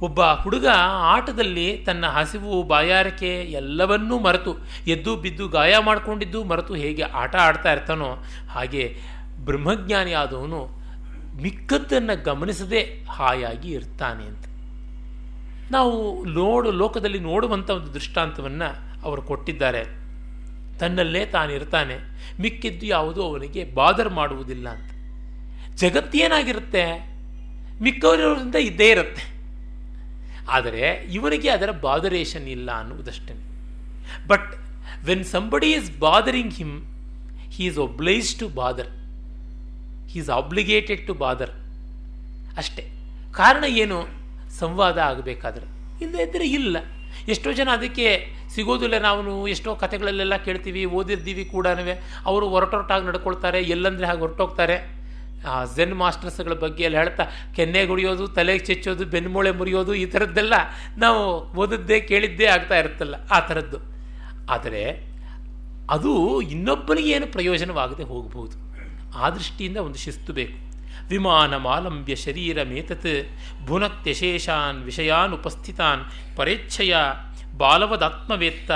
ಒಬ್ಬ ಹುಡುಗ ಆಟದಲ್ಲಿ ತನ್ನ ಹಸಿವು ಬಾಯಾರಿಕೆ ಎಲ್ಲವನ್ನೂ ಮರೆತು ಎದ್ದು ಬಿದ್ದು ಗಾಯ ಮಾಡಿಕೊಂಡಿದ್ದು ಮರೆತು ಹೇಗೆ ಆಟ ಆಡ್ತಾ ಇರ್ತಾನೋ ಹಾಗೆ ಬ್ರಹ್ಮಜ್ಞಾನಿ ಆದವನು ಮಿಕ್ಕದ್ದನ್ನು ಗಮನಿಸದೆ ಹಾಯಾಗಿ ಇರ್ತಾನೆ ಅಂತ ನಾವು ಲೋಕದಲ್ಲಿ ನೋಡುವಂಥ ಒಂದು ದೃಷ್ಟಾಂತವನ್ನು ಅವರು ಕೊಟ್ಟಿದ್ದಾರೆ. ತನ್ನಲ್ಲೇ ತಾನಿರ್ತಾನೆ, ಮಿಕ್ಕಿದ್ದು ಯಾವುದೂ ಅವನಿಗೆ ಬಾದರ್ ಮಾಡುವುದಿಲ್ಲ ಅಂತ. ಜಗತ್ತೇನಾಗಿರುತ್ತೆ, ಮಿಕ್ಕವರಿಂದ ಇದ್ದೇ ಇರುತ್ತೆ, ಆದರೆ ಇವನಿಗೆ ಅದರ ಬಾದರೇಷನ್ ಇಲ್ಲ ಅನ್ನುವುದಷ್ಟೇ. But when somebody is bothering him, he is obliged to bother, he is obligated to bother ಅಷ್ಟೇ. ಕಾರಣ ಏನು? ಸಂವಾದ ಆಗಬೇಕಾದ್ರೆ. ಇಲ್ಲದಿದ್ದರೆ ಇಲ್ಲ. ಎಷ್ಟೋ ಜನ ಅದಕ್ಕೆ ಸಿಗೋದಿಲ್ಲ. ನಾವು ಎಷ್ಟೋ ಕಥೆಗಳಲ್ಲೆಲ್ಲ ಕೇಳ್ತೀವಿ, ಓದಿರ್ತೀವಿ ಕೂಡ. ಅವರು ಹೊರಟೊರಟಾಗಿ ನಡ್ಕೊಳ್ತಾರೆ, ಎಲ್ಲಂದರೆ ಹಾಗೆ ಹೊರಟೋಗ್ತಾರೆ. ಝೆನ್ ಮಾಸ್ಟರ್ಸ್ಗಳ ಬಗ್ಗೆ ಎಲ್ಲ ಹೇಳ್ತಾ ಕೆನ್ನೆ ಗುಡಿಯೋದು, ತಲೆಗೆ ಚೆಚ್ಚೋದು, ಬೆನ್ಮೂಳೆ ಮುರಿಯೋದು, ಈ ಥರದ್ದೆಲ್ಲ ನಾವು ಓದದ್ದೇ ಕೇಳಿದ್ದೇ ಆಗ್ತಾ ಇರುತ್ತಲ್ಲ, ಆ ಥರದ್ದು. ಆದರೆ ಅದು ಇನ್ನೊಬ್ಬನಿಗೆ ಏನು ಪ್ರಯೋಜನವಾಗದೆ ಹೋಗಬಹುದು. ಆ ದೃಷ್ಟಿಯಿಂದ ಒಂದು ಶಿಸ್ತು ಬೇಕು. ವಿಮಾನಮಾಲಂಬ್ಯ ಶರೀರಮೇತತ್ ಭುನಕ್ತ್ಯಶೇಷಾನ್ ವಿಷಯಾನ್ ಉಪಸ್ಥಿತಾನ್ ಪರೇಚ್ಛಯ ಬಾಲವದಾತ್ಮವೇತ್ತ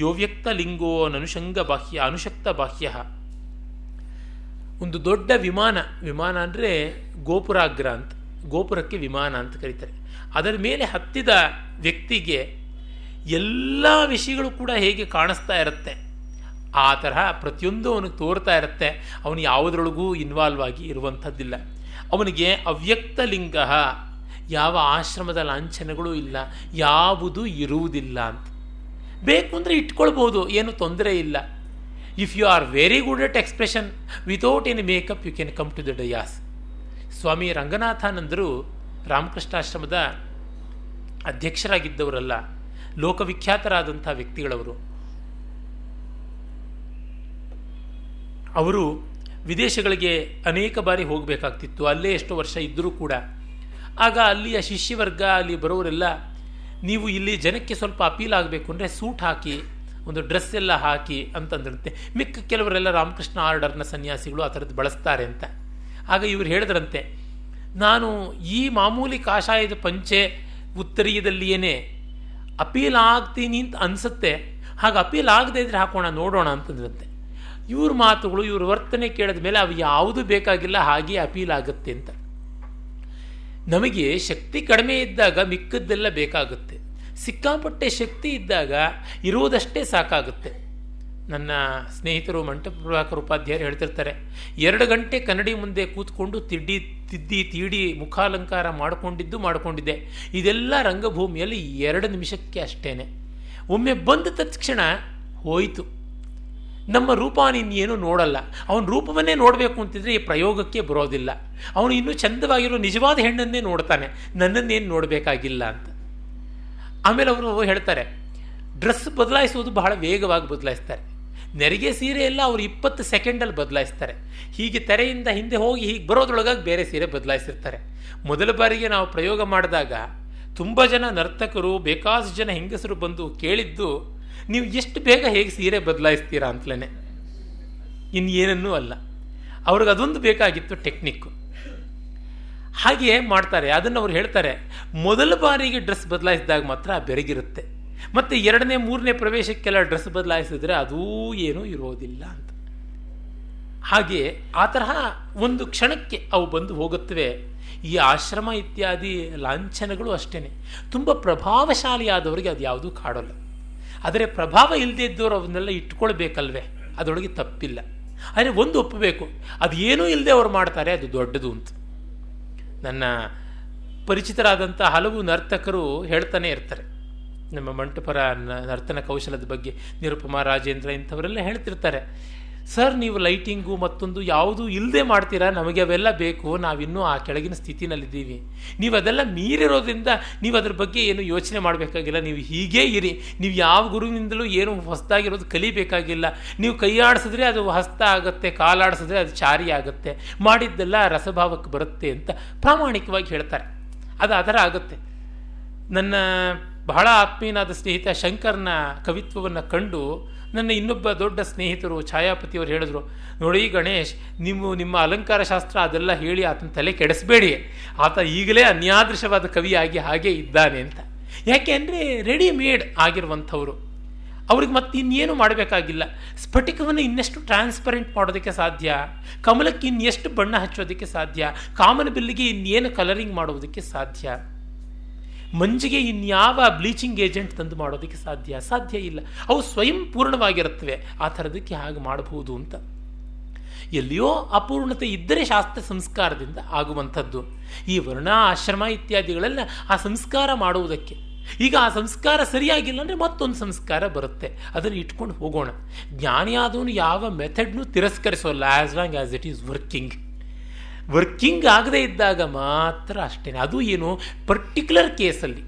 ಯೋವ್ಯಕ್ತ ಲಿಂಗೋ ಅನುಷಂಗ ಬಾಹ್ಯ ಅನುಶಕ್ತ ಬಾಹ್ಯ. ಒಂದು ದೊಡ್ಡ ವಿಮಾನ ಅಂದರೆ ಗೋಪುರಾಗ್ರ ಅಂತ, ಗೋಪುರಕ್ಕೆ ವಿಮಾನ ಅಂತ ಕರೀತಾರೆ. ಅದರ ಮೇಲೆ ಹತ್ತಿದ ವ್ಯಕ್ತಿಗೆ ಎಲ್ಲ ವಿಷಯಗಳು ಕೂಡ ಹೇಗೆ ಕಾಣಿಸ್ತಾ ಇರುತ್ತೆ ಆ ತರಹ ಪ್ರತಿಯೊಂದು ಅವನಿಗೆ ತೋರ್ತಾ ಇರುತ್ತೆ. ಅವನು ಯಾವುದರೊಳಗೂ ಇನ್ವಾಲ್ವ್ ಆಗಿ ಇರುವಂಥದ್ದಿಲ್ಲ. ಅವನಿಗೆ ಅವ್ಯಕ್ತ ಲಿಂಗ, ಯಾವ ಆಶ್ರಮದ ಲಾಂಛನಗಳು ಇಲ್ಲ, ಯಾವುದೂ ಇರುವುದಿಲ್ಲ ಅಂತ. ಬೇಕು ಅಂದರೆ ಇಟ್ಕೊಳ್ಬೋದು, ಏನು ತೊಂದರೆ ಇಲ್ಲ. If you are very good at expression without any makeup you can come to the dais. Swami ರಂಗನಾಥಾನಂದರು ರಾಮಕೃಷ್ಣಾಶ್ರಮದ ಅಧ್ಯಕ್ಷರಾಗಿದ್ದವರಲ್ಲ, ಲೋಕವಿಖ್ಯಾತರಾದಂಥ ವ್ಯಕ್ತಿಗಳವರು. ಅವರು ವಿದೇಶಗಳಿಗೆ ಅನೇಕ ಬಾರಿ ಹೋಗಬೇಕಾಗ್ತಿತ್ತು. ಅಲ್ಲೇ ಎಷ್ಟೋ ವರ್ಷ ಇದ್ದರೂ ಕೂಡ ಆಗ ಅಲ್ಲಿಯ ಶಿಷ್ಯವರ್ಗ, ಅಲ್ಲಿ ಬರೋರೆಲ್ಲ, ನೀವು ಇಲ್ಲಿ ಜನಕ್ಕೆ ಸ್ವಲ್ಪ ಅಪೀಲ್ ಆಗಬೇಕು ಅಂದರೆ ಸೂಟ್ ಹಾಕಿ, ಒಂದು ಡ್ರೆಸ್ ಎಲ್ಲ ಹಾಕಿ ಅಂತಂದಿರುತ್ತೆ. ಮಿಕ್ಕ ಕೆಲವರೆಲ್ಲ ರಾಮಕೃಷ್ಣ ಆರ್ಡರ್ನ ಸನ್ಯಾಸಿಗಳು ಆ ಥರದ್ದು ಬಳಸ್ತಾರೆ ಅಂತ. ಆಗ ಇವರು ಹೇಳಿದ್ರಂತೆ, ನಾನು ಈ ಮಾಮೂಲಿ ಕಾಷಾಯದ ಪಂಚೆ ಉತ್ತರೀಯದಲ್ಲಿಯೇ ಅಪೀಲ್ ಆಗ್ತೀನಿ ಅಂತ ಅನಿಸುತ್ತೆ, ಹಾಗೆ ಅಪೀಲ್ ಆಗದೆ ಇದ್ರೆ ಹಾಕೋಣ ನೋಡೋಣ ಅಂತಂದ್ರಂತೆ. ಇವ್ರ ಮಾತುಗಳು, ಇವ್ರ ವರ್ತನೆ ಕೇಳಿದ ಮೇಲೆ ಅವು ಯಾವುದು ಬೇಕಾಗಿಲ್ಲ, ಹಾಗೆ ಅಪೀಲ್ ಆಗುತ್ತೆ ಅಂತ. ನಮಗೆ ಶಕ್ತಿ ಕಡಿಮೆ ಇದ್ದಾಗ ಮಿಕ್ಕದ್ದೆಲ್ಲ ಬೇಕಾಗುತ್ತೆ, ಸಿಕ್ಕಾಪಟ್ಟೆ ಶಕ್ತಿ ಇದ್ದಾಗ ಇರುವುದಷ್ಟೇ ಸಾಕಾಗುತ್ತೆ. ನನ್ನ ಸ್ನೇಹಿತರು ಮಂಟಪ ಪ್ರಭಾಕರ್ ಉಪಾಧ್ಯಾಯರು ಹೇಳ್ತಿರ್ತಾರೆ, 2 ಗಂಟೆ ಕನ್ನಡಿ ಮುಂದೆ ಕೂತ್ಕೊಂಡು ತಿದ್ದಿ ತೀಡಿ ಮುಖಾಲಂಕಾರ ಮಾಡಿಕೊಂಡಿದ್ದೆ. ಇದೆಲ್ಲ ರಂಗಭೂಮಿಯಲ್ಲಿ 2 ನಿಮಿಷಕ್ಕೆ ಅಷ್ಟೇನೆ. ಒಮ್ಮೆ ಬಂದ ತಕ್ಷಣ ಹೋಯಿತು. ನಮ್ಮ ರೂಪ ಇನ್ನೇನು ನೋಡಲ್ಲ. ಅವನ ರೂಪವನ್ನೇ ನೋಡಬೇಕು ಅಂತಿದ್ರೆ ಈ ಪ್ರಯೋಗಕ್ಕೆ ಬರೋದಿಲ್ಲ. ಅವನು ಇನ್ನೂ ಚಂದವಾಗಿರೋ ನಿಜವಾದ ಹೆಣ್ಣನ್ನೇ ನೋಡ್ತಾನೆ, ನನ್ನನ್ನೇನು ನೋಡಬೇಕಾಗಿಲ್ಲ ಅಂತ. ಆಮೇಲೆ ಅವರು ಹೇಳ್ತಾರೆ, ಡ್ರೆಸ್ ಬದಲಾಯಿಸುವುದು ಬಹಳ ವೇಗವಾಗಿ ಬದಲಾಯಿಸ್ತಾರೆ. ನೆರಿಗೆ ಸೀರೆ ಎಲ್ಲ ಅವರು 20 ಸೆಕೆಂಡಲ್ಲಿ ಬದಲಾಯಿಸ್ತಾರೆ. ಹೀಗೆ ತೆರೆಯಿಂದ ಹಿಂದೆ ಹೋಗಿ ಹೀಗೆ ಬರೋದ್ರೊಳಗಾಗಿ ಬೇರೆ ಸೀರೆ ಬದಲಾಯಿಸಿರ್ತಾರೆ. ಮೊದಲ ಬಾರಿಗೆ ನಾವು ಪ್ರಯೋಗ ಮಾಡಿದಾಗ ತುಂಬ ಜನ ನರ್ತಕರು, ಬೇಕಾದಷ್ಟು ಜನ ಹೆಂಗಸರು ಬಂದು ಕೇಳಿದ್ದು, ನೀವು ಎಷ್ಟು ಬೇಗ ಹೇಗೆ ಸೀರೆ ಬದಲಾಯಿಸ್ತೀರಾ ಅಂತಲೇ, ಇನ್ನೇನನ್ನೂ ಅಲ್ಲ. ಅವ್ರಿಗೆ ಅದೊಂದು ಬೇಕಾಗಿತ್ತು, ಟೆಕ್ನಿಕ್ಕು. ಹಾಗೆ ಮಾಡ್ತಾರೆ. ಅದನ್ನು ಅವ್ರು ಹೇಳ್ತಾರೆ, ಮೊದಲ ಬಾರಿಗೆ ಡ್ರೆಸ್ ಬದಲಾಯಿಸಿದಾಗ ಮಾತ್ರ ಬೆರಗಿರುತ್ತೆ, ಮತ್ತು 2ನೇ 3ನೇ ಪ್ರವೇಶಕ್ಕೆಲ್ಲ ಡ್ರೆಸ್ ಬದಲಾಯಿಸಿದ್ರೆ ಅದೂ ಏನೂ ಇರೋದಿಲ್ಲ ಅಂತ. ಹಾಗೆ ಆ ತರಹ ಒಂದು ಕ್ಷಣಕ್ಕೆ ಅವು ಬಂದು ಹೋಗುತ್ತವೆ. ಈ ಆಶ್ರಮ ಇತ್ಯಾದಿ ಲಾಂಛನಗಳು ಅಷ್ಟೇ. ತುಂಬ ಪ್ರಭಾವಶಾಲಿಯಾದವರಿಗೆ ಅದು ಯಾವುದೂ ಕಾಡೋಲ್ಲ. ಆದರೆ ಪ್ರಭಾವ ಇಲ್ಲದೆ ಇದ್ದವರು ಅವನ್ನೆಲ್ಲ ಇಟ್ಕೊಳ್ಬೇಕಲ್ವೇ, ಅದರೊಳಗೆ ತಪ್ಪಿಲ್ಲ. ಆದರೆ ಒಂದು ಒಪ್ಪಬೇಕು, ಅದು ಏನೂ ಇಲ್ಲದೆ ಅವ್ರು ಮಾಡ್ತಾರೆ, ಅದು ದೊಡ್ಡದು ಅಂತ. ನನ್ನ ಪರಿಚಿತರಾದಂಥ ಹಲವು ನರ್ತಕರು ಹೇಳ್ತಾನೆ ಇರ್ತಾರೆ, ನಮ್ಮ ಮಂಟಪರ ನರ್ತನ ಕೌಶಲದ ಬಗ್ಗೆ, ನಿರುಪಮಾ ರಾಜೇಂದ್ರ ಇಂಥವರೆಲ್ಲ ಹೇಳ್ತಿರ್ತಾರೆ, ಸರ್ ನೀವು ಲೈಟಿಂಗು ಮತ್ತೊಂದು ಯಾವುದೂ ಇಲ್ಲದೆ ಮಾಡ್ತೀರಾ, ನಮಗೆ ಅವೆಲ್ಲ ಬೇಕು, ನಾವಿನ್ನೂ ಆ ಕೆಳಗಿನ ಸ್ಥಿತಿನಲ್ಲಿದ್ದೀವಿ. ನೀವು ಅದೆಲ್ಲ ಮೀರಿರೋದ್ರಿಂದ ನೀವು ಅದ್ರ ಬಗ್ಗೆ ಏನು ಯೋಚನೆ ಮಾಡಬೇಕಾಗಿಲ್ಲ, ನೀವು ಹೀಗೇ ಇರಿ, ನೀವು ಯಾವ ಗುರುವಿನಿಂದಲೂ ಏನು ಹೊಸದಾಗಿರೋದು ಕಲಿಬೇಕಾಗಿಲ್ಲ. ನೀವು ಕೈ ಆಡಿಸಿದ್ರೆ ಅದು ಹಸ್ತ ಆಗುತ್ತೆ, ಕಾಲಾಡಿಸಿದ್ರೆ ಅದು ಚಾರಿ ಆಗುತ್ತೆ, ಮಾಡಿದ್ದೆಲ್ಲ ರಸಭಾವಕ್ಕೆ ಬರುತ್ತೆ ಅಂತ ಪ್ರಾಮಾಣಿಕವಾಗಿ ಹೇಳ್ತಾರೆ. ಅದು ಆ ಥರ ಆಗುತ್ತೆ. ನನ್ನ ಬಹಳ ಆತ್ಮೀಯನಾದ ಸ್ನೇಹಿತ ಶಂಕರ್ನ ಕವಿತ್ವವನ್ನು ಕಂಡು ನನ್ನ ಇನ್ನೊಬ್ಬ ದೊಡ್ಡ ಸ್ನೇಹಿತರು ಛಾಯಾಪತಿಯವರು ಹೇಳಿದ್ರು, ನೋಡಿ ಗಣೇಶ್, ನಿಮ್ಮ ಅಲಂಕಾರ ಶಾಸ್ತ್ರ ಅದೆಲ್ಲ ಹೇಳಿ ಆತನ ತಲೆ ಕೆಡಿಸಬೇಡಿ, ಆತ ಈಗಲೇ ಅನ್ಯಾದೃಶವಾದ ಕವಿಯಾಗಿ ಹಾಗೆ ಇದ್ದಾನೆ ಅಂತ. ಯಾಕೆ ಅಂದರೆ ರೆಡಿಮೇಡ್ ಆಗಿರುವಂಥವ್ರು, ಅವ್ರಿಗೆ ಮತ್ತೆ ಇನ್ನೇನು ಮಾಡಬೇಕಾಗಿಲ್ಲ. ಸ್ಫಟಿಕವನ್ನು ಇನ್ನೆಷ್ಟು ಟ್ರಾನ್ಸ್ಪರೆಂಟ್ ಮಾಡೋದಕ್ಕೆ ಸಾಧ್ಯ, ಕಮಲಕ್ಕೆ ಇನ್ನೆಷ್ಟು ಬಣ್ಣ ಹಚ್ಚೋದಕ್ಕೆ ಸಾಧ್ಯ, ಕಾಮನ ಬಿಲ್ಲಿಗೆ ಇನ್ನೇನು ಕಲರಿಂಗ್ ಮಾಡೋದಕ್ಕೆ ಸಾಧ್ಯ, ಮಂಜಿಗೆ ಇನ್ಯಾವ ಬ್ಲೀಚಿಂಗ್ ಏಜೆಂಟ್ ತಂದು ಮಾಡೋದಕ್ಕೆ ಸಾಧ್ಯ ಇಲ್ಲ. ಅವು ಸ್ವಯಂ ಪೂರ್ಣವಾಗಿರುತ್ತವೆ. ಆ ಥರದಕ್ಕೆ ಹಾಗೆ ಮಾಡಬಹುದು ಅಂತ. ಎಲ್ಲಿಯೋ ಅಪೂರ್ಣತೆ ಇದ್ದರೆ ಶಾಸ್ತ್ರ ಸಂಸ್ಕಾರದಿಂದ ಆಗುವಂಥದ್ದು. ಈ ವರ್ಣ ಆಶ್ರಮ ಇತ್ಯಾದಿಗಳೆಲ್ಲ ಆ ಸಂಸ್ಕಾರ ಮಾಡುವುದಕ್ಕೆ. ಈಗ ಆ ಸಂಸ್ಕಾರ ಸರಿಯಾಗಿಲ್ಲ ಅಂದರೆ ಮತ್ತೊಂದು ಸಂಸ್ಕಾರ ಬರುತ್ತೆ, ಅದನ್ನು ಇಟ್ಕೊಂಡು ಹೋಗೋಣ. ಜ್ಞಾನಿಯಾದವನು ಯಾವ ಮೆಥಡ್ನು ತಿರಸ್ಕರಿಸೋಲ್ಲ, as long as it is working ಆಗದೇ ಇದ್ದಾಗ ಮಾತ್ರ ಅಷ್ಟೇ. ಅದು ಏನು ಪರ್ಟಿಕ್ಯುಲರ್ ಕೇಸಲ್ಲಿ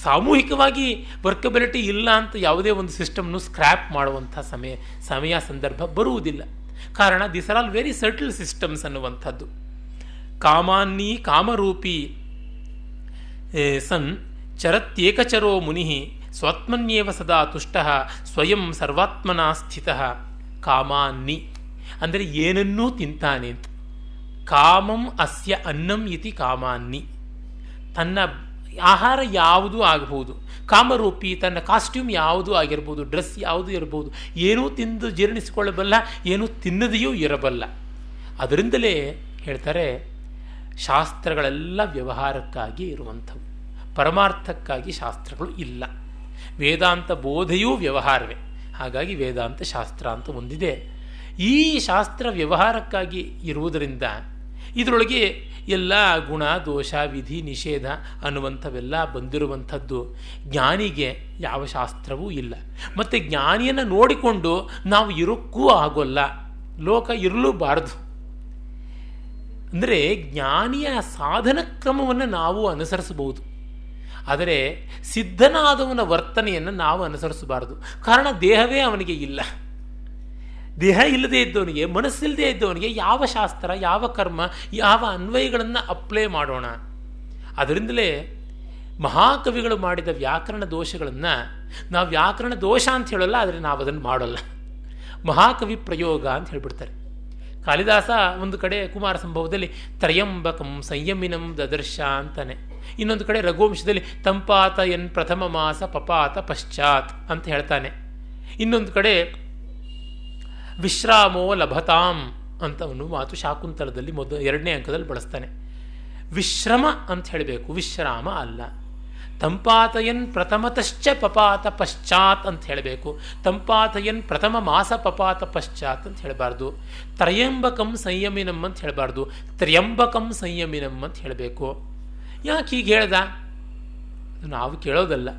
ಸಾಮೂಹಿಕವಾಗಿ ವರ್ಕಬಿಲಿಟಿ ಇಲ್ಲ ಅಂತ ಯಾವುದೇ ಒಂದು ಸಿಸ್ಟಮ್ನು ಸ್ಕ್ರ್ಯಾಪ್ ಮಾಡುವಂಥ ಸಮಯ ಸಂದರ್ಭ ಬರುವುದಿಲ್ಲ. ಕಾರಣ this are all very subtle systems ಅನ್ನುವಂಥದ್ದು. ಕಾಮಾನ್ನಿ ಕಾಮರೂಪಿ ಸನ್ ಚರತ್ಯೇಕಚರೋ ಮುನಿ ಸ್ವಾತ್ಮನ್ಯೇವ ಸದಾ ತುಷ್ಟಃ ಸ್ವಯಂ ಸರ್ವಾತ್ಮನಾ ಸ್ಥಿತಃ. ಕಾಮಾನ್ನಿ ಅಂದರೆ ಏನನ್ನೂ ತಿಂತಾನೆ ಅಂತ. ಕಾಮಂ ಅಸ್ಯ ಅನ್ನಂ ಇತಿ ಕಾಮಾನ್ನಿ. ತನ್ನ ಆಹಾರ ಯಾವುದೂ ಆಗಬಹುದು, ಕಾಮರೂಪಿ ತನ್ನ ಕಾಸ್ಟ್ಯೂಮ್ ಯಾವುದೂ ಆಗಿರ್ಬೋದು, ಡ್ರೆಸ್ ಯಾವುದೂ ಇರಬಹುದು, ಏನೂ ತಿಂದು ಜೀರ್ಣಿಸಿಕೊಳ್ಳಬಲ್ಲ, ಏನೂ ತಿನ್ನದೆಯೂ ಇರಬಲ್ಲ. ಅದರಿಂದಲೇ ಹೇಳ್ತಾರೆ ಶಾಸ್ತ್ರಗಳೆಲ್ಲ ವ್ಯವಹಾರಕ್ಕಾಗಿ ಇರುವಂಥವು, ಪರಮಾರ್ಥಕ್ಕಾಗಿ ಶಾಸ್ತ್ರಗಳು ಇಲ್ಲ. ವೇದಾಂತ ಬೋಧೆಯೂ ವ್ಯವಹಾರವೇ. ಹಾಗಾಗಿ ವೇದಾಂತ ಶಾಸ್ತ್ರ ಅಂತ ಒಂದಿದೆ. ಈ ಶಾಸ್ತ್ರ ವ್ಯವಹಾರಕ್ಕಾಗಿ ಇರುವುದರಿಂದ ಇದರೊಳಗೆ ಎಲ್ಲ ಗುಣ ದೋಷ ವಿಧಿ ನಿಷೇಧ ಅನ್ನುವಂಥವೆಲ್ಲ ಬಂದಿರುವಂಥದ್ದು. ಜ್ಞಾನಿಗೆ ಯಾವ ಶಾಸ್ತ್ರವೂ ಇಲ್ಲ. ಮತ್ತು ಜ್ಞಾನಿಯನ್ನು ನೋಡಿಕೊಂಡು ನಾವು ಇರೋಕ್ಕೂ ಆಗೋಲ್ಲ, ಲೋಕ ಇರಲೂಬಾರದು. ಅಂದರೆ ಜ್ಞಾನಿಯ ಸಾಧನ ಕ್ರಮವನ್ನು ನಾವು ಅನುಸರಿಸಬಹುದು, ಆದರೆ ಸಿದ್ಧನಾದವನ ವರ್ತನೆಯನ್ನು ನಾವು ಅನುಸರಿಸಬಾರದು. ಕಾರಣ ದೇಹವೇ ಅವನಿಗೆ ಇಲ್ಲ. ದೇಹ ಇಲ್ಲದೆ ಇದ್ದವನಿಗೆ, ಮನಸ್ಸಿಲ್ಲದೆ ಇದ್ದವನಿಗೆ ಯಾವ ಶಾಸ್ತ್ರ, ಯಾವ ಕರ್ಮ, ಯಾವ ಅನ್ವಯಗಳನ್ನು ಅಪ್ಲೈ ಮಾಡೋಣ? ಅದರಿಂದಲೇ ಮಹಾಕವಿಗಳು ಮಾಡಿದ ವ್ಯಾಕರಣ ದೋಷಗಳನ್ನು ನಾವು ವ್ಯಾಕರಣ ದೋಷ ಅಂತ ಹೇಳೋಲ್ಲ, ಆದರೆ ನಾವು ಅದನ್ನು ಮಾಡೋಲ್ಲ, ಮಹಾಕವಿ ಪ್ರಯೋಗ ಅಂತ ಹೇಳಿಬಿಡ್ತಾರೆ. ಕಾಳಿದಾಸ ಒಂದು ಕಡೆ ಕುಮಾರ ಸಂಭವದಲ್ಲಿ ತ್ರಯಂಬಕಂ ಸಂಯಮಿನಂ ದದರ್ಶ ಅಂತಾನೆ, ಇನ್ನೊಂದು ಕಡೆ ರಘುವಂಶದಲ್ಲಿ ತಂಪಾತ ಎನ್ ಪ್ರಥಮ ಮಾಸ ಪಪಾತ ಪಶ್ಚಾತ್ ಅಂತ ಹೇಳ್ತಾನೆ, ಇನ್ನೊಂದು ಕಡೆ ವಿಶ್ರಾಮೋ ಲಭತಾಂ ಅಂತ ಒಂದು ಮಾತು ಶಾಕುಂತಲದಲ್ಲಿ ಎರಡನೇ ಅಂಕದಲ್ಲಿ ಬಳಸ್ತಾನೆ. ವಿಶ್ರಮ ಅಂತ ಹೇಳಬೇಕು, ವಿಶ್ರಾಮ ಅಲ್ಲ. ತಂಪಾತಯನ್ ಪ್ರಥಮತಶ್ಚ ಪಪಾತ ಪಶ್ಚಾತ್ ಅಂತ ಹೇಳಬೇಕು, ತಂಪಾತಯನ್ ಪ್ರಥಮ ಮಾಸ ಪಪಾತ ಪಶ್ಚಾತ್ ಅಂತ ಹೇಳಬಾರ್ದು. ತ್ರಯಂಬಕಂ ಸಂಯಮಿನಂ ಅಂತ ಹೇಳಬಾರ್ದು, ತ್ರ್ಯಂಬಕಂ ಸಂಯಮಿನಂ ಅಂತ ಹೇಳಬೇಕು. ಯಾಕೆ ಹೀಗೆ ಹೇಳ್ದ? ನಾವು ಕೇಳೋದಲ್ಲ.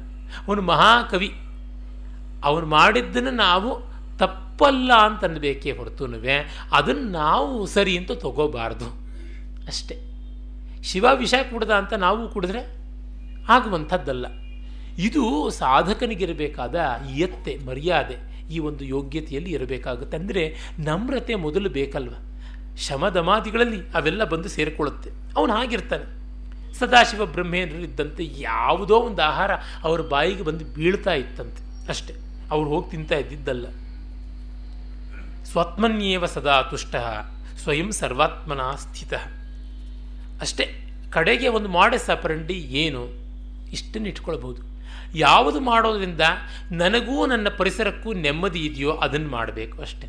ಅವನು ಮಹಾಕವಿ, ಅವನು ಮಾಡಿದ್ದನ್ನು ನಾವು ತಪ್ಪಲ್ಲ ಅಂತ ಅನ್ನಬೇಕೇ ಹೊರತುನುವೆ ಅದನ್ನು ನಾವು ಸರಿ ಅಂತ ತಗೋಬಾರ್ದು ಅಷ್ಟೇ. ಶಿವ ವಿಷ ಕುಡ್ದ ಅಂತ ನಾವು ಕುಡಿದ್ರೆ ಆಗುವಂಥದ್ದಲ್ಲ. ಇದು ಸಾಧಕನಿಗಿರಬೇಕಾದ ಯತ್ತೆ, ಮರ್ಯಾದೆ, ಈ ಒಂದು ಯೋಗ್ಯತೆಯಲ್ಲಿ ಇರಬೇಕಾಗುತ್ತೆ. ಅಂದರೆ ನಮ್ರತೆ ಮೊದಲು ಬೇಕಲ್ವ. ಶಮದಮಾದಿಗಳಲ್ಲಿ ಅವೆಲ್ಲ ಬಂದು ಸೇರಿಕೊಳ್ಳುತ್ತೆ. ಅವನು ಹಾಗಿರ್ತಾನೆ. ಸದಾಶಿವ ಬ್ರಹ್ಮೇಂದ್ರರಿದ್ದಂತೆ ಯಾವುದೋ ಒಂದು ಆಹಾರ ಅವ್ರ ಬಾಯಿಗೆ ಬಂದು ಬೀಳ್ತಾ ಇತ್ತಂತೆ ಅಷ್ಟೆ, ಅವ್ರು ಹೋಗಿ ತಿಂತಾ ಇದ್ದಿದ್ದಲ್ಲ. ಸ್ವಾತ್ಮನ್ಯೇವ ಸದಾ ತುಷ್ಟಃ ಸ್ವಯಂ ಸರ್ವಾತ್ಮನಾ ಸ್ಥಿತಃ ಅಷ್ಟೇ. ಕಡೆಗೆ ಒಂದು ಮಾಡೆಸ್ ಆಪರೆಂಡಿ ಏನು, ಇಷ್ಟನ್ನು ಇಟ್ಕೊಳ್ಬಹುದು. ಯಾವುದು ಮಾಡೋದ್ರಿಂದ ನನಗೂ ನನ್ನ ಪರಿಸರಕ್ಕೂ ನೆಮ್ಮದಿ ಇದೆಯೋ ಅದನ್ನು ಮಾಡಬೇಕು ಅಷ್ಟೇ.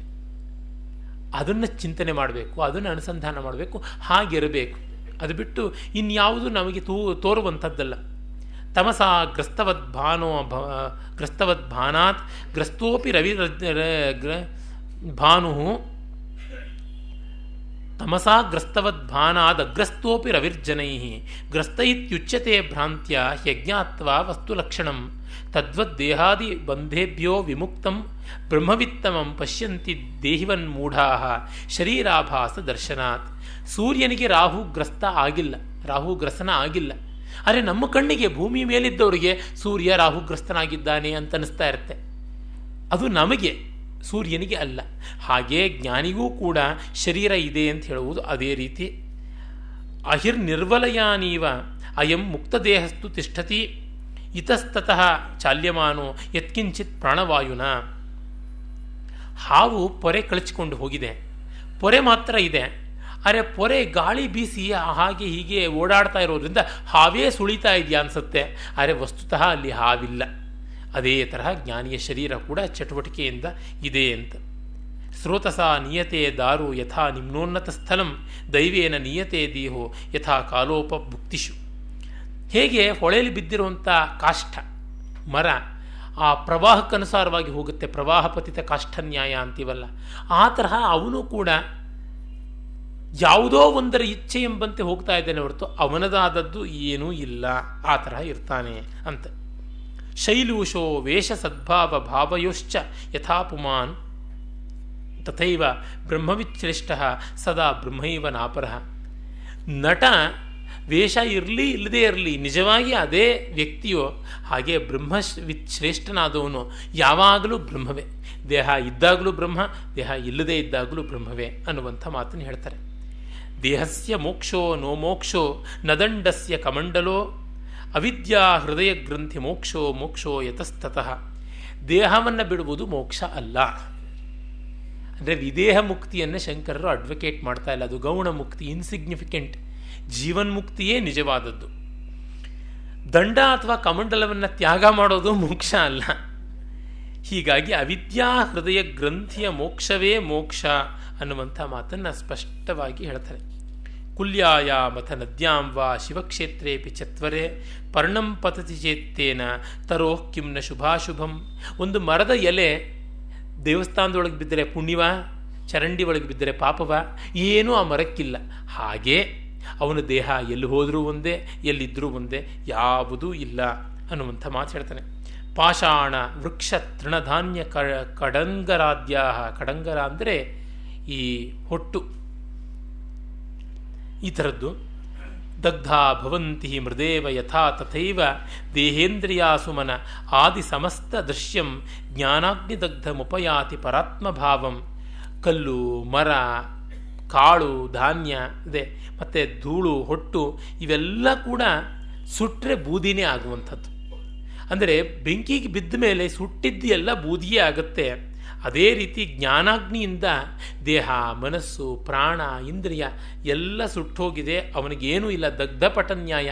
ಅದನ್ನು ಚಿಂತನೆ ಮಾಡಬೇಕು, ಅದನ್ನು ಅನುಸಂಧಾನ ಮಾಡಬೇಕು, ಹಾಗಿರಬೇಕು. ಅದು ಬಿಟ್ಟು ಇನ್ಯಾವುದು ನಮಗೆ ತೋರುವಂಥದ್ದಲ್ಲ. ತಮಸಾ ಗ್ರಸ್ತವದ್ಭಾನಾತ್ ಗ್ರಸ್ತೋಪಿ ರವಿ ಭಾನು ತಮಸಾ ಗ್ರಸ್ತವದ್ಭಾನಾದ್ ಅಗ್ರಸ್ತೋಪಿ ರವಿರ್ಜನೈ ಗ್ರಸ್ತ ಇತ್ಯುಚ್ಯತೆ ಭ್ರಾಂತ್ಯ ಯಜ್ಞಾತ್ವಾ ವಸ್ತುಲಕ್ಷಣಂ ತದ್ವದ್ದೇಹಾದಿ ಬಂಧೇಭ್ಯೋ ವಿಮುಕ್ತಂ ಬ್ರಹ್ಮವಿತ್ತಮಂ ಪಶ್ಯಂತಿ ದೇಹಿವನ್ಮೂಢಾಃ ಶರೀರಾಭಾಸ ದರ್ಶನಾತ್. ಸೂರ್ಯನಿಗೆ ರಾಹುಗ್ರಸ್ತ ಆಗಿಲ್ಲ, ರಾಹುಗ್ರಸ್ತನ ಆಗಿಲ್ಲ. ಆದರೆ ನಮ್ಮ ಕಣ್ಣಿಗೆ ಭೂಮಿ ಮೇಲಿದ್ದವರಿಗೆ ಸೂರ್ಯ ರಾಹುಗ್ರಸ್ತನಾಗಿದ್ದಾನೆ ಅಂತ ಅನಿಸ್ತಾ ಇರುತ್ತೆ. ಅದು ನಮಗೆ, ಸೂರ್ಯನಿಗೆ ಅಲ್ಲ. ಹಾಗೇ ಜ್ಞಾನಿಗೂ ಕೂಡ ಶರೀರ ಇದೆ ಅಂತ ಹೇಳುವುದು ಅದೇ ರೀತಿ. ಅಹಿರ್ನಿರ್ವಲಯಾನೀವ ಅಯಂ ಮುಕ್ತದೇಹಸ್ತು ತಿಷ್ಠತಿ ಇತಸ್ತತಃ ಚಾಲ್ಯಮಾನೋ ಯತ್ಕಿಂಚಿತ್ ಪ್ರಾಣವಾಯುನ. ಹಾವು ಪೊರೆ ಕಳಚಿಕೊಂಡು ಹೋಗಿದೆ, ಪೊರೆ ಮಾತ್ರ ಇದೆ. ಅರೆ ಪೊರೆ ಗಾಳಿ ಬೀಸಿ ಹಾಗೆ ಹೀಗೆ ಓಡಾಡ್ತಾ ಇರೋದ್ರಿಂದ ಹಾವೇ ಸುಳಿತಾ ಇದೆಯಾ ಅನಿಸುತ್ತೆ. ಅರೆ ವಸ್ತುತಃ ಅಲ್ಲಿ ಹಾವಿಲ್ಲ. ಅದೇ ತರಹ ಜ್ಞಾನಿಯ ಶರೀರ ಕೂಡ ಚಟುವಟಿಕೆಯಿಂದ ಇದೆ ಅಂತ. ಸ್ರೋತಸ ನಿಯತೆ ದಾರು ಯಥಾ ನಿಮ್ನೋನ್ನತ ಸ್ಥಳಂ ದೈವೇನ ನಿಯತೆ ದೇಹೋ ಯಥಾ ಕಾಲೋಪಭುಕ್ತಿಷು. ಹೇಗೆ ಹೊಳೆಯಲ್ಲಿ ಬಿದ್ದಿರುವಂಥ ಕಾಷ್ಠ ಮರ ಆ ಪ್ರವಾಹಕ್ಕನುಸಾರವಾಗಿ ಹೋಗುತ್ತೆ, ಪ್ರವಾಹ ಪತಿತ ಕಾಷ್ಠನ್ಯಾಯ ಅಂತೀವಲ್ಲ, ಆ ತರಹ ಅವನು ಕೂಡ ಯಾವುದೋ ಒಂದರ ಇಚ್ಛೆ ಎಂಬಂತೆ ಹೋಗ್ತಾ ಇದ್ದಾನೆ ಹೊರತು ಅವನದಾದದ್ದು ಏನೂ ಇಲ್ಲ, ಆ ತರಹ ಇರ್ತಾನೆ ಅಂತ. ಶೈಲೂಷೋ ವೇಷ ಸದ್ಭಾವ ಭಾವಯೋಶ್ಚ ಯಥಾ ಪುಮಾನ್ ತಥೈವ ಬ್ರಹ್ಮವಿಚ್ಛ್ರೇಷ್ಠ ಸದಾ ಬ್ರಹ್ಮೈವ ನಾಪರಃ. ನಟ ವೇಷ ಇರಲಿ ಇಲ್ಲದೇ ಇರಲಿ ನಿಜವಾಗಿ ಅದೇ ವ್ಯಕ್ತಿಯೋ ಹಾಗೆ ಬ್ರಹ್ಮವಿಚ್ಛ್ರೇಷ್ಠನಾದವನು ಯಾವಾಗಲೂ ಬ್ರಹ್ಮವೇ. ದೇಹ ಇದ್ದಾಗಲೂ ಬ್ರಹ್ಮ, ದೇಹ ಇಲ್ಲದೇ ಇದ್ದಾಗಲೂ ಬ್ರಹ್ಮವೇ ಅನ್ನುವಂಥ ಮಾತನ್ನು ಹೇಳ್ತಾರೆ. ದೇಹಸ್ಯ ಮೋಕ್ಷೋ ನೋ ಮೋಕ್ಷೋ ನದಂಡಸ್ಯ ಕಮಂಡಲೋ ಅವಿದ್ಯಾ ಹೃದಯ ಗ್ರಂಥಿ ಮೋಕ್ಷೋ ಮೋಕ್ಷೋ ಯತಸ್ತತಃ. ದೇಹವನ್ನು ಬಿಡುವುದು ಮೋಕ್ಷ ಅಲ್ಲ. ಅಂದರೆ ವಿದೇಹ ಮುಕ್ತಿಯನ್ನು ಶಂಕರರು ಅಡ್ವೊಕೇಟ್ ಮಾಡ್ತಾ ಇಲ್ಲ. ಅದು ಗೌಣ ಮುಕ್ತಿ, ಇನ್ಸಿಗ್ನಿಫಿಕೆಂಟ್. ಜೀವನ್ಮುಕ್ತಿಯೇ ನಿಜವಾದದ್ದು. ದಂಡ ಅಥವಾ ಕಮಂಡಲವನ್ನು ತ್ಯಾಗ ಮಾಡೋದು ಮೋಕ್ಷ ಅಲ್ಲ. ಹೀಗಾಗಿ ಅವಿದ್ಯಾ ಹೃದಯ ಗ್ರಂಥಿಯ ಮೋಕ್ಷವೇ ಮೋಕ್ಷ ಅನ್ನುವಂಥ ಮಾತನ್ನು ಸ್ಪಷ್ಟವಾಗಿ ಹೇಳ್ತಾರೆ. ಕುಲ್ಯಾಯ ಮಥ ನದ್ಯಾಂ ವಾ ಶಿವಕ್ಷೇತ್ರೇಪಿ ಚತ್ವರೆ ಪರ್ಣಂ ಪತತಿ ಚೇತ್ತೇನ ತರೋಹ್ ಕಿಂನ ಶುಭಾಶುಭಂ. ಒಂದು ಮರದ ಎಲೆ ದೇವಸ್ಥಾನದೊಳಗೆ ಬಿದ್ದರೆ ಪುಣ್ಯವ, ಚರಂಡಿ ಒಳಗೆ ಬಿದ್ದರೆ ಪಾಪವ, ಏನೂ ಆ ಮರಕ್ಕಿಲ್ಲ. ಹಾಗೆ ಅವನ ದೇಹ ಎಲ್ಲಿ ಹೋದರೂ ಒಂದೇ, ಎಲ್ಲಿದ್ದರೂ ಒಂದೇ, ಯಾವುದೂ ಇಲ್ಲ ಅನ್ನುವಂಥ ಮಾತು ಹೇಳ್ತಾನೆ. ಪಾಷಾಣ ವೃಕ್ಷ ತೃಣಧಾನ್ಯ ಕಡಂಗರಾದ್ಯ. ಕಡಂಗರ ಅಂದರೆ ಈ ಹೊಟ್ಟು, ಈ ಥರದ್ದು. ದಗ್ಧಾ ಭವಂತಿ ಮೃದೇವ ಯಥಾ ತಥೈವ ದೇಹೇಂದ್ರಿಯಾಸುಮನ ಆದಿ ಸಮಸ್ತ ದೃಶ್ಯಂ ಜ್ಞಾನಾಗ್ನಿದಗ್ಧಮುಪಯಾತಿ ಪರಾತ್ಮಭಾವಂ. ಕಲ್ಲು, ಮರ, ಕಾಳು, ಧಾನ್ಯ ಇದೆ, ಮತ್ತು ಧೂಳು, ಹೊಟ್ಟು ಇವೆಲ್ಲ ಕೂಡ ಸುಟ್ಟರೆ ಬೂದಿನೇ ಆಗುವಂಥದ್ದು. ಅಂದರೆ ಬೆಂಕಿಗೆ ಬಿದ್ದ ಮೇಲೆ ಸುಟ್ಟಿದ್ದು ಎಲ್ಲ ಬೂದಿಯೇ ಆಗುತ್ತೆ. ಅದೇ ರೀತಿ ಜ್ಞಾನಾಗ್ನಿಯಿಂದ ದೇಹ, ಮನಸ್ಸು, ಪ್ರಾಣ, ಇಂದ್ರಿಯ ಎಲ್ಲ ಸುಟ್ಟೋಗಿದೆ, ಅವನಿಗೇನೂ ಇಲ್ಲ. ದಗ್ಧಪಟನ್ಯಾಯ,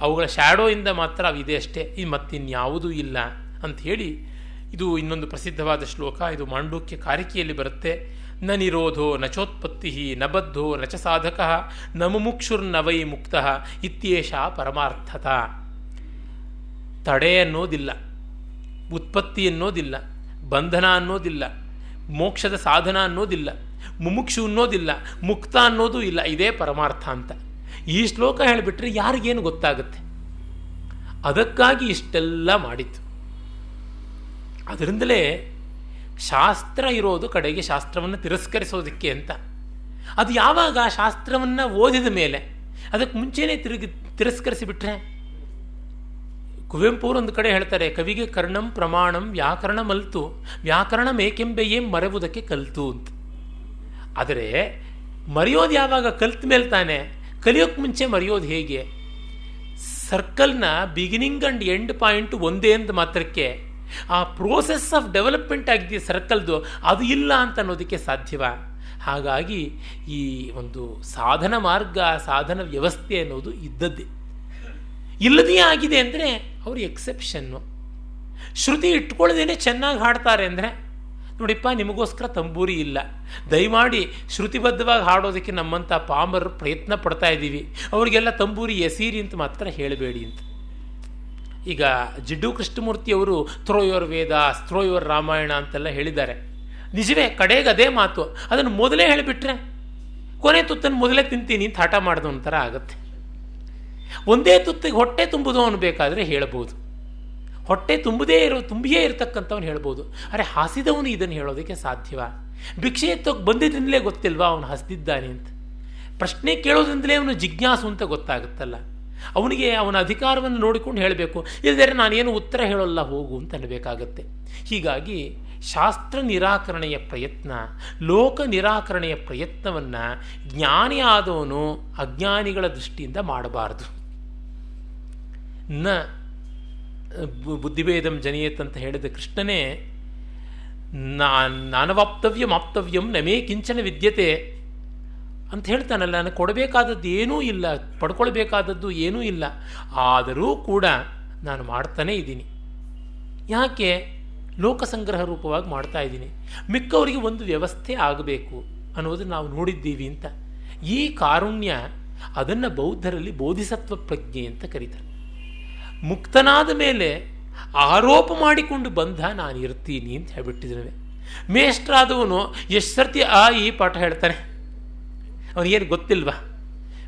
ಅವುಗಳ ಶ್ಯಾಡೋಯಿಂದ ಮಾತ್ರ ಅವಿದೆ ಅಷ್ಟೇ, ಇದು ಮತ್ತಿನ್ಯಾವುದೂ ಇಲ್ಲ ಅಂಥೇಳಿ. ಇದು ಇನ್ನೊಂದು ಪ್ರಸಿದ್ಧವಾದ ಶ್ಲೋಕ. ಇದು ಮಾಂಡೂಕ್ಯ ಕಾರಿಕೆಯಲ್ಲಿ ಬರುತ್ತೆ. ನ ನಿರೋಧೋ ನಚೋತ್ಪತ್ತಿ ನ ಬದ್ಧೋ ನಚ ಸಾಧಕ ನ ಮುಮುಕ್ಷುರ್ನ ವೈ ಮುಕ್ತ ಇತ್ಯೇಷ ಪರಮಾರ್ಥತ. ತಡೆ ಅನ್ನೋದಿಲ್ಲ, ಉತ್ಪತ್ತಿ ಅನ್ನೋದಿಲ್ಲ, ಬಂಧನ ಅನ್ನೋದಿಲ್ಲ, ಮೋಕ್ಷದ ಸಾಧನ ಅನ್ನೋದಿಲ್ಲ, ಮುಮುಕ್ಷು ಅನ್ನೋದಿಲ್ಲ, ಮುಕ್ತ ಅನ್ನೋದು ಇಲ್ಲ. ಇದೇ ಪರಮಾರ್ಥ ಅಂತ ಈ ಶ್ಲೋಕ ಹೇಳಿಬಿಟ್ರೆ ಯಾರಿಗೇನು ಗೊತ್ತಾಗುತ್ತೆ? ಅದಕ್ಕಾಗಿ ಇಷ್ಟೆಲ್ಲ ಮಾಡಿತ್ತು. ಅದರಿಂದಲೇ ಶಾಸ್ತ್ರ ಇರೋದು ಕಡೆಗೆ ಶಾಸ್ತ್ರವನ್ನು ತಿರಸ್ಕರಿಸೋದಕ್ಕೆ ಅಂತ. ಅದು ಯಾವಾಗ ಶಾಸ್ತ್ರವನ್ನು ಓದಿದ ಮೇಲೆ, ಅದಕ್ಕೆ ಮುಂಚೆನೇ ತಿರಸ್ಕರಿಸಿಬಿಟ್ರೆ. ಕುವೆಂಪುರು ಒಂದು ಕಡೆ ಹೇಳ್ತಾರೆ, ಕವಿಗೆ ಕರ್ಣಂ ಪ್ರಮಾಣಂ ವ್ಯಾಕರಣ ಮಲ್ತು ವ್ಯಾಕರಣ ಮೇಕೆಂಬೆಯೇ ಮರೆಯುವುದಕ್ಕೆ ಕಲ್ತು ಅಂತ. ಆದರೆ ಮರೆಯೋದು ಯಾವಾಗ? ಕಲ್ತ ಮೇಲೆ ತಾನೆ. ಕಲಿಯೋಕ್ಕೆ ಮುಂಚೆ ಮರೆಯೋದು ಹೇಗೆ? ಸರ್ಕಲ್ನ ಬಿಗಿನಿಂಗ್ ಆ್ಯಂಡ್ ಎಂಡ್ ಪಾಯಿಂಟ್ ಒಂದೇ ಅಂತ ಮಾತ್ರಕ್ಕೆ ಆ ಪ್ರೋಸೆಸ್ ಆಫ್ ಡೆವಲಪ್ಮೆಂಟ್ ಆಗಿದೆ ಸರ್ಕಲ್ದು, ಅದು ಇಲ್ಲ ಅಂತ ಅನ್ನೋದಕ್ಕೆ ಸಾಧ್ಯವ? ಹಾಗಾಗಿ ಈ ಒಂದು ಸಾಧನ ಮಾರ್ಗ, ಸಾಧನ ವ್ಯವಸ್ಥೆ ಅನ್ನೋದು ಇದ್ದದ್ದೇ. ಇಲ್ಲದೇ ಆಗಿದೆ ಅಂದರೆ ಅವರು ಎಕ್ಸೆಪ್ಷನ್ನು. ಶ್ರುತಿ ಇಟ್ಕೊಳ್ಳದೇನೆ ಚೆನ್ನಾಗಿ ಹಾಡ್ತಾರೆ ಅಂದರೆ, ನೋಡಿಪ್ಪ ನಿಮಗೋಸ್ಕರ ತಂಬೂರಿ ಇಲ್ಲ, ದಯಮಾಡಿ ಶ್ರುತಿಬದ್ಧವಾಗಿ ಹಾಡೋದಕ್ಕೆ ನಮ್ಮಂಥ ಪಾಮರರು ಪ್ರಯತ್ನ ಪಡ್ತಾ ಇದ್ದೀವಿ, ಅವರಿಗೆಲ್ಲ ತಂಬೂರಿ ಎಸೀರಿ ಅಂತ ಮಾತ್ರ ಹೇಳಬೇಡಿ ಅಂತ. ಈಗ ಜಿಡ್ಡು ಕೃಷ್ಣಮೂರ್ತಿಯವರು throw your Veda, throw your Ramayana ಅಂತೆಲ್ಲ ಹೇಳಿದ್ದಾರೆ. ನಿಜವೇ, ಕಡೆಗೆ ಅದೇ ಮಾತು. ಅದನ್ನು ಮೊದಲೇ ಹೇಳಿಬಿಟ್ರೆ ಕೊನೆ ತುತ್ತನ್ನು ಮೊದಲೇ ತಿಂತೀನಿ ಅಂತ ಹಠ ಮಾಡಿದ ಒಂಥರ ಆಗುತ್ತೆ. ಒಂದೇ ತುತ್ತಿಗೆ ಹೊಟ್ಟೆ ತುಂಬುದು ಅವನು ಬೇಕಾದರೆ ಹೇಳ್ಬೋದು, ಹೊಟ್ಟೆ ತುಂಬಿಯೇ ಇರತಕ್ಕಂಥವ್ನು ಹೇಳ್ಬೋದು. ಅರೆ ಹಾಸಿದವನು ಇದನ್ನು ಹೇಳೋದಕ್ಕೆ ಸಾಧ್ಯವ? ಭಿಕ್ಷೆ ಎತ್ತೋಕೆ ಬಂದಿದ್ದರಿಂದಲೇ ಗೊತ್ತಿಲ್ವಾ ಅವನು ಹಸಿದಿದ್ದಾನೆ ಅಂತ? ಪ್ರಶ್ನೆ ಕೇಳೋದ್ರಿಂದಲೇ ಅವನು ಜಿಜ್ಞಾಸು ಅಂತ ಗೊತ್ತಾಗುತ್ತಲ್ಲ. ಅವನಿಗೆ ಅವನ ಅಧಿಕಾರವನ್ನು ನೋಡಿಕೊಂಡು ಹೇಳಬೇಕು, ಇಲ್ಲದೇ ನಾನೇನು ಉತ್ತರ ಹೇಳೋಲ್ಲ ಹೋಗು ಅಂತ ಅನ್ನಬೇಕಾಗತ್ತೆ. ಹೀಗಾಗಿ ಶಾಸ್ತ್ರ ನಿರಾಕರಣೆಯ ಪ್ರಯತ್ನ, ಲೋಕ ನಿರಾಕರಣೆಯ ಪ್ರಯತ್ನವನ್ನು ಜ್ಞಾನಿ ಆದವನು ಅಜ್ಞಾನಿಗಳ ದೃಷ್ಟಿಯಿಂದ ಮಾಡಬಾರದು. ನ ಬುದ್ಧಿಭೇದಂ ಜನಿಯತ್ ಅಂತ ಹೇಳಿದ ಕೃಷ್ಣನೇ ನಾನವಾಪ್ತವ್ಯಂ ಆಪ್ತವ್ಯಂ ನಮೇ ಕಿಂಚನ ವಿದ್ಯತೆ ಅಂತ ಹೇಳ್ತಾನಲ್ಲ. ನನಗೆ ಕೊಡಬೇಕಾದದ್ದು ಏನೂ ಇಲ್ಲ, ಪಡ್ಕೊಳ್ಬೇಕಾದದ್ದು ಏನೂ ಇಲ್ಲ, ಆದರೂ ಕೂಡ ನಾನು ಮಾಡ್ತಾನೇ ಇದ್ದೀನಿ. ಯಾಕೆ? ಲೋಕಸಂಗ್ರಹ ರೂಪವಾಗಿ ಮಾಡ್ತಾ ಇದ್ದೀನಿ, ಮಿಕ್ಕವರಿಗೆ ಒಂದು ವ್ಯವಸ್ಥೆ ಆಗಬೇಕು ಅನ್ನೋದು ನಾವು ನೋಡಿದ್ದೀವಿ ಅಂತ. ಈ ಕಾರುಣ್ಯ ಅದನ್ನು ಬೌದ್ಧರಲ್ಲಿ ಬೋಧಿಸತ್ವ ಪ್ರಜ್ಞೆ ಅಂತ ಕರೀತಾರೆ. ಮುಕ್ತನಾದ ಮೇಲೆ ಆರೋಪ ಮಾಡಿಕೊಂಡು ಬಂದ ನಾನು ಇರ್ತೀನಿ ಅಂತ ಹೇಳ್ಬಿಟ್ಟಿದ್ದೇವೆ. ಮೇಷ್ಟ್ರಾದವನು ಎಷ್ಟು ಸರ್ತಿ ಈ ಪಾಠ ಹೇಳ್ತಾನೆ, ಅವನಿಗೇನು ಗೊತ್ತಿಲ್ವಾ?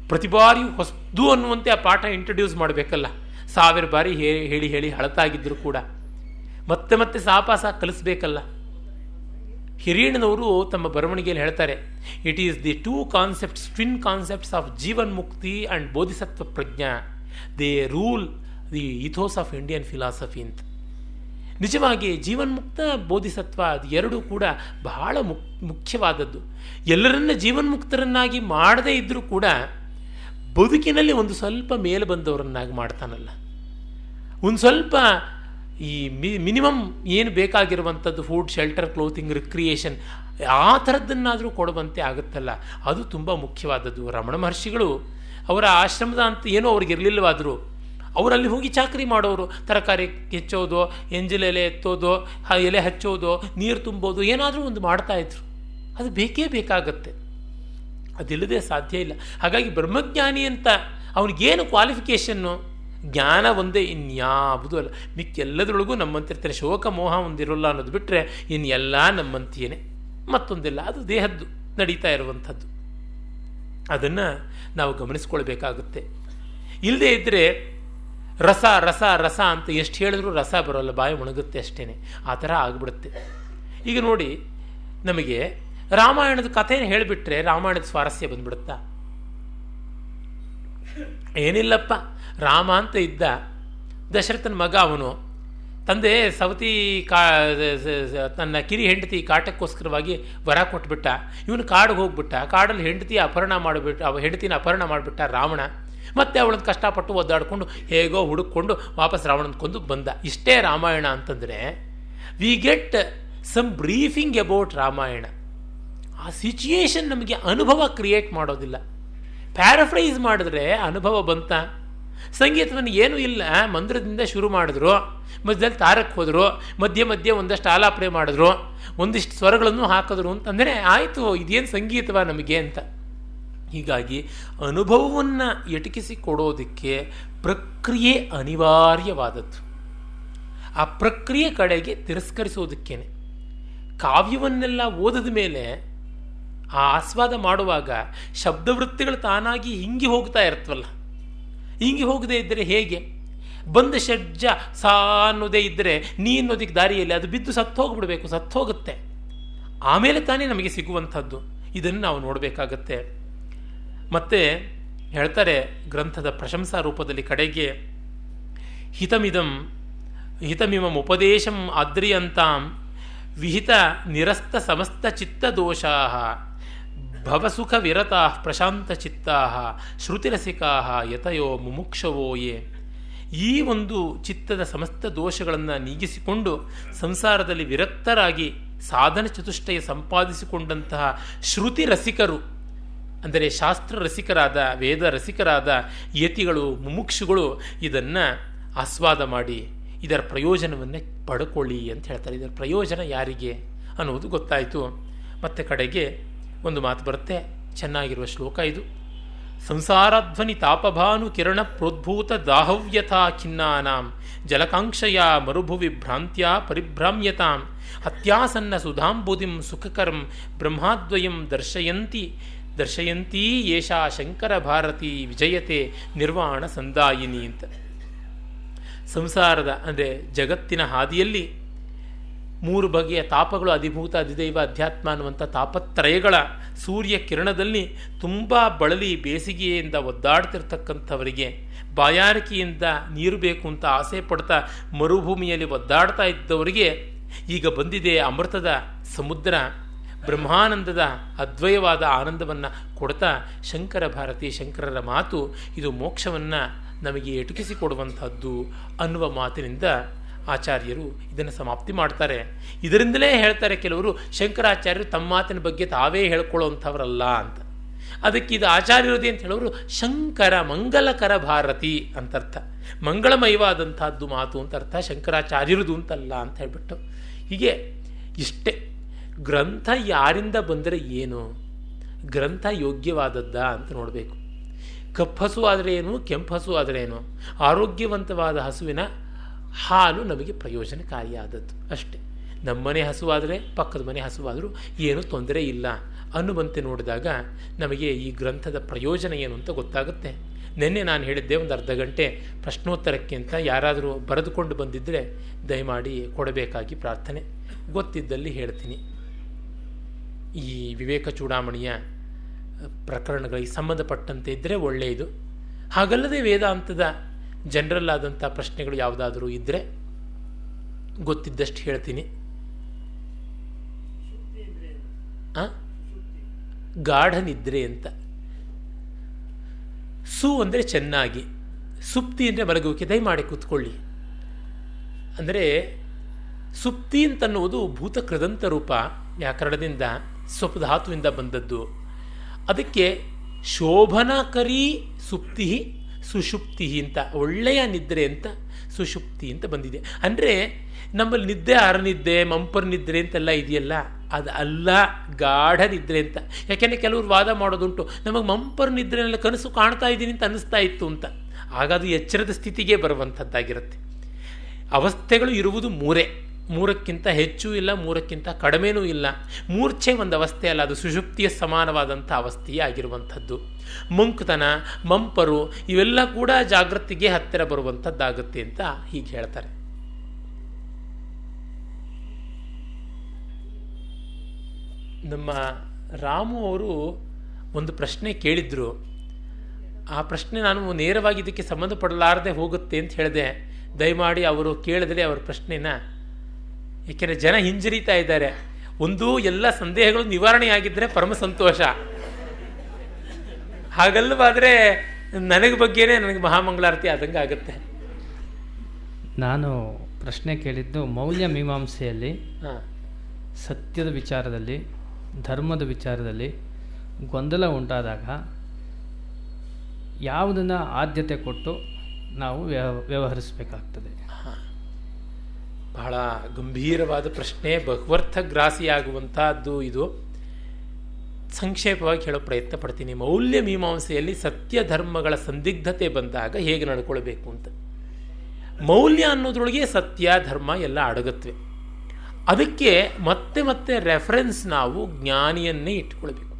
ಪ್ರತಿ ಬಾರಿಯೂ ಹೊಸದು ಅನ್ನುವಂತೆ ಆ ಪಾಠ ಇಂಟ್ರೊಡ್ಯೂಸ್ ಮಾಡಬೇಕಲ್ಲ. 1000 ಬಾರಿ ಹೇಳಿ ಹೇಳಿ ಹಳತಾಗಿದ್ದರೂ ಕೂಡ ಮತ್ತೆ ಮತ್ತೆ ಸಾಪಾಸ ಕಲಿಸ್ಬೇಕಲ್ಲ. ಹಿರಿಯಣ್ಣನವರು ತಮ್ಮ ಬರವಣಿಗೆಯಲ್ಲಿ ಹೇಳ್ತಾರೆ, it is the 2 concepts, twin concepts of jivan mukti and Bodhisattva prajna, they rule the ethos of Indian philosophy ಅಂತ. ನಿಜವಾಗಿ ಜೀವನ್ಮುಕ್ತ ಬೋಧಿಸತ್ವ ಅದು ಎರಡೂ ಕೂಡ ಬಹಳ ಮುಖ್ಯವಾದದ್ದು. ಎಲ್ಲರನ್ನ ಜೀವನ್ಮುಕ್ತರನ್ನಾಗಿ ಮಾಡದೇ ಇದ್ದರೂ ಕೂಡ ಬದುಕಿನಲ್ಲಿ ಒಂದು ಸ್ವಲ್ಪ ಮೇಲೆ ಬಂದವರನ್ನಾಗಿ ಮಾಡ್ತಾನಲ್ಲ. ಒಂದು ಸ್ವಲ್ಪ ಈ ಮಿನಿಮಮ್ ಏನು ಬೇಕಾಗಿರುವಂಥದ್ದು ಫುಡ್, ಶೆಲ್ಟರ್, ಕ್ಲೋತಿಂಗ್, ರಿಕ್ರಿಯೇಷನ್ ಆ ಥರದ್ದನ್ನಾದರೂ ಕೊಡುವಂತೆ ಆಗುತ್ತಲ್ಲ, ಅದು ತುಂಬ ಮುಖ್ಯವಾದದ್ದು. ರಮಣ ಮಹರ್ಷಿಗಳು ಅವರ ಆಶ್ರಮದ ಅಂತ ಏನೋ ಅವ್ರಿಗೆ ಇರಲಿಲ್ಲವಾದರೂ ಅವರಲ್ಲಿ ಹೋಗಿ ಚಾಕರಿ ಮಾಡೋರು, ತರಕಾರಿ ಹೆಚ್ಚೋದು, ಎಂಜಲ್ ಎಲೆ ಎತ್ತೋದು, ಎಲೆ ಹಚ್ಚೋದು, ನೀರು ತುಂಬೋದು, ಏನಾದರೂ ಒಂದು ಮಾಡ್ತಾಯಿದ್ರು. ಅದು ಬೇಕೇ ಬೇಕಾಗತ್ತೆ, ಅದಿಲ್ಲದೆ ಸಾಧ್ಯ ಇಲ್ಲ. ಹಾಗಾಗಿ ಬ್ರಹ್ಮಜ್ಞಾನಿ ಅಂತ ಅವನಿಗೇನು ಕ್ವಾಲಿಫಿಕೇಷನ್ನು? ಜ್ಞಾನ ಒಂದೇ, ಇನ್ಯಾವುದೂ ಅಲ್ಲ. ಮಿಕ್ಕೆಲ್ಲದರೊಳಗೂ ನಮ್ಮಂತಿರ್ತಾರೆ. ಶೋಕ ಮೋಹ ಒಂದಿರೋಲ್ಲ ಅನ್ನೋದು ಬಿಟ್ಟರೆ ಇನ್ನೆಲ್ಲ ನಮ್ಮಂತಿಯೇ, ಮತ್ತೊಂದಿಲ್ಲ. ಅದು ದೇಹದ್ದು ನಡೀತಾ ಇರುವಂಥದ್ದು. ಅದನ್ನು ನಾವು ಗಮನಿಸ್ಕೊಳ್ಬೇಕಾಗುತ್ತೆ. ಇಲ್ಲದೇ ಇದ್ದರೆ ರಸ ರಸ ರಸ ಅಂತ ಎಷ್ಟು ಹೇಳಿದ್ರೂ ರಸ ಬರೋಲ್ಲ, ಬಾಯಿ ಒಣಗುತ್ತೆ ಅಷ್ಟೇ. ಆ ಥರ ಆಗಿಬಿಡುತ್ತೆ. ಈಗ ನೋಡಿ, ನಮಗೆ ರಾಮಾಯಣದ ಕಥೆನ ಹೇಳಿಬಿಟ್ರೆ ರಾಮಾಯಣದ ಸ್ವಾರಸ್ಯ ಬಂದ್ಬಿಡುತ್ತಾ? ಏನಿಲ್ಲಪ್ಪ, ರಾಮ ಅಂತ ಇದ್ದ, ದಶರಥನ ಮಗ ಅವನು. ತಂದೆ ಸವತಿ ತನ್ನ ಕಿರಿ ಹೆಂಡತಿ ಕಾಟಕ್ಕೋಸ್ಕರವಾಗಿ ವರ ಕೊಟ್ಬಿಟ್ಟ. ಇವನು ಕಾಡಿಗೆ ಹೋಗ್ಬಿಟ್ಟ. ಕಾಡಲ್ಲಿ ಹೆಂಡತಿನ ಅಪಹರಣ ಮಾಡಿಬಿಟ್ಟ ರಾವಣ. ಮತ್ತೆ ಅವಳನ್ನು ಕಷ್ಟಪಟ್ಟು ಒದ್ದಾಡಿಕೊಂಡು ಹೇಗೋ ಹುಡುಕೊಂಡು ವಾಪಸ್ ರಾವಣನ ಕೊಂದು ಬಂದ. ಇಷ್ಟೇ ರಾಮಾಯಣ ಅಂತಂದರೆ we get some briefing about Ramayana. ಆ ಸಿಚುಯೇಷನ್ ನಮಗೆ ಅನುಭವ ಕ್ರಿಯೇಟ್ ಮಾಡೋದಿಲ್ಲ. ಪ್ಯಾರಫ್ರೈಸ್ ಮಾಡಿದ್ರೆ ಅನುಭವ ಬಂತ. ಸಂಗೀತವನ್ನು ಏನೂ ಇಲ್ಲ, ಮಂದಿರದಿಂದ ಶುರು ಮಾಡಿದ್ರು, ಮಧ್ಯದಲ್ಲಿ ತಾರಕ್ಕೆ ಹೋದರು, ಮಧ್ಯೆ ಮಧ್ಯೆ ಒಂದಷ್ಟು ಆಲಾಪನೆ ಮಾಡಿದ್ರು, ಒಂದಿಷ್ಟು ಸ್ವರಗಳನ್ನು ಹಾಕಿದ್ರು ಅಂತಂದರೆ ಆಯಿತು, ಇದೇನು ಸಂಗೀತವ ನಮಗೆ ಅಂತ. ಹೀಗಾಗಿ ಅನುಭವವನ್ನು ಎಟಕಿಸಿ ಕೊಡೋದಕ್ಕೆ ಪ್ರಕ್ರಿಯೆ ಅನಿವಾರ್ಯವಾದದ್ದು. ಆ ಪ್ರಕ್ರಿಯೆ ಕಡೆಗೆ ತಿರಸ್ಕರಿಸೋದಕ್ಕೇನೆ. ಕಾವ್ಯವನ್ನೆಲ್ಲ ಓದಿದ ಮೇಲೆ ಆ ಆಸ್ವಾದ ಮಾಡುವಾಗ ಶಬ್ದವೃತ್ತಿಗಳು ತಾನಾಗಿ ಹಿಂಗಿ ಹೋಗ್ತಾ ಇರ್ತವಲ್ಲ. ಹಿಂಗೆ ಹೋಗದೇ ಇದ್ದರೆ ಹೇಗೆ? ಬಂದ ಷಡ್ಜ ಸಾ ಅನ್ನೋದೇ ಇದ್ದರೆ ನೀ ಅನ್ನೋದಕ್ಕೆ ದಾರಿಯಲ್ಲಿ ಅದು ಬಿದ್ದು ಸತ್ತೋಗ್ಬಿಡ್ಬೇಕು, ಸತ್ತೋಗುತ್ತೆ. ಆಮೇಲೆ ತಾನೇ ನಮಗೆ ಸಿಗುವಂಥದ್ದು. ಇದನ್ನು ನಾವು ನೋಡಬೇಕಾಗತ್ತೆ. ಮತ್ತೆ ಹೇಳ್ತಾರೆ ಗ್ರಂಥದ ಪ್ರಶಂಸಾ ರೂಪದಲ್ಲಿ ಕಡೆಗೆ, ಹಿತಮಿಮಂ ಉಪದೇಶಂ ಆದ್ರಿಯಂತಾಂ ವಿಹಿತ ನಿರಸ್ತ ಸಮಸ್ತ ಚಿತ್ತದೋಷಾ ಭವಸುಖ ವಿರತಾ ಪ್ರಶಾಂತ ಚಿತ್ತಾ ಶ್ರುತಿರಸಿಕಾ ಯತಯೋ ಮುಮುಕ್ಷವೋ ಯೇ. ಈ ಒಂದು ಚಿತ್ತದ ಸಮಸ್ತ ದೋಷಗಳನ್ನು ನೀಗಿಸಿಕೊಂಡು ಸಂಸಾರದಲ್ಲಿ ವಿರಕ್ತರಾಗಿ ಸಾಧನ ಚತುಷ್ಟಯ ಸಂಪಾದಿಸಿಕೊಂಡಂತಹ ಶ್ರುತಿ ರಸಿಕರು, ಅಂದರೆ ಶಾಸ್ತ್ರ ರಸಿಕರಾದ, ವೇದ ರಸಿಕರಾದ ಯತಿಗಳು, ಮುಮುಕ್ಷುಗಳು ಇದನ್ನು ಆಸ್ವಾದ ಮಾಡಿ ಇದರ ಪ್ರಯೋಜನವನ್ನೇ ಪಡ್ಕೊಳ್ಳಿ ಅಂತ ಹೇಳ್ತಾರೆ. ಇದರ ಪ್ರಯೋಜನ ಯಾರಿಗೆ ಅನ್ನೋದು ಗೊತ್ತಾಯಿತು. ಮತ್ತು ಕಡೆಗೆ ಒಂದು ಮಾತು ಬರುತ್ತೆ, ಚೆನ್ನಾಗಿರುವ ಶ್ಲೋಕ ಇದು. ಸಂಸಾರಧ್ವನಿ ತಾಪಭಾನು ಕಿರಣ ಪ್ರೋದ್ಭೂತ ದಾಹವ್ಯಥಾ ಖಿನ್ನಾನಾಂ ಜಲಕಾಂಕ್ಷಯ ಮರುಭುವಿ ಭ್ರಾಂತ್ಯಾ ಪರಿಭ್ರಾಮ್ಯತಾಂ ಹತ್ಯಾಸನ್ನ ಸುಧಾಂಬುದಿಂ ಸುಖಕರಂ ಬ್ರಹ್ಮಾದ್ವಯಂ ದರ್ಶಯಂತೀ ಯೇಷಾ ಶಂಕರ ಭಾರತಿ ವಿಜಯತೆ ನಿರ್ವಾಣ ಸಂದಾಯಿನಿ ಅಂತ. ಸಂಸಾರದ ಅಂದರೆ ಜಗತ್ತಿನ ಹಾದಿಯಲ್ಲಿ 3 ಬಗೆಯ ತಾಪಗಳು, ಅಧಿಭೂತ, ಅಧಿದೈವ, ಅಧ್ಯಾತ್ಮ ಅನ್ನುವಂಥ ತಾಪತ್ರಯಗಳ ಸೂರ್ಯ ಕಿರಣದಲ್ಲಿ ತುಂಬ ಬಳಲಿ ಬೇಸಿಗೆಯಿಂದ ಒದ್ದಾಡ್ತಿರ್ತಕ್ಕಂಥವರಿಗೆ, ಬಾಯಾರಿಕೆಯಿಂದ ನೀರು ಬೇಕು ಅಂತ ಆಸೆ ಪಡ್ತಾ ಮರುಭೂಮಿಯಲ್ಲಿ ಒದ್ದಾಡ್ತಾ ಇದ್ದವರಿಗೆ ಈಗ ಬಂದಿದೆ ಅಮೃತದ ಸಮುದ್ರ, ಬ್ರಹ್ಮಾನಂದದ ಅದ್ವಯವಾದ ಆನಂದವನ್ನು ಕೊಡ್ತಾ ಶಂಕರ ಭಾರತಿ, ಶಂಕರರ ಮಾತು ಇದು ಮೋಕ್ಷವನ್ನು ನಮಗೆ ಎಟುಕಿಸಿಕೊಡುವಂಥದ್ದು ಅನ್ನುವ ಮಾತಿನಿಂದ ಆಚಾರ್ಯರು ಇದನ್ನು ಸಮಾಪ್ತಿ ಮಾಡ್ತಾರೆ. ಇದರಿಂದಲೇ ಹೇಳ್ತಾರೆ ಕೆಲವರು ಶಂಕರಾಚಾರ್ಯರು ತಮ್ಮ ಮಾತಿನ ಬಗ್ಗೆ ತಾವೇ ಹೇಳ್ಕೊಳ್ಳುವಂಥವರಲ್ಲ ಅಂತ. ಅದಕ್ಕೆ ಇದು ಆಚಾರ್ಯರದೇ ಅಂತ ಹೇಳೋರು ಶಂಕರ ಮಂಗಲಕರ ಭಾರತಿ ಅಂತರ್ಥ, ಮಂಗಳಮಯವಾದಂಥದ್ದು ಮಾತು ಅಂತ ಅರ್ಥ, ಶಂಕರಾಚಾರ್ಯರದು ಅಂತಲ್ಲ ಅಂತ ಹೇಳ್ಬಿಟ್ಟು. ಹೀಗೆ ಇಷ್ಟೇ. ಗ್ರಂಥ ಯಾರಿಂದ ಬಂದರೆ ಏನು, ಗ್ರಂಥ ಯೋಗ್ಯವಾದದ್ದ ಅಂತ ನೋಡಬೇಕು. ಕಪ್ಪು ಆದರೆ ಏನು, ಕೆಂಪು ಹಸು ಆದರೆ ಏನು, ಆರೋಗ್ಯವಂತವಾದ ಹಸುವಿನ ಹಾಲು ನಮಗೆ ಪ್ರಯೋಜನಕಾರಿಯಾದದ್ದು ಅಷ್ಟೇ. ನಮ್ಮನೆ ಹಸುವಾದರೆ ಪಕ್ಕದ ಮನೆ ಹಸುವಾದರೂ ಏನೂ ತೊಂದರೆ ಇಲ್ಲ ಅನ್ನುವಂತೆ ನೋಡಿದಾಗ ನಮಗೆ ಈ ಗ್ರಂಥದ ಪ್ರಯೋಜನ ಏನು ಅಂತ ಗೊತ್ತಾಗುತ್ತೆ. ನಿನ್ನೆ ನಾನು ಹೇಳಿದ್ದೆ ಒಂದು ಅರ್ಧ ಗಂಟೆ ಪ್ರಶ್ನೋತ್ತರಕ್ಕೆ ಅಂತ. ಯಾರಾದರೂ ಬರೆದುಕೊಂಡು ಬಂದಿದ್ದರೆ ದಯಮಾಡಿ ಕೊಡಬೇಕಾಗಿ ಪ್ರಾರ್ಥನೆ. ಗೊತ್ತಿದ್ದಲ್ಲಿ ಹೇಳ್ತೀನಿ. ಈ ವಿವೇಕ ಚೂಡಾಮಣಿಯ ಪ್ರಕರಣಗಳಿಗೆ ಸಂಬಂಧಪಟ್ಟಂತೆ ಇದ್ದರೆ ಒಳ್ಳೆಯದು. ಹಾಗಲ್ಲದೆ ವೇದಾಂತದ ಜನರಲ್ ಆದಂಥ ಪ್ರಶ್ನೆಗಳು ಯಾವುದಾದರೂ ಇದ್ದರೆ ಗೊತ್ತಿದ್ದಷ್ಟು ಹೇಳ್ತೀನಿ. ಗಾಢ ನಿದ್ರೆ ಅಂತ. ಸು ಅಂದರೆ ಚೆನ್ನಾಗಿ, ಸುಪ್ತಿ ಅಂದರೆ ಮಲಗುವಿಕೆ. ದಯಮಾಡಿ ಕೂತ್ಕೊಳ್ಳಿ. ಅಂದರೆ ಸುಪ್ತಿ ಅಂತನ್ನುವುದು ಭೂತಕೃದಂತ ರೂಪ, ವ್ಯಾಕರಣದಿಂದ ಸ್ವಪಧಾತುವಿಂದ ಬಂದದ್ದು. ಅದಕ್ಕೆ ಶೋಭನಕರಿ ಸುಪ್ತಿ ಸುಷುಪ್ತಿ ಅಂತ, ಒಳ್ಳೆಯ ನಿದ್ರೆ ಅಂತ ಸುಷುಪ್ತಿ ಅಂತ ಬಂದಿದೆ. ಅಂದರೆ ನಮ್ಮಲ್ಲಿ ನಿದ್ದೆ ಅರನಿದ್ದೆ ಮಂಪರ್ ನಿದ್ರೆ ಅಂತೆಲ್ಲ ಇದೆಯಲ್ಲ, ಅದು ಅಲ್ಲ, ಗಾಢ ನಿದ್ರೆ ಅಂತ. ಯಾಕೆಂದರೆ ಕೆಲವರು ವಾದ ಮಾಡೋದುಂಟು, ನಮಗೆ ಮಂಪರ್ ನಿದ್ರೆನೆಲ್ಲ ಕನಸು ಕಾಣ್ತಾ ಇದ್ದೀನಿ ಅಂತ ಅನ್ನಿಸ್ತಾ ಇತ್ತು ಅಂತ. ಆಗ ಅದು ಎಚ್ಚರದ ಸ್ಥಿತಿಗೆ ಬರುವಂಥದ್ದಾಗಿರುತ್ತೆ. ಅವಸ್ಥೆಗಳು ಇರುವುದು ಮೂರಕ್ಕಿಂತ ಹೆಚ್ಚು ಇಲ್ಲ, ಮೂರಕ್ಕಿಂತ ಕಡಿಮೆನೂ ಇಲ್ಲ. ಮೂರ್ಛೆ ಒಂದು ಅವಸ್ಥೆ ಅಲ್ಲ, ಅದು ಸುಷುಪ್ತಿಯ ಸಮಾನವಾದಂಥ ಅವಸ್ಥೆಯೇ ಆಗಿರುವಂಥದ್ದು. ಮಂಕುತನ, ಮಂಪರು ಇವೆಲ್ಲ ಕೂಡ ಜಾಗೃತಿಗೆ ಹತ್ತಿರ ಬರುವಂಥದ್ದಾಗುತ್ತೆ ಅಂತ ಹೀಗೆ ಹೇಳ್ತಾರೆ. ನಮ್ಮ ರಾಮು ಅವರು ಒಂದು ಪ್ರಶ್ನೆ ಕೇಳಿದ್ರು. ಆ ಪ್ರಶ್ನೆ ನಾನು ನೇರವಾಗಿ ಇದಕ್ಕೆ ಸಂಬಂಧಪಡಲಾರದೆ ಹೋಗುತ್ತೆ ಅಂತ ಹೇಳಿದೆ. ದಯಮಾಡಿ ಅವರು ಕೇಳಿದ್ರೆ ಅವರ ಪ್ರಶ್ನೆನ, ಏಕೆಂದರೆ ಜನ ಹಿಂಜರಿತಾ ಇದ್ದಾರೆ. ಒಂದು ಎಲ್ಲ ಸಂದೇಹಗಳು ನಿವಾರಣೆಯಾಗಿದ್ದರೆ ಪರಮ ಸಂತೋಷ. ಹಾಗಲ್ಲವಾದರೆ ನನಗೆ ಬಗ್ಗೆನೇ ನನಗೆ ಮಹಾಮಂಗಳಾರತಿ ಆದಂಗೆ ಆಗುತ್ತೆ. ನಾನು ಪ್ರಶ್ನೆ ಕೇಳಿದ್ದು ಮೌಲ್ಯ ಮೀಮಾಂಸೆಯಲ್ಲಿ ಸತ್ಯದ ವಿಚಾರದಲ್ಲಿ, ಧರ್ಮದ ವಿಚಾರದಲ್ಲಿ ಗೊಂದಲ ಉಂಟಾದಾಗ ಯಾವುದನ್ನು ಆದ್ಯತೆ ಕೊಟ್ಟು ನಾವು ವ್ಯವಹರಿಸಬೇಕಾಗ್ತದೆ. ಬಹಳ ಗಂಭೀರವಾದ ಪ್ರಶ್ನೆ, ಬಹುವರ್ಥಗ್ರಾಸಿಯಾಗುವಂಥದ್ದು ಇದು. ಸಂಕ್ಷೇಪವಾಗಿ ಹೇಳೋ ಪ್ರಯತ್ನ ಪಡ್ತೀನಿ. ಮೌಲ್ಯ ಮೀಮಾಂಸೆಯಲ್ಲಿ ಸತ್ಯ ಧರ್ಮಗಳ ಸಂದಿಗ್ಧತೆ ಬಂದಾಗ ಹೇಗೆ ನಡ್ಕೊಳ್ಬೇಕು ಅಂತ. ಮೌಲ್ಯ ಅನ್ನೋದ್ರೊಳಗೆ ಸತ್ಯ ಧರ್ಮ ಎಲ್ಲ ಅಡಗತ್ವೆ. ಅದಕ್ಕೆ ಮತ್ತೆ ಮತ್ತೆ ರೆಫರೆನ್ಸ್ ನಾವು ಜ್ಞಾನಿಯನ್ನೇ ಇಟ್ಕೊಳ್ಬೇಕು,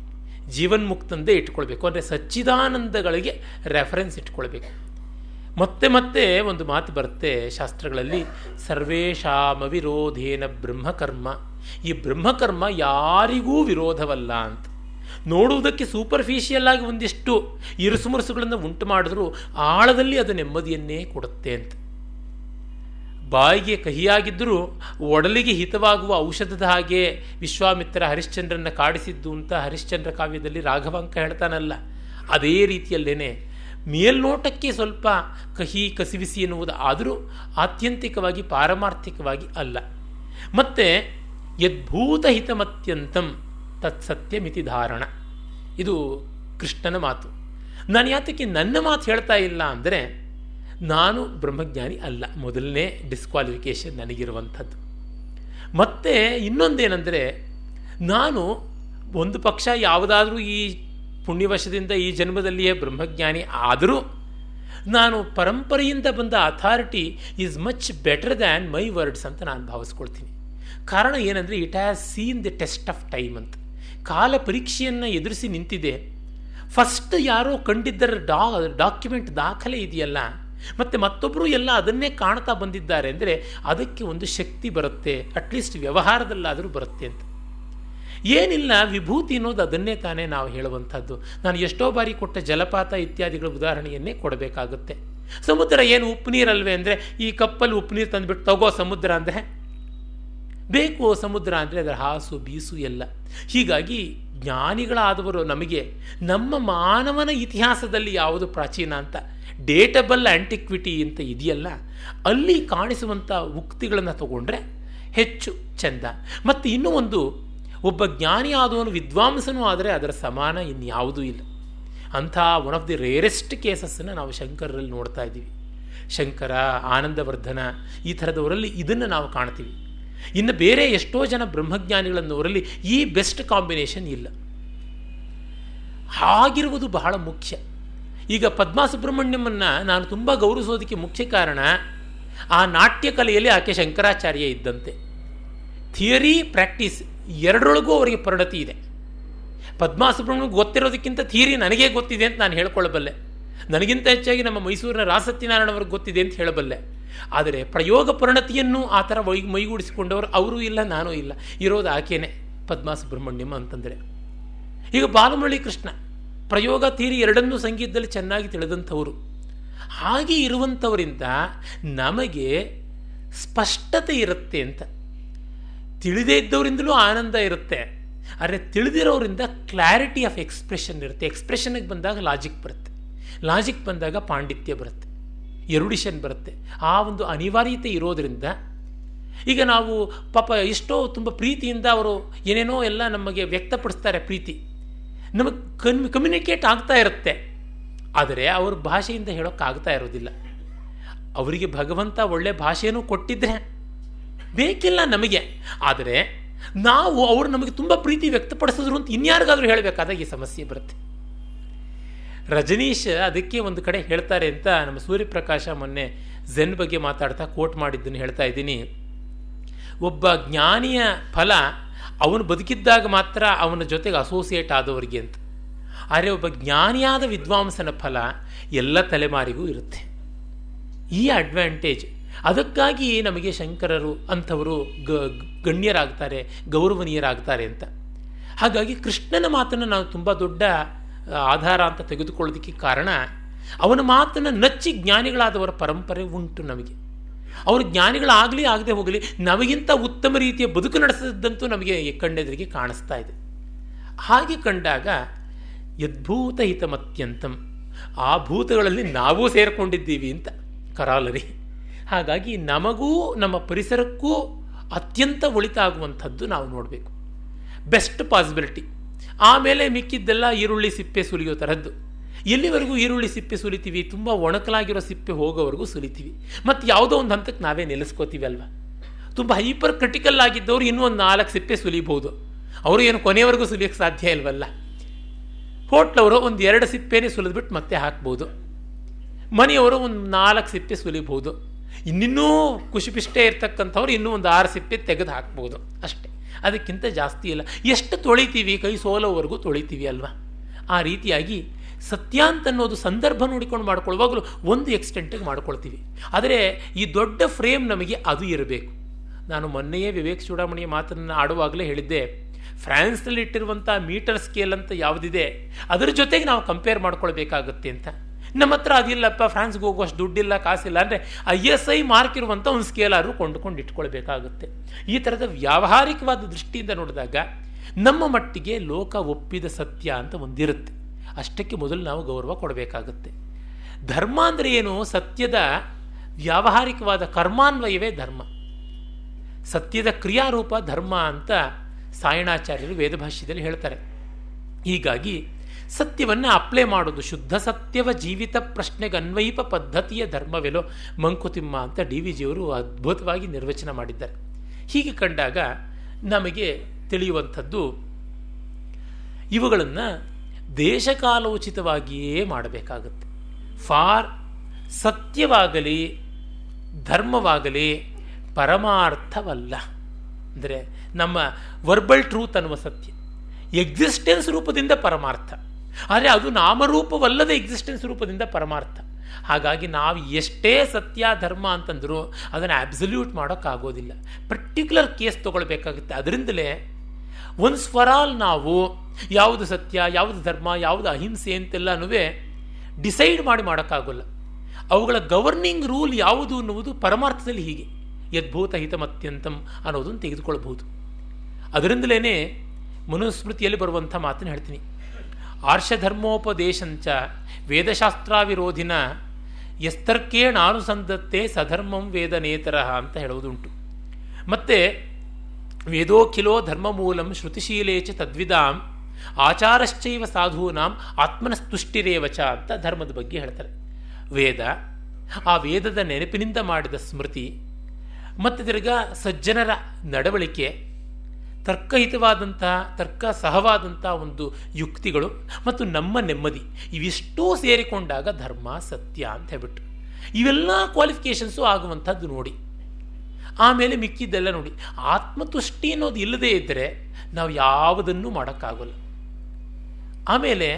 ಜೀವನ್ಮುಕ್ತಂದೇ ಇಟ್ಕೊಳ್ಬೇಕು. ಅಂದರೆ ಸಚ್ಚಿದಾನಂದಗಳಿಗೆ ರೆಫರೆನ್ಸ್ ಇಟ್ಕೊಳ್ಬೇಕು. ಮತ್ತೆ ಮತ್ತೆ ಒಂದು ಮಾತು ಬರುತ್ತೆ ಶಾಸ್ತ್ರಗಳಲ್ಲಿ, ಸರ್ವೇಷಾಮ ವಿರೋಧೇನ ಬ್ರಹ್ಮಕರ್ಮ. ಈ ಬ್ರಹ್ಮಕರ್ಮ ಯಾರಿಗೂ ವಿರೋಧವಲ್ಲ ಅಂತ. ನೋಡುವುದಕ್ಕೆ ಸೂಪರ್ಫಿಷಿಯಲ್ ಆಗಿ ಒಂದಿಷ್ಟು ಇರುಸುಮುರುಸುಗಳನ್ನು ಉಂಟು ಮಾಡಿದ್ರೂ ಆಳದಲ್ಲಿ ಅದು ನೆಮ್ಮದಿಯನ್ನೇ ಕೊಡುತ್ತೆ ಅಂತ. ಬಾಯಿಗೆ ಕಹಿಯಾಗಿದ್ದರೂ ಒಡಲಿಗೆ ಹಿತವಾಗುವ ಔಷಧದ ಹಾಗೆ ವಿಶ್ವಾಮಿತ್ರ ಹರಿಶ್ಚಂದ್ರನ ಕಾಡಿಸಿದ್ದು ಅಂತ ಹರಿಶ್ಚಂದ್ರ ಕಾವ್ಯದಲ್ಲಿ ರಾಘವಾಂಕ ಹೇಳ್ತಾನಲ್ಲ, ಅದೇ ರೀತಿಯಲ್ಲೇನೆ ಮೇಲ್ನೋಟಕ್ಕೆ ಸ್ವಲ್ಪ ಕಹಿ ಕಸಿವಿಸಿ ಎನ್ನುವುದು ಆದರೂ ಆತ್ಯಂತಿಕವಾಗಿ ಪಾರಮಾರ್ಥಿಕವಾಗಿ ಅಲ್ಲ. ಮತ್ತು ಯದ್ಭೂತ ಹಿತಮತ್ಯಂತಂ ತತ್ಸತ್ಯಮಿತಿ ಧಾರಣ, ಇದು ಕೃಷ್ಣನ ಮಾತು. ನಾನು ಯಾತಕ್ಕೆ ನನ್ನ ಮಾತು ಹೇಳ್ತಾ ಇಲ್ಲ ಅಂದರೆ, ನಾನು ಬ್ರಹ್ಮಜ್ಞಾನಿ ಅಲ್ಲ, ಮೊದಲನೇ ಡಿಸ್ಕ್ವಾಲಿಫಿಕೇಶನ್ ನನಗಿರುವಂಥದ್ದು. ಮತ್ತು ಇನ್ನೊಂದೇನೆಂದರೆ, ನಾನು ಒಂದು ಪಕ್ಷ ಯಾವುದಾದ್ರೂ ಈ ಪುಣ್ಯವಶದಿಂದ ಈ ಜನ್ಮದಲ್ಲಿಯೇ ಬ್ರಹ್ಮಜ್ಞಾನಿ ಆದರೂ ನಾನು ಪರಂಪರೆಯಿಂದ ಬಂದ authority is much better than my words ಅಂತ ನಾನು ಭಾವಿಸ್ಕೊಳ್ತೀನಿ. ಕಾರಣ ಏನಂದರೆ, it has seen the test of time ಅಂತ. ಕಾಲ ಪರೀಕ್ಷೆಯನ್ನು ಎದುರಿಸಿ ನಿಂತಿದೆ. ಫಸ್ಟ್ ಯಾರೋ ಕಂಡಿದ್ದರ ಡಾಕ್ಯುಮೆಂಟ್ ದಾಖಲೆ ಇದೆಯಲ್ಲ, ಮತ್ತು ಮತ್ತೊಬ್ಬರು ಎಲ್ಲ ಅದನ್ನೇ ಕಾಣ್ತಾ ಬಂದಿದ್ದಾರೆ ಅಂದರೆ ಅದಕ್ಕೆ ಒಂದು ಶಕ್ತಿ ಬರುತ್ತೆ, ಅಟ್ಲೀಸ್ಟ್ ವ್ಯವಹಾರದಲ್ಲಾದರೂ ಬರುತ್ತೆ ಅಂತ. ಏನಿಲ್ಲ, ವಿಭೂತಿ ಅನ್ನೋದು ಅದನ್ನೇ ತಾನೇ ನಾವು ಹೇಳುವಂಥದ್ದು. ನಾನು ಎಷ್ಟೋ ಬಾರಿ ಕೊಟ್ಟ ಜಲಪಾತ ಇತ್ಯಾದಿಗಳ ಉದಾಹರಣೆಯನ್ನೇ ಕೊಡಬೇಕಾಗುತ್ತೆ. ಸಮುದ್ರ ಏನು ಉಪ್ಪು ನೀರಲ್ವೇ ಅಂದರೆ, ಈ ಕಪ್ಪಲ್ಲಿ ಉಪ್ಪು ನೀರು ತಂದುಬಿಟ್ಟು ತಗೋ ಸಮುದ್ರ ಅಂದರೆ ಬೇಕು, ಸಮುದ್ರ ಅಂದರೆ ಅದರ ಹಾಸು ಬೀಸು ಎಲ್ಲ. ಹೀಗಾಗಿ ಜ್ಞಾನಿಗಳಾದವರು ನಮಗೆ ನಮ್ಮ ಮಾನವನ ಇತಿಹಾಸದಲ್ಲಿ ಯಾವುದು ಪ್ರಾಚೀನ ಅಂತ ಡೇಟಬಲ್ ಆಂಟಿಕ್ವಿಟಿ ಅಂತ ಇದೆಯಲ್ಲ, ಅಲ್ಲಿ ಕಾಣಿಸುವಂಥ ಉಕ್ತಿಗಳನ್ನು ತಗೊಂಡ್ರೆ ಹೆಚ್ಚು ಚೆಂದ. ಮತ್ತು ಇನ್ನೂ ಒಂದು, ಒಬ್ಬ ಜ್ಞಾನಿ ಆದವನು ವಿದ್ವಾಂಸನೂ ಆದರೆ ಅದರ ಸಮಾನ ಇನ್ಯಾವುದೂ ಇಲ್ಲ. ಅಂಥ ಒನ್ ಆಫ್ ದಿ ರೇರೆಸ್ಟ್ ಕೇಸಸ್ಸನ್ನು ನಾವು ಶಂಕರರಲ್ಲಿ ನೋಡ್ತಾ ಇದ್ದೀವಿ. ಶಂಕರ, ಆನಂದವರ್ಧನ ಈ ಥರದವರಲ್ಲಿ ಇದನ್ನು ನಾವು ಕಾಣ್ತೀವಿ. ಇನ್ನು ಬೇರೆ ಎಷ್ಟೋ ಜನ ಬ್ರಹ್ಮಜ್ಞಾನಿಗಳನ್ನವರಲ್ಲಿ ಈ ಬೆಸ್ಟ್ ಕಾಂಬಿನೇಷನ್ ಇಲ್ಲ. ಹಾಗಿರುವುದು ಬಹಳ ಮುಖ್ಯ. ಈಗ ಪದ್ಮಾ ಸುಬ್ರಹ್ಮಣ್ಯಮನ್ನು ನಾನು ತುಂಬ ಗೌರವಿಸೋದಕ್ಕೆ ಮುಖ್ಯ ಕಾರಣ, ಆ ನಾಟ್ಯ ಕಲೆಯಲ್ಲಿ ಆಕೆ ಶಂಕರಾಚಾರ್ಯ ಇದ್ದಂತೆ. ಥಿಯರಿ ಪ್ರಾಕ್ಟೀಸ್ ಎರಡರೊಳಗೂ ಅವರಿಗೆ ಪರಿಣತಿ ಇದೆ. ಪದ್ಮಾ ಸುಬ್ರಹ್ಮಣ್ಯಕ್ಕೆ ಗೊತ್ತಿರೋದಕ್ಕಿಂತ ಥಿಯರಿ ನನಗೇ ಗೊತ್ತಿದೆ ಅಂತ ನಾನು ಹೇಳ್ಕೊಳ್ಳಬಲ್ಲೆ. ನನಗಿಂತ ಹೆಚ್ಚಾಗಿ ನಮ್ಮ ಮೈಸೂರಿನ ರಾಸತ್ಯನಾರಾಯಣ ಅವ್ರಿಗೆ ಗೊತ್ತಿದೆ ಅಂತ ಹೇಳಬಲ್ಲೆ. ಆದರೆ ಪ್ರಯೋಗ ಪರಿಣತಿಯನ್ನು ಆ ಥರ ಮೈಗೂಡಿಸಿಕೊಂಡವರು ಅವರೂ ಇಲ್ಲ, ನಾನೂ ಇಲ್ಲ. ಇರೋದು ಆಕೆಯೇ ಪದ್ಮಾ ಸುಬ್ರಹ್ಮಣ್ಯಂ ಅಂತಂದರೆ. ಈಗ ಬಾಲಮುರಳಿ ಕೃಷ್ಣ ಪ್ರಯೋಗ ಥಿಯರಿ ಎರಡನ್ನೂ ಸಂಗೀತದಲ್ಲಿ ಚೆನ್ನಾಗಿ ತಿಳಿದಂಥವರು. ಹಾಗೆ ಇರುವಂಥವರಿಂದ ನಮಗೆ ಸ್ಪಷ್ಟತೆ ಇರುತ್ತೆ ಅಂತ. ತಿಳಿದೇ ಇದ್ದವರಿಂದಲೂ ಆನಂದ ಇರುತ್ತೆ, ಆದರೆ ತಿಳಿದಿರೋರಿಂದ ಕ್ಲಾರಿಟಿ ಆಫ್ ಎಕ್ಸ್ಪ್ರೆಷನ್ ಇರುತ್ತೆ. ಎಕ್ಸ್ಪ್ರೆಷನ್ಗೆ ಬಂದಾಗ ಲಾಜಿಕ್ ಬರುತ್ತೆ, ಲಾಜಿಕ್ ಬಂದಾಗ ಪಾಂಡಿತ್ಯ ಬರುತ್ತೆ, ಎರುಡಿಷನ್ ಬರುತ್ತೆ. ಆ ಒಂದು ಅನಿವಾರ್ಯತೆ ಇರೋದರಿಂದ ಈಗ ನಾವು ಪಾಪ ಎಷ್ಟೋ ತುಂಬ ಪ್ರೀತಿಯಿಂದ ಅವರು ಏನೇನೋ ಎಲ್ಲ ನಮಗೆ ವ್ಯಕ್ತಪಡಿಸ್ತಾರೆ. ಪ್ರೀತಿ ನಮಗೆ ಕಮ್ಯುನಿಕೇಟ್ ಆಗ್ತಾ ಇರುತ್ತೆ, ಆದರೆ ಅವ್ರ ಭಾಷೆಯಿಂದ ಹೇಳೋಕ್ಕಾಗ್ತಾ ಇರೋದಿಲ್ಲ. ಅವರಿಗೆ ಭಗವಂತ ಒಳ್ಳೆ ಭಾಷೆನೂ ಕೊಟ್ಟಿದ್ರೆ ಬೇಕಿಲ್ಲ ನಮಗೆ. ಆದರೆ ನಾವು ಅವರು ನಮಗೆ ತುಂಬ ಪ್ರೀತಿ ವ್ಯಕ್ತಪಡಿಸಿದ್ರು ಅಂತ ಇನ್ಯಾರಿಗಾದ್ರೂ ಹೇಳಬೇಕಾದಾಗ ಈ ಸಮಸ್ಯೆ ಬರುತ್ತೆ. ರಜನೀಶ್ ಅದಕ್ಕೆ ಒಂದು ಕಡೆ ಹೇಳ್ತಾರೆ ಅಂತ ನಮ್ಮ ಸೂರ್ಯಪ್ರಕಾಶ ಮೊನ್ನೆ ಝೆನ್ ಬಗ್ಗೆ ಮಾತಾಡ್ತಾ ಕೋಟ್ ಮಾಡಿದ್ದನ್ನು ಹೇಳ್ತಾ ಇದ್ದೀನಿ. ಒಬ್ಬ ಜ್ಞಾನಿಯ ಫಲ ಅವನು ಬದುಕಿದ್ದಾಗ ಮಾತ್ರ ಅವನ ಜೊತೆಗೆ ಅಸೋಸಿಯೇಟ್ ಆದವರಿಗೆ ಅಂತ. ಆದರೆ ಒಬ್ಬ ಜ್ಞಾನಿಯಾದ ವಿದ್ವಾಂಸನ ಫಲ ಎಲ್ಲ ತಲೆಮಾರಿಗೂ ಇರುತ್ತೆ. ಈ ಅಡ್ವಾಂಟೇಜ್, ಅದಕ್ಕಾಗಿ ನಮಗೆ ಶಂಕರರು ಅಂಥವರು ಗಣ್ಯರಾಗ್ತಾರೆ, ಗೌರವನೀಯರಾಗ್ತಾರೆ ಅಂತ. ಹಾಗಾಗಿ ಕೃಷ್ಣನ ಮಾತನ್ನು ನಾವು ತುಂಬ ದೊಡ್ಡ ಆಧಾರ ಅಂತ ತೆಗೆದುಕೊಳ್ಳೋದಕ್ಕೆ ಕಾರಣ, ಅವನ ಮಾತನ್ನು ನಚ್ಚಿ ಜ್ಞಾನಿಗಳಾದವರ ಪರಂಪರೆ ಉಂಟು ನಮಗೆ. ಅವರು ಜ್ಞಾನಿಗಳಾಗಲಿ ಆಗದೆ ಹೋಗಲಿ ನಮಗಿಂತ ಉತ್ತಮ ರೀತಿಯ ಬದುಕು ನಡೆಸಿದಂತೂ ನಮಗೆ ಕಣ್ಣೆದುರಿಗೆ ಕಾಣಿಸ್ತಾ ಇದೆ. ಹಾಗೆ ಕಂಡಾಗ ಯದ್ಭೂತ ಹಿತಮತ್ಯಂತಂ, ಆ ಭೂತಗಳಲ್ಲಿ ನಾವೂ ಸೇರಿಕೊಂಡಿದ್ದೀವಿ ಅಂತ ಕರಾಲರಿ. ಹಾಗಾಗಿ ನಮಗೂ ನಮ್ಮ ಪರಿಸರಕ್ಕೂ ಅತ್ಯಂತ ಒಳಿತಾಗುವಂಥದ್ದು ನಾವು ನೋಡಬೇಕು, ಬೆಸ್ಟ್ ಪಾಸಿಬಿಲಿಟಿ. ಆಮೇಲೆ ಮಿಕ್ಕಿದ್ದೆಲ್ಲ ಈರುಳ್ಳಿ ಸಿಪ್ಪೆ ಸುಲಿಯೋ ಥರದ್ದು. ಎಲ್ಲಿವರೆಗೂ ಈರುಳ್ಳಿ ಸಿಪ್ಪೆ ಸುಲಿತೀವಿ? ತುಂಬ ಒಣಕಲಾಗಿರೋ ಸಿಪ್ಪೆ ಹೋಗೋವರೆಗೂ ಸುಲಿತೀವಿ. ಮತ್ತು ಯಾವುದೋ ಒಂದು ಹಂತಕ್ಕೆ ನಾವೇ ನಿಲ್ಲಿಸ್ಕೋತೀವಿ ಅಲ್ವಾ. ತುಂಬ ಹೈಪರ್ ಕ್ರಿಟಿಕಲ್ ಆಗಿದ್ದವರು ಇನ್ನೂ ಒಂದು 4 ಸಿಪ್ಪೆ ಸುಲಿಬಹುದು. ಅವರು ಏನು ಕೊನೆಯವರೆಗೂ ಸುಲಿಯೋಕ್ಕೆ ಸಾಧ್ಯ ಇಲ್ವಲ್ಲ. ಹೋಟ್ಲವರು ಒಂದು 2 ಸಿಪ್ಪೆನೇ ಸುಲಿದ್ಬಿಟ್ಟು ಮತ್ತೆ ಹಾಕ್ಬೋದು. ಮನೆಯವರು ಒಂದು 4 ಸಿಪ್ಪೆ ಸುಲಿಬಹುದು. ಇನ್ನೂ ಖುಷಿಪಿಷ್ಟೇ ಇರ್ತಕ್ಕಂಥವ್ರು ಇನ್ನೂ ಒಂದು 6 ಸಿಪ್ಪೆ ತೆಗೆದು ಹಾಕ್ಬೋದು ಅಷ್ಟೇ, ಅದಕ್ಕಿಂತ ಜಾಸ್ತಿ ಇಲ್ಲ. ಎಷ್ಟು ತೊಳಿತೀವಿ? ಕೈ ಸೋಲೋವರೆಗೂ ತೊಳಿತೀವಿ ಅಲ್ವಾ. ಆ ರೀತಿಯಾಗಿ ಸತ್ಯ ಅಂತ ಅನ್ನೋದು ಸಂದರ್ಭ ನೋಡಿಕೊಂಡು ಮಾಡ್ಕೊಳ್ಳುವಾಗಲೂ ಒಂದು ಎಕ್ಸ್ಟೆಂಟಿಗೆ ಮಾಡ್ಕೊಳ್ತೀವಿ. ಆದರೆ ಈ ದೊಡ್ಡ ಫ್ರೇಮ್ ನಮಗೆ ಅದು ಇರಬೇಕು. ನಾನು ಮೊನ್ನೆಯೇ ವಿವೇಕ್ ಚೂಡಾಮಣಿಯ ಮಾತನ್ನು ಆಡುವಾಗಲೇ ಹೇಳಿದ್ದೆ, ಫ್ರಾನ್ಸ್ನಲ್ಲಿ ಇಟ್ಟಿರುವಂಥ ಮೀಟರ್ ಸ್ಕೇಲ್ ಅಂತ ಯಾವುದಿದೆ ಅದರ ಜೊತೆಗೆ ನಾವು ಕಂಪೇರ್ ಮಾಡ್ಕೊಳ್ಬೇಕಾಗತ್ತೆ ಅಂತ. ನಮ್ಮ ಹತ್ರ ಅದಿಲ್ಲಪ್ಪ, ಫ್ರಾನ್ಸ್ಗೆ ಹೋಗುವಷ್ಟು ದುಡ್ಡಿಲ್ಲ, ಕಾಸಿಲ್ಲ ಅಂದರೆ ISI ಮಾರ್ಕ್ ಇರುವಂಥ ಒಂದು ಸ್ಕೇಲಾದರೂ ಕೊಂಡುಕೊಂಡು ಇಟ್ಕೊಳ್ಬೇಕಾಗುತ್ತೆ. ಈ ಥರದ ವ್ಯಾವಹಾರಿಕವಾದ ದೃಷ್ಟಿಯಿಂದ ನೋಡಿದಾಗ ನಮ್ಮ ಮಟ್ಟಿಗೆ ಲೋಕ ಒಪ್ಪಿದ ಸತ್ಯ ಅಂತ ಒಂದಿರುತ್ತೆ. ಅಷ್ಟಕ್ಕೆ ಮೊದಲು ನಾವು ಗೌರವ ಕೊಡಬೇಕಾಗುತ್ತೆ. ಧರ್ಮ ಅಂದರೆ ಏನು? ಸತ್ಯದ ವ್ಯಾವಹಾರಿಕವಾದ ಕರ್ಮಾನ್ವಯವೇ ಧರ್ಮ. ಸತ್ಯದ ಕ್ರಿಯಾರೂಪ ಧರ್ಮ ಅಂತ ಸಾಯಣಾಚಾರ್ಯರು ವೇದಭಾಷ್ಯದಲ್ಲಿ ಹೇಳ್ತಾರೆ. ಹೀಗಾಗಿ ಸತ್ಯವನ್ನು ಅಪ್ಲೈ ಮಾಡೋದು, ಶುದ್ಧ ಸತ್ಯವ ಜೀವಿತ ಪ್ರಶ್ನೆಗೆ ಅನ್ವಯಿಪ ಪದ್ಧತಿಯ ಧರ್ಮವೆಲೋ ಮಂಕುತಿಮ್ಮ ಅಂತ DVG ಅವರು ಅದ್ಭುತವಾಗಿ ನಿರ್ವಚನ ಮಾಡಿದ್ದಾರೆ. ಹೀಗೆ ಕಂಡಾಗ ನಮಗೆ ತಿಳಿಯುವಂಥದ್ದು, ಇವುಗಳನ್ನು ದೇಶಕಾಲೋಚಿತವಾಗಿಯೇ ಮಾಡಬೇಕಾಗುತ್ತೆ. ಫಾರ್ ಸತ್ಯವಾಗಲಿ ಧರ್ಮವಾಗಲಿ ಪರಮಾರ್ಥವಲ್ಲ. ಅಂದರೆ ನಮ್ಮ ವರ್ಬಲ್ ಟ್ರೂತ್ ಅನ್ನುವ ಸತ್ಯ ಎಕ್ಸಿಸ್ಟೆನ್ಸ್ ರೂಪದಿಂದ ಪರಮಾರ್ಥ, ಆದರೆ ಅದು ನಾಮರೂಪವಲ್ಲದೆ ಎಕ್ಸಿಸ್ಟೆನ್ಸ್ ರೂಪದಿಂದ ಪರಮಾರ್ಥ. ಹಾಗಾಗಿ ನಾವು ಎಷ್ಟೇ ಸತ್ಯ ಧರ್ಮ ಅಂತಂದರೂ ಅದನ್ನು ಅಬ್ಸಲ್ಯೂಟ್ ಮಾಡೋಕ್ಕಾಗೋದಿಲ್ಲ. ಪರ್ಟಿಕ್ಯುಲರ್ ಕೇಸ್ ತೊಗೊಳ್ಬೇಕಾಗುತ್ತೆ. ಅದರಿಂದಲೇ ಒನ್ಸ್ ಫಾರ್ ಆಲ್ ನಾವು ಯಾವುದು ಸತ್ಯ, ಯಾವುದು ಧರ್ಮ, ಯಾವುದು ಅಹಿಂಸೆ ಅಂತೆಲ್ಲನೂ ಡಿಸೈಡ್ ಮಾಡೋಕ್ಕಾಗೋಲ್ಲ. ಅವುಗಳ ಗವರ್ನಿಂಗ್ ರೂಲ್ ಯಾವುದು ಅನ್ನುವುದು ಪರಮಾರ್ಥದಲ್ಲಿ ಹೀಗೆ ಯದ್ಭೂತ ಹಿತಮತ್ಯಂತಂ ಅನ್ನೋದನ್ನು ತೆಗೆದುಕೊಳ್ಬಹುದು. ಅದರಿಂದಲೇ ಮನುಸ್ಮೃತಿಯಲ್ಲಿ ಬರುವಂಥ ಮಾತನ್ನು ಹೇಳ್ತೀನಿ. ಆರ್ಷಧರ್ಮೋಪದೇಶಂಚ ವೇದಶಾಸ್ತ್ರಾವಿರೋಧಿನ ಯಸ್ತರ್ಕೇಣಾನುಸಂಧತ್ತೆ ಸಧರ್ಮಂ ವೇದ ನೇತರಃ ಅಂತ ಹೇಳುವುದುಂಟು. ಮತ್ತೆ ವೇದೋಖಿಲೋ ಧರ್ಮಮೂಲಂ ಶ್ರುತಿಶೀಲೇಚ ತದ್ವಿದಾಂ ಆಚಾರಶ್ಚೈವ ಸಾಧೂನಾಂ ಆತ್ಮನಸ್ತುಷ್ಟಿರೇವಚ ಅಂತ ಧರ್ಮದ ಬಗ್ಗೆ ಹೇಳ್ತಾರೆ. ವೇದ, ಆ ವೇದದ ನೆನಪಿನಿಂದ ಮಾಡಿದ ಸ್ಮೃತಿ, ಮತ್ತು ತಿರ್ಗಾ ಸಜ್ಜನರ ನಡವಳಿಕೆ, ತರ್ಕಹಿತವಾದಂತಹ ತರ್ಕ ಸಹವಾದಂಥ ಒಂದು ಯುಕ್ತಿಗಳು ಮತ್ತು ನಮ್ಮ ನೆಮ್ಮದಿ, ಇವಿಷ್ಟೂ ಸೇರಿಕೊಂಡಾಗ ಧರ್ಮ ಸತ್ಯ ಅಂತ ಹೇಳ್ಬಿಟ್ಟು ಇವೆಲ್ಲ ಕ್ವಾಲಿಫಿಕೇಷನ್ಸು ಆಗುವಂಥದ್ದು ನೋಡಿ. ಆಮೇಲೆ ಮಿಕ್ಕಿದ್ದೆಲ್ಲ ನೋಡಿ. ಆತ್ಮತುಷ್ಟಿ ಅನ್ನೋದು ಇಲ್ಲದೇ ಇದ್ದರೆ ನಾವು ಯಾವುದನ್ನು ಮಾಡೋಕ್ಕಾಗಲ್ಲ. ಆಮೇಲೆ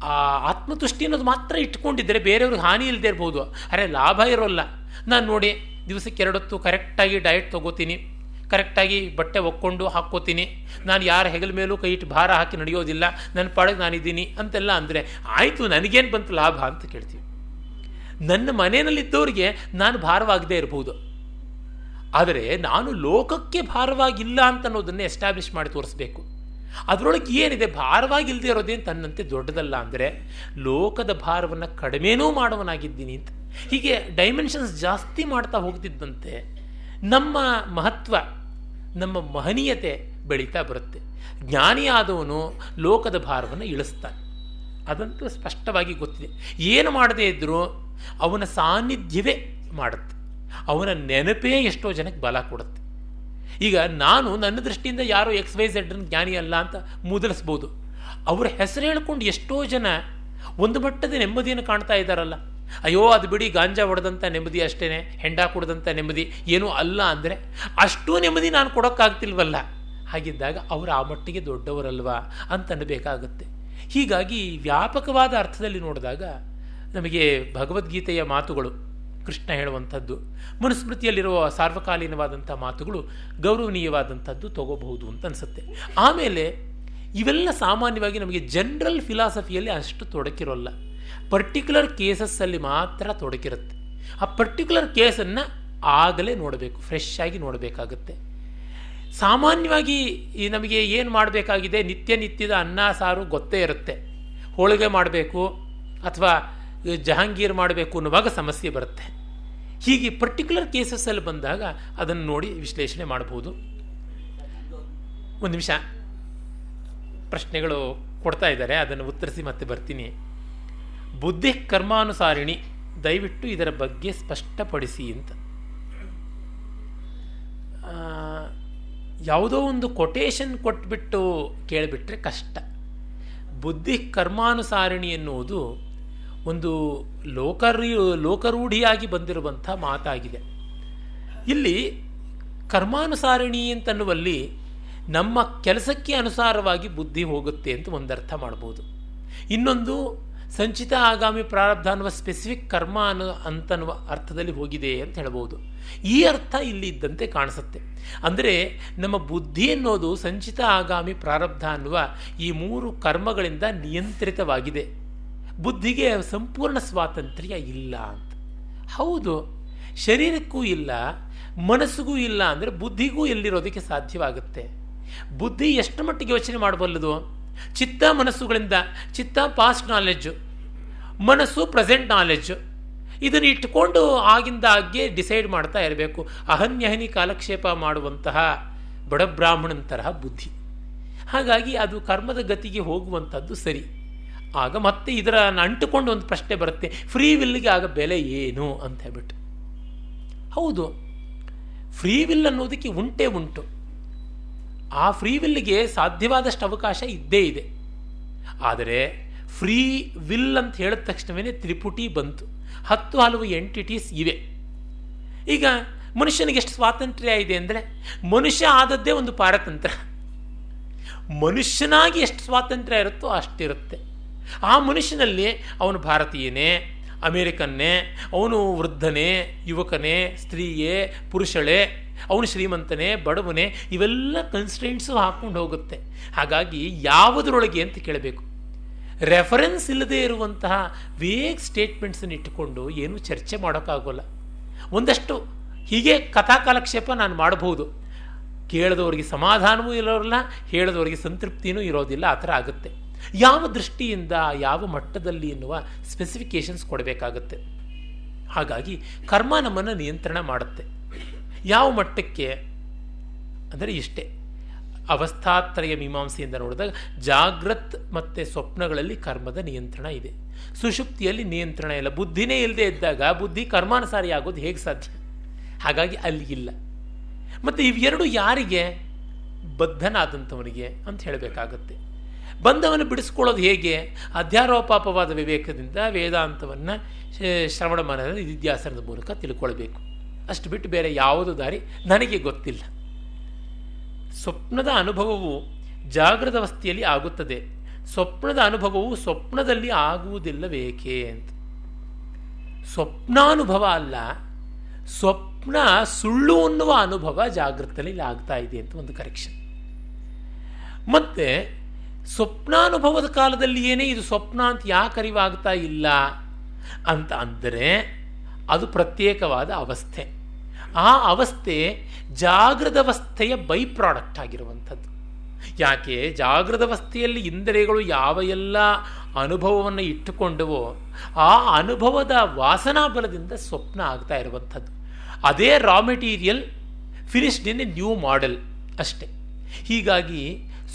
ಆ ಆತ್ಮತುಷ್ಟಿ ಅನ್ನೋದು ಮಾತ್ರ ಇಟ್ಕೊಂಡಿದ್ದರೆ ಬೇರೆಯವ್ರಿಗೆ ಹಾನಿ ಇಲ್ಲದೆ ಇರ್ಬೋದು, ಅರೆ ಲಾಭ ಇರೋಲ್ಲ. ನಾನು ನೋಡಿ ದಿವಸಕ್ಕೆ 2 ಹೊತ್ತು ಕರೆಕ್ಟಾಗಿ ಡಯಟ್ ತೊಗೋತೀನಿ, ಕರೆಕ್ಟಾಗಿ ಬಟ್ಟೆ ಒಕ್ಕೊಂಡು ಹಾಕ್ಕೋತೀನಿ, ನಾನು ಯಾರ ಹೆಗಲ ಮೇಲೂ ಕೈ ಇಟ್ಟು ಭಾರ ಹಾಕಿ ನಡೆಯೋದಿಲ್ಲ, ನನ್ನ ಪಾಡಿಗೆ ನಾನಿದ್ದೀನಿ ಅಂತೆಲ್ಲ ಅಂದರೆ ಆಯಿತು, ನನಗೇನು ಬಂತು ಲಾಭ ಅಂತ ಕೇಳ್ತೀವಿ. ನನ್ನ ಮನೆಯಲ್ಲಿದ್ದವರಿಗೆ ನಾನು ಭಾರವಾಗದೇ ಇರಬಹುದು, ಆದರೆ ನಾನು ಲೋಕಕ್ಕೆ ಭಾರವಾಗಿಲ್ಲ ಅಂತ ಅನ್ನೋದನ್ನೇ ಎಸ್ಟಾಬ್ಲಿಷ್ ಮಾಡಿ ತೋರಿಸ್ಬೇಕು. ಅದರೊಳಗೆ ಏನಿದೆ, ಭಾರವಾಗಿಲ್ಲದೆ ಇರೋದೇನು ತನ್ನಂತೆ ದೊಡ್ಡದಲ್ಲ ಅಂದರೆ ಲೋಕದ ಭಾರವನ್ನು ಕಡಿಮೆನೂ ಮಾಡುವನಾಗಿದ್ದೀನಿ ಅಂತ. ಹೀಗೆ ಡೈಮೆನ್ಷನ್ಸ್ ಜಾಸ್ತಿ ಮಾಡ್ತಾ ಹೋಗ್ತಿದ್ದಂತೆ ನಮ್ಮ ಮಹತ್ವ, ನಮ್ಮ ಮಹನೀಯತೆ ಬೆಳೀತಾ ಬರುತ್ತೆ. ಜ್ಞಾನಿಯಾದವನು ಲೋಕದ ಭಾರವನ್ನು ಇಳಿಸ್ತಾನೆ, ಅದಂತೂ ಸ್ಪಷ್ಟವಾಗಿ ಗೊತ್ತಿದೆ. ಏನು ಮಾಡದೇ ಇದ್ದರೂ ಅವನ ಸಾನ್ನಿಧ್ಯವೇ ಮಾಡುತ್ತೆ, ಅವನ ನೆನಪೇ ಎಷ್ಟೋ ಜನಕ್ಕೆ ಬಲ ಕೊಡುತ್ತೆ. ಈಗ ನಾನು ನನ್ನ ದೃಷ್ಟಿಯಿಂದ ಯಾರೋ XYZ ಜ್ಞಾನಿ ಅಲ್ಲ ಅಂತ ಮೂದಲಿಸ್ಬೋದು, ಅವರ ಹೆಸರು ಹೇಳ್ಕೊಂಡು ಎಷ್ಟೋ ಜನ ಒಂದು ಮಟ್ಟದ ನೆಮ್ಮದಿಯನ್ನು ಕಾಣ್ತಾ ಇದ್ದಾರಲ್ಲ. ಅಯ್ಯೋ ಅದು ಬಿಡಿ, ಗಾಂಜಾ ಹೊಡೆದಂಥ ನೆಮ್ಮದಿ ಅಷ್ಟೇ, ಹೆಂಡ ಕುಡ್ದಂಥ ನೆಮ್ಮದಿ ಏನೂ ಅಲ್ಲ ಅಂದರೆ ಅಷ್ಟೂ ನೆಮ್ಮದಿ ನಾನು ಕೊಡೋಕ್ಕಾಗ್ತಿಲ್ವಲ್ಲ. ಹಾಗಿದ್ದಾಗ ಅವರು ಆ ಮಟ್ಟಿಗೆ ದೊಡ್ಡವರಲ್ವಾ ಅಂತ ಅನ್ನಬೇಕಾಗುತ್ತೆ. ಹೀಗಾಗಿ ವ್ಯಾಪಕವಾದ ಅರ್ಥದಲ್ಲಿ ನೋಡಿದಾಗ ನಮಗೆ ಭಗವದ್ಗೀತೆಯ ಮಾತುಗಳು, ಕೃಷ್ಣ ಹೇಳುವಂಥದ್ದು, ಮನುಸ್ಮೃತಿಯಲ್ಲಿರುವ ಸಾರ್ವಕಾಲೀನವಾದಂಥ ಮಾತುಗಳು ಗೌರವನೀಯವಾದಂಥದ್ದು ತಗೋಬಹುದು ಅಂತ ಅನಿಸುತ್ತೆ. ಆಮೇಲೆ ಇವೆಲ್ಲ ಸಾಮಾನ್ಯವಾಗಿ ನಮಗೆ ಜನರಲ್ ಫಿಲಾಸಫಿಯಲ್ಲಿ ಅಷ್ಟು ತೊಡಕಿರೋಲ್ಲ, ಪರ್ಟಿಕ್ಯುಲರ್ ಕೇಸಸ್ಸಲ್ಲಿ ಮಾತ್ರ ತೊಡಕಿರುತ್ತೆ. ಆ ಪರ್ಟಿಕ್ಯುಲರ್ ಕೇಸನ್ನು ಆಗಲೇ ನೋಡಬೇಕು, ಫ್ರೆಶ್ ಆಗಿ ನೋಡಬೇಕಾಗುತ್ತೆ. ಸಾಮಾನ್ಯವಾಗಿ ನಮಗೆ ಏನು ಮಾಡಬೇಕಾಗಿದೆ, ನಿತ್ಯದ ಅನ್ನ ಸಾರು ಗೊತ್ತೇ ಇರುತ್ತೆ, ಹೋಳಿಗೆ ಮಾಡಬೇಕು ಅಥವಾ ಜಹಾಂಗೀರ್ ಮಾಡಬೇಕು ಅನ್ನುವಾಗ ಸಮಸ್ಯೆ ಬರುತ್ತೆ. ಹೀಗೆ ಪರ್ಟಿಕ್ಯುಲರ್ ಕೇಸಸ್ಸಲ್ಲಿ ಬಂದಾಗ ಅದನ್ನು ನೋಡಿ ವಿಶ್ಲೇಷಣೆ ಮಾಡಬಹುದು. ಒಂದು ನಿಮಿಷ, ಪ್ರಶ್ನೆಗಳು ಕೊಡ್ತಾ ಇದ್ದಾರೆ, ಅದನ್ನು ಉತ್ತರಿಸಿ ಮತ್ತೆ ಬರ್ತೀನಿ. ಬುದ್ಧಿ ಕರ್ಮಾನುಸಾರಿಣಿ, ದಯವಿಟ್ಟು ಇದರ ಬಗ್ಗೆ ಸ್ಪಷ್ಟಪಡಿಸಿ ಅಂತ. ಯಾವುದೋ ಒಂದು ಕೊಟೇಶನ್ ಕೊಟ್ಬಿಟ್ಟು ಕೇಳಿಬಿಟ್ರೆ ಕಷ್ಟ. ಬುದ್ಧಿ ಕರ್ಮಾನುಸಾರಿಣಿ ಎನ್ನುವುದು ಒಂದು ಲೋಕರೂಢಿಯಾಗಿ ಬಂದಿರುವಂಥ ಮಾತಾಗಿದೆ. ಇಲ್ಲಿ ಕರ್ಮಾನುಸಾರಿಣಿ ಅಂತನ್ನುವಲ್ಲಿ ನಮ್ಮ ಕೆಲಸಕ್ಕೆ ಅನುಸಾರವಾಗಿ ಬುದ್ಧಿ ಹೋಗುತ್ತೆ ಅಂತ ಒಂದರ್ಥ ಮಾಡ್ಬೋದು. ಇನ್ನೊಂದು ಸಂಚಿತ ಆಗಾಮಿ ಪ್ರಾರಬ್ಧ ಅನ್ನುವ ಸ್ಪೆಸಿಫಿಕ್ ಕರ್ಮ ಅಂತನ್ನುವ ಅರ್ಥದಲ್ಲಿ ಹೋಗಿದೆ ಅಂತ ಹೇಳ್ಬೋದು. ಈ ಅರ್ಥ ಇಲ್ಲಿ ಇದ್ದಂತೆ ಕಾಣಿಸುತ್ತೆ. ಅಂದರೆ ನಮ್ಮ ಬುದ್ಧಿ ಅನ್ನೋದು ಸಂಚಿತ ಆಗಾಮಿ ಪ್ರಾರಬ್ಧ ಅನ್ನುವ ಈ 3 ಕರ್ಮಗಳಿಂದ ನಿಯಂತ್ರಿತವಾಗಿದೆ. ಬುದ್ಧಿಗೆ ಸಂಪೂರ್ಣ ಸ್ವಾತಂತ್ರ್ಯ ಇಲ್ಲ ಅಂತ. ಹೌದು, ಶರೀರಕ್ಕೂ ಇಲ್ಲ, ಮನಸ್ಸಿಗೂ ಇಲ್ಲ ಅಂದರೆ ಬುದ್ಧಿಗೂ ಎಲ್ಲಿರೋದಕ್ಕೆ ಸಾಧ್ಯವಾಗುತ್ತೆ? ಬುದ್ಧಿ ಎಷ್ಟು ಮಟ್ಟಿಗೆ ಯೋಚನೆ ಮಾಡಬಲ್ಲದು? ಚಿತ್ತ ಮನಸ್ಸುಗಳಿಂದ, ಚಿತ್ತ ಪಾಸ್ಟ್ ನಾಲೆಡ್ಜು, ಮನಸ್ಸು ಪ್ರೆಸೆಂಟ್ ನಾಲೆಡ್ಜು, ಇದನ್ನು ಇಟ್ಟುಕೊಂಡು ಆಗಿಂದ ಆಗ್ಗೆ ಡಿಸೈಡ್ ಮಾಡ್ತಾ ಇರಬೇಕು. ಅಹನ್ಯಹನಿ ಕಾಲಕ್ಷೇಪ ಮಾಡುವಂತಹ ಬಡಬ್ರಾಹ್ಮಣನ ತರಹ ಬುದ್ಧಿ. ಹಾಗಾಗಿ ಅದು ಕರ್ಮದ ಗತಿಗೆ ಹೋಗುವಂಥದ್ದು ಸರಿ. ಆಗ ಮತ್ತೆ ಇದರ ಅಂಟುಕೊಂಡು ಒಂದು ಪ್ರಶ್ನೆ ಬರುತ್ತೆ, ಫ್ರೀ ವಿಲ್ಗೆ ಆಗ ಬೆಲೆ ಏನು ಅಂತ ಹೇಳ್ಬಿಟ್ಟು. ಹೌದು, ಫ್ರೀ ವಿಲ್ ಅನ್ನೋದಕ್ಕೆ ಉಂಟೇ ಉಂಟು. ಆ ಫ್ರೀ ವಿಲ್ಗೆ ಸಾಧ್ಯವಾದಷ್ಟು ಅವಕಾಶ ಇದ್ದೇ ಇದೆ. ಆದರೆ ಫ್ರೀ ವಿಲ್ ಅಂತ ಹೇಳಿದ ತಕ್ಷಣವೇ ತ್ರಿಪುಟಿ ಬಂತು, 10 ಹಲವು ಎಂಟಿಟೀಸ್ ಇವೆ. ಈಗ ಮನುಷ್ಯನಿಗೆ ಎಷ್ಟು ಸ್ವಾತಂತ್ರ್ಯ ಇದೆ ಅಂದರೆ, ಮನುಷ್ಯ ಆದದ್ದೇ ಒಂದು ಪಾರತಂತ್ರ. ಮನುಷ್ಯನಾಗಿ ಎಷ್ಟು ಸ್ವಾತಂತ್ರ್ಯ ಇರುತ್ತೋ ಅಷ್ಟಿರುತ್ತೆ. ಆ ಮನುಷ್ಯನಲ್ಲಿ ಅವನು ಭಾರತೀಯನೇ, ಅಮೇರಿಕನ್ನೇ, ಅವನು ವೃದ್ಧನೇ, ಯುವಕನೇ, ಸ್ತ್ರೀಯೇ, ಪುರುಷಳೇ, ಅವನು ಶ್ರೀಮಂತನೇ, ಬಡವನೇ, ಇವೆಲ್ಲ ಕನ್ಸ್ಟ್ರೆಂಟ್ಸು ಹಾಕ್ಕೊಂಡು ಹೋಗುತ್ತೆ. ಹಾಗಾಗಿ ಯಾವುದರೊಳಗೆ ಅಂತ ಕೇಳಬೇಕು. ರೆಫರೆನ್ಸ್ ಇಲ್ಲದೆ ಇರುವಂತಹ ವೇಗ್ ಸ್ಟೇಟ್ಮೆಂಟ್ಸನ್ನು ಇಟ್ಟುಕೊಂಡು ಏನೂ ಚರ್ಚೆ ಮಾಡೋಕ್ಕಾಗೋಲ್ಲ. ಒಂದಷ್ಟು ಹೀಗೆ ಕಥಾಕಾಲಕ್ಷೇಪ ನಾನು ಮಾಡಬಹುದು, ಕೇಳಿದವರಿಗೆ ಸಮಾಧಾನವೂ ಇರೋಲ್ಲ, ಹೇಳಿದವರಿಗೆ ಸಂತೃಪ್ತಿಯೂ ಇರೋದಿಲ್ಲ, ಆ ಥರ ಆಗುತ್ತೆ. ಯಾವ ದೃಷ್ಟಿಯಿಂದ, ಯಾವ ಮಟ್ಟದಲ್ಲಿ ಎನ್ನುವ ಸ್ಪೆಸಿಫಿಕೇಶನ್ಸ್ ಕೊಡಬೇಕಾಗತ್ತೆ. ಹಾಗಾಗಿ ಕರ್ಮ ನಮ್ಮನ್ನು ನಿಯಂತ್ರಣ ಮಾಡುತ್ತೆ. ಯಾವ ಮಟ್ಟಕ್ಕೆ ಅಂದರೆ ಇಷ್ಟೇ, ಅವಸ್ಥಾತ್ರಯ ಮೀಮಾಂಸೆಯಿಂದ ನೋಡಿದಾಗ ಜಾಗೃತ್ ಮತ್ತು ಸ್ವಪ್ನಗಳಲ್ಲಿ ಕರ್ಮದ ನಿಯಂತ್ರಣ ಇದೆ, ಸುಷುಪ್ತಿಯಲ್ಲಿ ನಿಯಂತ್ರಣ ಇಲ್ಲ. ಬುದ್ಧಿನೇ ಇಲ್ಲದೆ ಇದ್ದಾಗ ಬುದ್ಧಿ ಕರ್ಮಾನುಸಾರಿ ಆಗೋದು ಹೇಗೆ ಸಾಧ್ಯ? ಹಾಗಾಗಿ ಅಲ್ಲಿ ಇಲ್ಲ. ಮತ್ತು ಇವೆರಡು ಯಾರಿಗೆ? ಬದ್ಧನಾದಂಥವನಿಗೆ ಅಂತ ಹೇಳಬೇಕಾಗತ್ತೆ. ಬಂಧವನ್ನು ಬಿಡಿಸ್ಕೊಳ್ಳೋದು ಹೇಗೆ? ಅಧ್ಯಾರೋಪಾಪವಾದ ವಿವೇಕದಿಂದ ವೇದಾಂತವನ್ನು ಶ್ರವಣ ಮನನ ನಿಧಿಧ್ಯಾಸನದ ಮೂಲಕ ತಿಳ್ಕೊಳ್ಬೇಕು. ಅಷ್ಟು ಬಿಟ್ಟು ಬೇರೆ ಯಾವುದು ದಾರಿ ನನಗೆ ಗೊತ್ತಿಲ್ಲ. ಸ್ವಪ್ನದ ಅನುಭವವು ಜಾಗೃತ ಅವಸ್ಥೆಯಲ್ಲಿ ಆಗುತ್ತದೆ, ಸ್ವಪ್ನದ ಅನುಭವವು ಸ್ವಪ್ನದಲ್ಲಿ ಆಗುವುದಿಲ್ಲಬೇಕೇ ಅಂತ. ಸ್ವಪ್ನಾನುಭವ ಅಲ್ಲ, ಸ್ವಪ್ನ ಸುಳ್ಳು ಅನ್ನುವ ಅನುಭವ ಜಾಗೃತದಲ್ಲಿ ಆಗ್ತಾ ಇದೆ ಅಂತ ಒಂದು ಕರೆಕ್ಷನ್. ಮತ್ತೆ ಸ್ವಪ್ನಾನುಭವದ ಕಾಲದಲ್ಲಿ ಏನೇ ಇದು ಸ್ವಪ್ನ ಅಂತ ಯಾಕೆ ಅರಿವಾಗ್ತಾ ಇಲ್ಲ ಅಂತ ಅಂದರೆ ಅದು ಪ್ರತ್ಯೇಕವಾದ ಅವಸ್ಥೆ. ಆ ಅವಸ್ಥೆ ಜಾಗೃತಾವಸ್ಥೆಯ ಬೈ ಪ್ರಾಡಕ್ಟ್ ಆಗಿರುವಂಥದ್ದು. ಯಾಕೆ? ಜಾಗೃತಾವಸ್ಥೆಯಲ್ಲಿ ಇಂದ್ರಿಯಗಳು ಯಾವ ಎಲ್ಲ ಅನುಭವವನ್ನು ಇಟ್ಟುಕೊಂಡವೋ ಆ ಅನುಭವದ ವಾಸನಾ ಬಲದಿಂದ ಸ್ವಪ್ನ ಆಗ್ತಾ ಇರುವಂಥದ್ದು. ಅದೇ raw material finished in a new model ಅಷ್ಟೆ. ಹೀಗಾಗಿ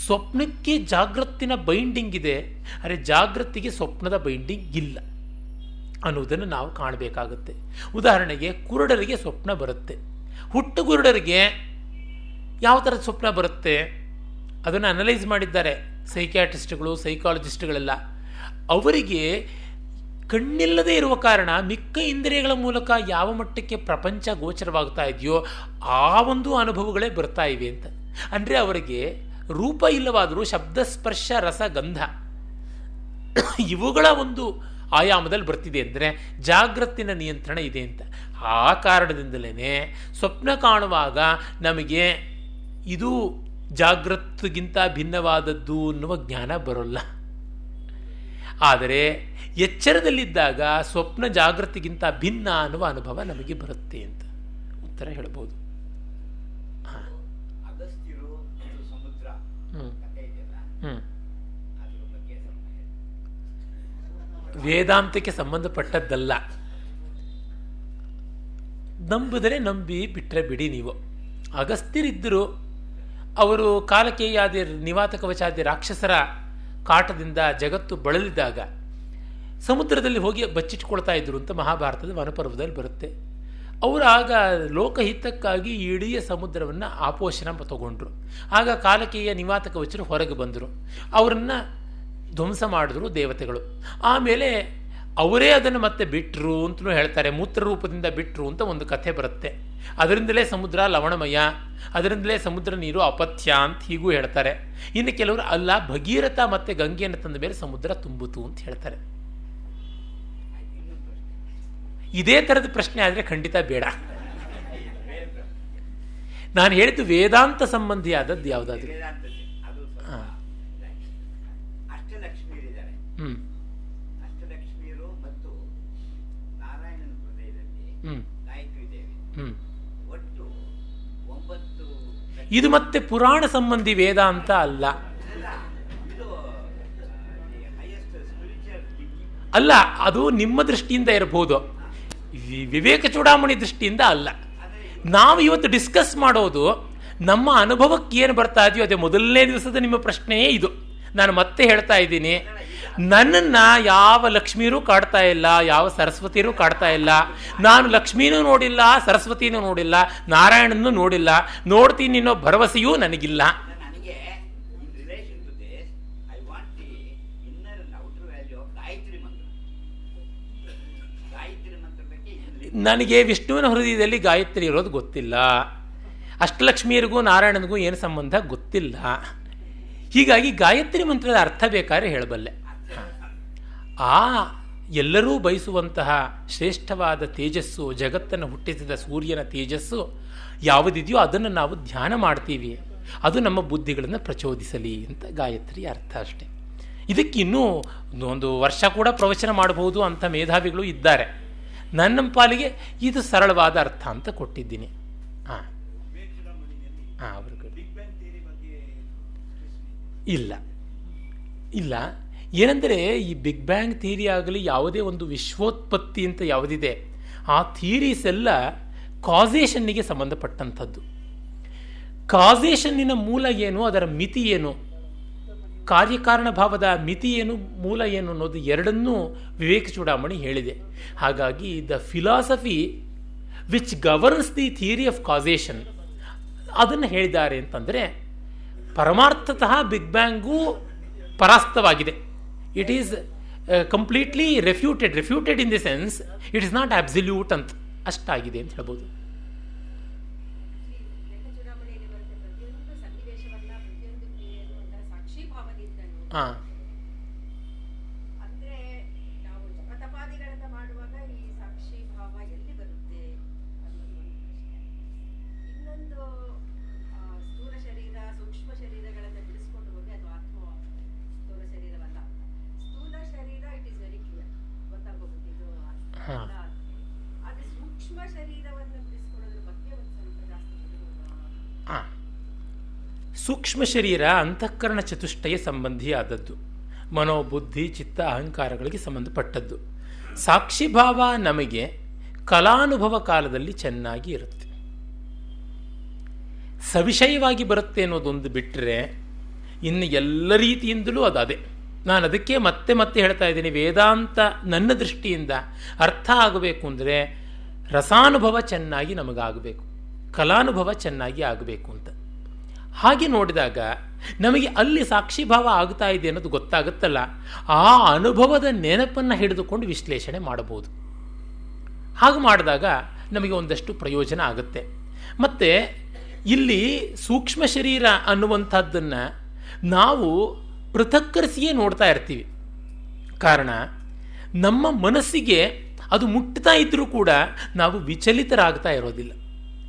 ಸ್ವಪ್ನಕ್ಕೆ ಜಾಗೃತಿನ ಬೈಂಡಿಂಗ್ ಇದೆ, ಆದರೆ ಜಾಗೃತಿಗೆ ಸ್ವಪ್ನದ ಬೈಂಡಿಂಗ್ ಇಲ್ಲ ಅನ್ನುವುದನ್ನು ನಾವು ಕಾಣಬೇಕಾಗುತ್ತೆ. ಉದಾಹರಣೆಗೆ ಕುರುಡರಿಗೆ ಸ್ವಪ್ನ ಬರುತ್ತೆ. ಹುಟ್ಟು ಕುರುಡರಿಗೆ ಯಾವ ಥರದ ಸ್ವಪ್ನ ಬರುತ್ತೆ ಅದನ್ನು ಅನಲೈಸ್ ಮಾಡಿದ್ದಾರೆ ಸೈಕ್ಯಾಟ್ರಿಸ್ಟ್ಗಳು, ಸೈಕಾಲಜಿಸ್ಟ್ಗಳೆಲ್ಲ. ಅವರಿಗೆ ಕಣ್ಣಿಲ್ಲದೆ ಇರುವ ಕಾರಣ ಮಿಕ್ಕ ಇಂದ್ರಿಯಗಳ ಮೂಲಕ ಯಾವ ಮಟ್ಟಕ್ಕೆ ಪ್ರಪಂಚ ಗೋಚರವಾಗ್ತಾ ಇದೆಯೋ ಆ ಒಂದು ಅನುಭವಗಳೇ ಬರ್ತಾ ಇವೆ ಅಂತ. ಅಂದರೆ ಅವರಿಗೆ ರೂಪ ಇಲ್ಲವಾದರೂ ಶಬ್ದ, ಸ್ಪರ್ಶ, ರಸ, ಗಂಧ ಇವುಗಳ ಒಂದು ಆಯಾಮದಲ್ಲಿ ಬರ್ತಿದೆ ಅಂದರೆ ಜಾಗೃತಿನ ನಿಯಂತ್ರಣ ಇದೆ ಅಂತ. ಆ ಕಾರಣದಿಂದಲೇ ಸ್ವಪ್ನ ಕಾಣುವಾಗ ನಮಗೆ ಇದು ಜಾಗೃತಿಗಿಂತ ಭಿನ್ನವಾದದ್ದು ಅನ್ನುವ ಜ್ಞಾನ ಬರೋಲ್ಲ. ಆದರೆ ಎಚ್ಚರದಲ್ಲಿದ್ದಾಗ ಸ್ವಪ್ನ ಜಾಗೃತಿಗಿಂತ ಭಿನ್ನ ಅನ್ನುವ ಅನುಭವ ನಮಗೆ ಬರುತ್ತೆ ಅಂತ ಉತ್ತರ ಹೇಳ್ಬೋದು. ವೇದಾಂತಕ್ಕೆ ಸಂಬಂಧಪಟ್ಟದ್ದಲ್ಲ. ನಂಬಿದರೆ ನಂಬಿ, ಬಿಟ್ಟರೆ ಬಿಡಿ. ನೀವು ಅಗಸ್ತ್ಯರಿದ್ದರು, ಅವರು ಕಾಲಕೇಯಾದಿ ನಿವಾತ ಕವಚಾದಿ ರಾಕ್ಷಸರ ಕಾಟದಿಂದ ಜಗತ್ತು ಬಳಲಿದಾಗ ಸಮುದ್ರದಲ್ಲಿ ಹೋಗಿ ಬಚ್ಚಿಟ್ಕೊಳ್ತಾ ಇದ್ರು ಅಂತ ಮಹಾಭಾರತದ ವನಪರ್ವದಲ್ಲಿ ಬರುತ್ತೆ. ಅವರು ಆಗ ಲೋಕಹಿತಕ್ಕಾಗಿ ಇಡೀ ಸಮುದ್ರವನ್ನು ಆಪೋಷಣ ತಗೊಂಡ್ರು. ಆಗ ಕಾಲಕೇಯ ನಿವಾತ ಕವಚರು ಹೊರಗೆ ಬಂದರು, ಅವರನ್ನು ಧ್ವಂಸ ಮಾಡಿದ್ರು ದೇವತೆಗಳು. ಆಮೇಲೆ ಅವರೇ ಅದನ್ನು ಮತ್ತೆ ಬಿಟ್ಟರು ಅಂತಲೂ ಹೇಳ್ತಾರೆ. ಮೂತ್ರ ರೂಪದಿಂದ ಬಿಟ್ಟರು ಅಂತ ಒಂದು ಕಥೆ ಬರುತ್ತೆ. ಅದರಿಂದಲೇ ಸಮುದ್ರ ಲವಣಮಯ, ಅದರಿಂದಲೇ ಸಮುದ್ರ ನೀರು ಅಪಥ್ಯ ಅಂತ ಹೀಗೂ ಹೇಳ್ತಾರೆ. ಇನ್ನು ಕೆಲವರು ಅಲ್ಲ, ಭಗೀರಥ ಮತ್ತು ಗಂಗೆಯನ್ನು ತಂದ ಮೇಲೆ ಸಮುದ್ರ ತುಂಬಿತು ಅಂತ ಹೇಳ್ತಾರೆ. ಇದೇ ಥರದ ಪ್ರಶ್ನೆ ಆದರೆ ಖಂಡಿತ ಬೇಡ. ನಾನು ಹೇಳಿದ್ದು ವೇದಾಂತ ಸಂಬಂಧಿ ಆದದ್ದು ಯಾವುದಾದ್ರು. ಇದು ಮತ್ತೆ ಪುರಾಣ ಸಂಬಂಧಿ ವೇದಾಂತ ಅಲ್ಲ. ಅಲ್ಲ, ಅದು ನಿಮ್ಮ ದೃಷ್ಟಿಯಿಂದ ಇರಬಹುದು, ವಿವೇಕ ಚೂಡಾಮಣಿ ದೃಷ್ಟಿಯಿಂದ ಅಲ್ಲ. ನಾವು ಇವತ್ತು ಡಿಸ್ಕಸ್ ಮಾಡೋದು ನಮ್ಮ ಅನುಭವಕ್ಕೆ ಏನು ಬರ್ತಾ ಇದೆಯೋ ಅದೇ. ಮೊದಲನೇ ದಿವಸದ ನಿಮ್ಮ ಪ್ರಶ್ನೆಯೇ ಇದು. ನಾನು ಮತ್ತೆ ಹೇಳ್ತಾ ಇದ್ದೀನಿ, ನನ್ನನ್ನು ಯಾವ ಲಕ್ಷ್ಮೀರೂ ಕಾಡ್ತಾ ಇಲ್ಲ, ಯಾವ ಸರಸ್ವತಿಯರೂ ಕಾಡ್ತಾ ಇಲ್ಲ. ನಾನು ಲಕ್ಷ್ಮೀನೂ ನೋಡಿಲ್ಲ, ಸರಸ್ವತಿನೂ ನೋಡಿಲ್ಲ, ನಾರಾಯಣನೂ ನೋಡಿಲ್ಲ. ನೋಡ್ತೀನಿ ಅನ್ನೋ ಭರವಸೆಯೂ ನನಗಿಲ್ಲ. ನನಗೆ ವಿಷ್ಣುವಿನ ಹೃದಯದಲ್ಲಿ ಗಾಯತ್ರಿ ಇರೋದು ಗೊತ್ತಿಲ್ಲ, ಅಷ್ಟಲಕ್ಷ್ಮಿಯರಿಗೂ ನಾರಾಯಣನಿಗೂ ಏನು ಸಂಬಂಧ ಗೊತ್ತಿಲ್ಲ. ಹೀಗಾಗಿ ಗಾಯತ್ರಿ ಮಂತ್ರದ ಅರ್ಥ ಬೇಕಾದ್ರೆ ಹೇಳಬಲ್ಲೆ. ಆ ಎಲ್ಲರೂ ಬಯಸುವಂತಹ ಶ್ರೇಷ್ಠವಾದ ತೇಜಸ್ಸು, ಜಗತ್ತನ್ನು ಹುಟ್ಟಿಸಿದ ಸೂರ್ಯನ ತೇಜಸ್ಸು ಯಾವುದಿದೆಯೋ ಅದನ್ನು ನಾವು ಧ್ಯಾನ ಮಾಡ್ತೀವಿ, ಅದು ನಮ್ಮ ಬುದ್ಧಿಗಳನ್ನು ಪ್ರಚೋದಿಸಲಿ ಅಂತ ಗಾಯತ್ರಿ ಅರ್ಥ ಅಷ್ಟೆ. ಇದಕ್ಕೆ ಇನ್ನೂ ಒಂದು ವರ್ಷ ಕೂಡ ಪ್ರವಚನ ಮಾಡಬಹುದು ಅಂತ ಮೇಧಾವಿಗಳು ಇದ್ದಾರೆ. ನನ್ನ ಪಾಲಿಗೆ ಇದು ಸರಳವಾದ ಅರ್ಥ ಅಂತ ಕೊಟ್ಟಿದ್ದೀನಿ. ಅವ್ರ ಇಲ್ಲ ಏನೆಂದರೆ ಈ ಬಿಗ್ ಬ್ಯಾಂಗ್ ಥಿಯರಿ ಆಗಲಿ ಯಾವುದೇ ಒಂದು ವಿಶ್ವೋತ್ಪತ್ತಿ ಅಂತ ಯಾವುದಿದೆ ಆ ಥಿಯರೀಸ್ ಎಲ್ಲ ಕಾಸೇಷನ್ನಿಗೆ ಸಂಬಂಧಪಟ್ಟಂಥದ್ದು. ಕಾಸೇಷನ್ನಿನ ಮೂಲ ಏನು, ಅದರ ಮಿತಿ ಏನು, ಕಾರ್ಯಕಾರಣ ಭಾವದ ಮಿತಿ ಏನು, ಮೂಲ ಏನು ಅನ್ನೋದು ಎರಡನ್ನೂ ವಿವೇಕ ಚೂಡಾಮಣಿ ಹೇಳಿದೆ. ಹಾಗಾಗಿ the philosophy which governs the theory of causation ಅದನ್ನು ಹೇಳಿದ್ದಾರೆ ಅಂತಂದರೆ, ಪರಮಾರ್ಥತಃ ಬಿಗ್ ಬ್ಯಾಂಗು ಪರಾಸ್ತವಾಗಿದೆ. It is completely refuted in the sense it is not absolute ಅಂತ ಅಷ್ಟಾಗಿದೆ ಅಂತ ಹೇಳ್ಬೋದು. ಹಾಂ, ಸೂಕ್ಷ್ಮ ಶರೀರ ಅಂತಃಕರಣ ಚತುಷ್ಟಯ ಸಂಬಂಧಿಯಾದದ್ದು, ಮನೋಬುದ್ಧಿ ಚಿತ್ತ ಅಹಂಕಾರಗಳಿಗೆ ಸಂಬಂಧಪಟ್ಟದ್ದು. ಸಾಕ್ಷಿಭಾವ ನಮಗೆ ಕಲಾನುಭವ ಕಾಲದಲ್ಲಿ ಚೆನ್ನಾಗಿ ಇರುತ್ತೆ, ಸವಿಷಯವಾಗಿ ಬರುತ್ತೆ ಅನ್ನೋದೊಂದು ಬಿಟ್ಟರೆ ಇನ್ನು ಎಲ್ಲ ರೀತಿಯಿಂದಲೂ ಅದೇ. ನಾನು ಅದಕ್ಕೆ ಮತ್ತೆ ಮತ್ತೆ ಹೇಳ್ತಾ ಇದ್ದೀನಿ, ವೇದಾಂತ ನನ್ನ ದೃಷ್ಟಿಯಿಂದ ಅರ್ಥ ಆಗಬೇಕು ಅಂದರೆ ರಸಾನುಭವ ಚೆನ್ನಾಗಿ ನಮಗಾಗಬೇಕು, ಕಲಾನುಭವ ಚೆನ್ನಾಗಿ ಆಗಬೇಕು ಅಂತ. ಹಾಗೆ ನೋಡಿದಾಗ ನಮಗೆ ಅಲ್ಲಿ ಸಾಕ್ಷಿಭಾವ ಆಗ್ತಾ ಇದೆ ಅನ್ನೋದು ಗೊತ್ತಾಗುತ್ತಲ್ಲ, ಆ ಅನುಭವದ ನೆನಪನ್ನು ಹಿಡಿದುಕೊಂಡು ವಿಶ್ಲೇಷಣೆ ಮಾಡಬಹುದು. ಹಾಗೆ ಮಾಡಿದಾಗ ನಮಗೆ ಒಂದಷ್ಟು ಪ್ರಯೋಜನ ಆಗುತ್ತೆ. ಮತ್ತು ಇಲ್ಲಿ ಸೂಕ್ಷ್ಮ ಶರೀರ ಅನ್ನುವಂಥದ್ದನ್ನು ನಾವು ಪೃಥಕ್ಕರಿಸಿಯೇ ನೋಡ್ತಾ ಇರ್ತೀವಿ. ಕಾರಣ, ನಮ್ಮ ಮನಸ್ಸಿಗೆ ಅದು ಮುಟ್ತಾ ಇದ್ದರೂ ಕೂಡ ನಾವು ವಿಚಲಿತರಾಗ್ತಾ ಇರೋದಿಲ್ಲ.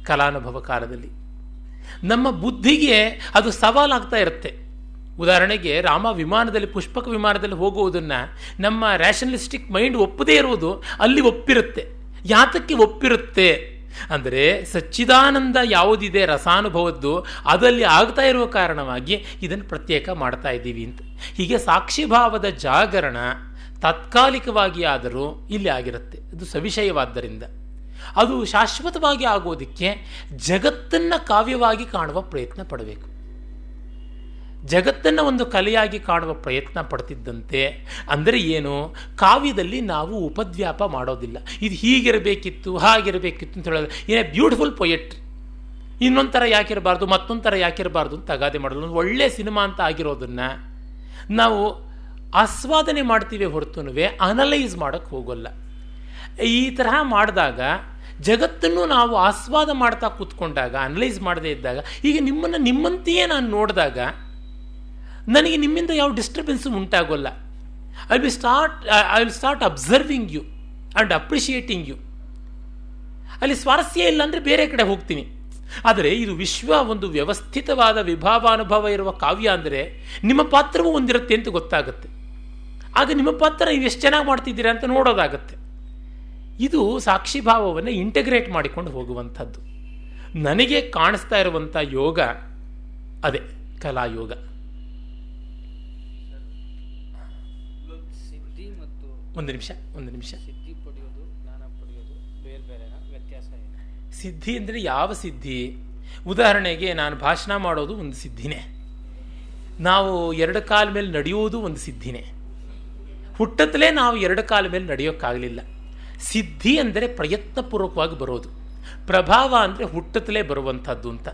ಕಲಾನುಭವ ಕಾಲದಲ್ಲಿ ನಮ್ಮ ಬುದ್ಧಿಗೆ ಅದು ಸವಾಲಾಗ್ತಾ ಇರುತ್ತೆ. ಉದಾಹರಣೆಗೆ, ರಾಮ ವಿಮಾನದಲ್ಲಿ, ಪುಷ್ಪಕ ವಿಮಾನದಲ್ಲಿ ಹೋಗುವುದನ್ನು ನಮ್ಮ ರ್ಯಾಷನಲಿಸ್ಟಿಕ್ ಮೈಂಡ್ ಒಪ್ಪದೇ ಇರುವುದು ಅಲ್ಲಿ ಒಪ್ಪಿರುತ್ತೆ. ಯಾತಕ್ಕೆ ಒಪ್ಪಿರುತ್ತೆ ಅಂದರೆ, ಸಚ್ಚಿದಾನಂದ ಯಾವುದಿದೆ ರಸಾನುಭವದ್ದು ಅದಲ್ಲಿ ಆಗ್ತಾ ಇರುವ ಕಾರಣವಾಗಿ ಇದನ್ನು ಪ್ರತ್ಯೇಕ ಮಾಡ್ತಾ ಇದ್ದೀವಿ ಅಂತ. ಹೀಗೆ ಸಾಕ್ಷಿಭಾವದ ಜಾಗರಣ ತಾತ್ಕಾಲಿಕವಾಗಿ ಆದರೂ ಇಲ್ಲಿ ಆಗಿರುತ್ತೆ. ಅದು ಸವಿಷಯವಾದ್ದರಿಂದ ಅದು ಶಾಶ್ವತವಾಗಿ ಆಗೋದಕ್ಕೆ ಜಗತ್ತನ್ನು ಕಾವ್ಯವಾಗಿ ಕಾಣುವ ಪ್ರಯತ್ನ ಪಡಬೇಕು. ಜಗತ್ತನ್ನು ಒಂದು ಕಲೆಯಾಗಿ ಕಾಣುವ ಪ್ರಯತ್ನ ಪಡ್ತಿದ್ದಂತೆ, ಅಂದರೆ ಏನು, ಕಾವ್ಯದಲ್ಲಿ ನಾವು ಉಪದ್ವ್ಯಾಪ ಮಾಡೋದಿಲ್ಲ. ಇದು ಹೀಗಿರಬೇಕಿತ್ತು ಹಾಗಿರಬೇಕಿತ್ತು ಅಂತ ಹೇಳೋದು. ಏನೇ ಬ್ಯೂಟಿಫುಲ್ ಪೊಯೆಟ್, ಇನ್ನೊಂಥರ ಯಾಕಿರಬಾರ್ದು ಮತ್ತೊಂಥರ ಯಾಕಿರಬಾರ್ದು ಅಂತ ತಗಾದೆ ಮಾಡಲು, ಒಂದು ಒಳ್ಳೆಯ ಸಿನಿಮಾ ಅಂತ ಆಗಿರೋದನ್ನು ನಾವು ಆಸ್ವಾದನೆ ಮಾಡ್ತೀವಿ ಹೊರತುನುವೆ ಅನಲೈಸ್ ಮಾಡೋಕ್ಕೆ ಹೋಗೋಲ್ಲ. ಈ ತರಹ ಮಾಡಿದಾಗ ಜಗತ್ತನ್ನು ನಾವು ಆಸ್ವಾದ ಮಾಡ್ತಾ ಕೂತ್ಕೊಂಡಾಗ, ಅನಲೈಸ್ ಮಾಡದೇ ಇದ್ದಾಗ, ಈಗ ನಿಮ್ಮನ್ನು ನಿಮ್ಮಂತೆಯೇ ನಾನು ನೋಡಿದಾಗ ನನಗೆ ನಿಮ್ಮಿಂದ ಯಾವ ಡಿಸ್ಟರ್ಬೆನ್ಸು ಉಂಟಾಗೋಲ್ಲ. I will start observing you and appreciating you. ಅಲ್ಲಿ ಸ್ವಾರಸ್ಯ ಇಲ್ಲ ಅಂದರೆ ಬೇರೆ ಕಡೆ ಹೋಗ್ತೀನಿ. ಆದರೆ ಇದು ವಿಶ್ವ ಒಂದು ವ್ಯವಸ್ಥಿತವಾದ ವಿಭಾವಾನುಭವ ಇರುವ ಕಾವ್ಯ ಅಂದರೆ ನಿಮ್ಮ ಪಾತ್ರವೂ ಒಂದಿರುತ್ತೆ ಅಂತ ಗೊತ್ತಾಗುತ್ತೆ. ಆಗ ನಿಮ್ಮ ಪಾತ್ರ ನೀವು ಎಷ್ಟು ಚೆನ್ನಾಗಿ ಮಾಡ್ತಿದ್ದೀರಾ ಅಂತ ನೋಡೋದಾಗತ್ತೆ. ಇದು ಸಾಕ್ಷಿಭಾವವನ್ನು ಇಂಟಗ್ರೇಟ್ ಮಾಡಿಕೊಂಡು ಹೋಗುವಂಥದ್ದು. ನನಗೆ ಕಾಣಿಸ್ತಾ ಇರುವಂಥ ಯೋಗ ಅದೇ ಕಲಾಯೋಗ. ಒಂದು ನಿಮಿಷ ಸಿದ್ಧಿ ಪಡೆಯೋದು, ಜ್ಞಾನ ಪಡೆಯೋದು ಬೇರೆ ಬೇರೆನಾ? ವ್ಯತ್ಯಾಸ ಏನು? ಸಿದ್ಧಿ ಅಂದರೆ ಯಾವ ಸಿದ್ಧಿ? ಉದಾಹರಣೆಗೆ, ನಾನು ಭಾಷಣ ಮಾಡೋದು ಒಂದು ಸಿದ್ಧಿನೇ, ನಾವು ಎರಡು ಕಾಲ ಮೇಲೆ ನಡೆಯುವುದು ಒಂದು ಸಿದ್ಧಿನೇ. ಹುಟ್ಟತ್ತಲೇ ನಾವು ಎರಡು ಕಾಲ ಮೇಲೆ ನಡೆಯೋಕ್ಕಾಗಲಿಲ್ಲ. ಸಿದ್ಧಿ ಅಂದರೆ ಪ್ರಯತ್ನಪೂರ್ವಕವಾಗಿ ಬರೋದು, ಪ್ರಭಾವ ಅಂದರೆ ಹುಟ್ಟತ್ತಲೇ ಬರುವಂಥದ್ದು ಅಂತ.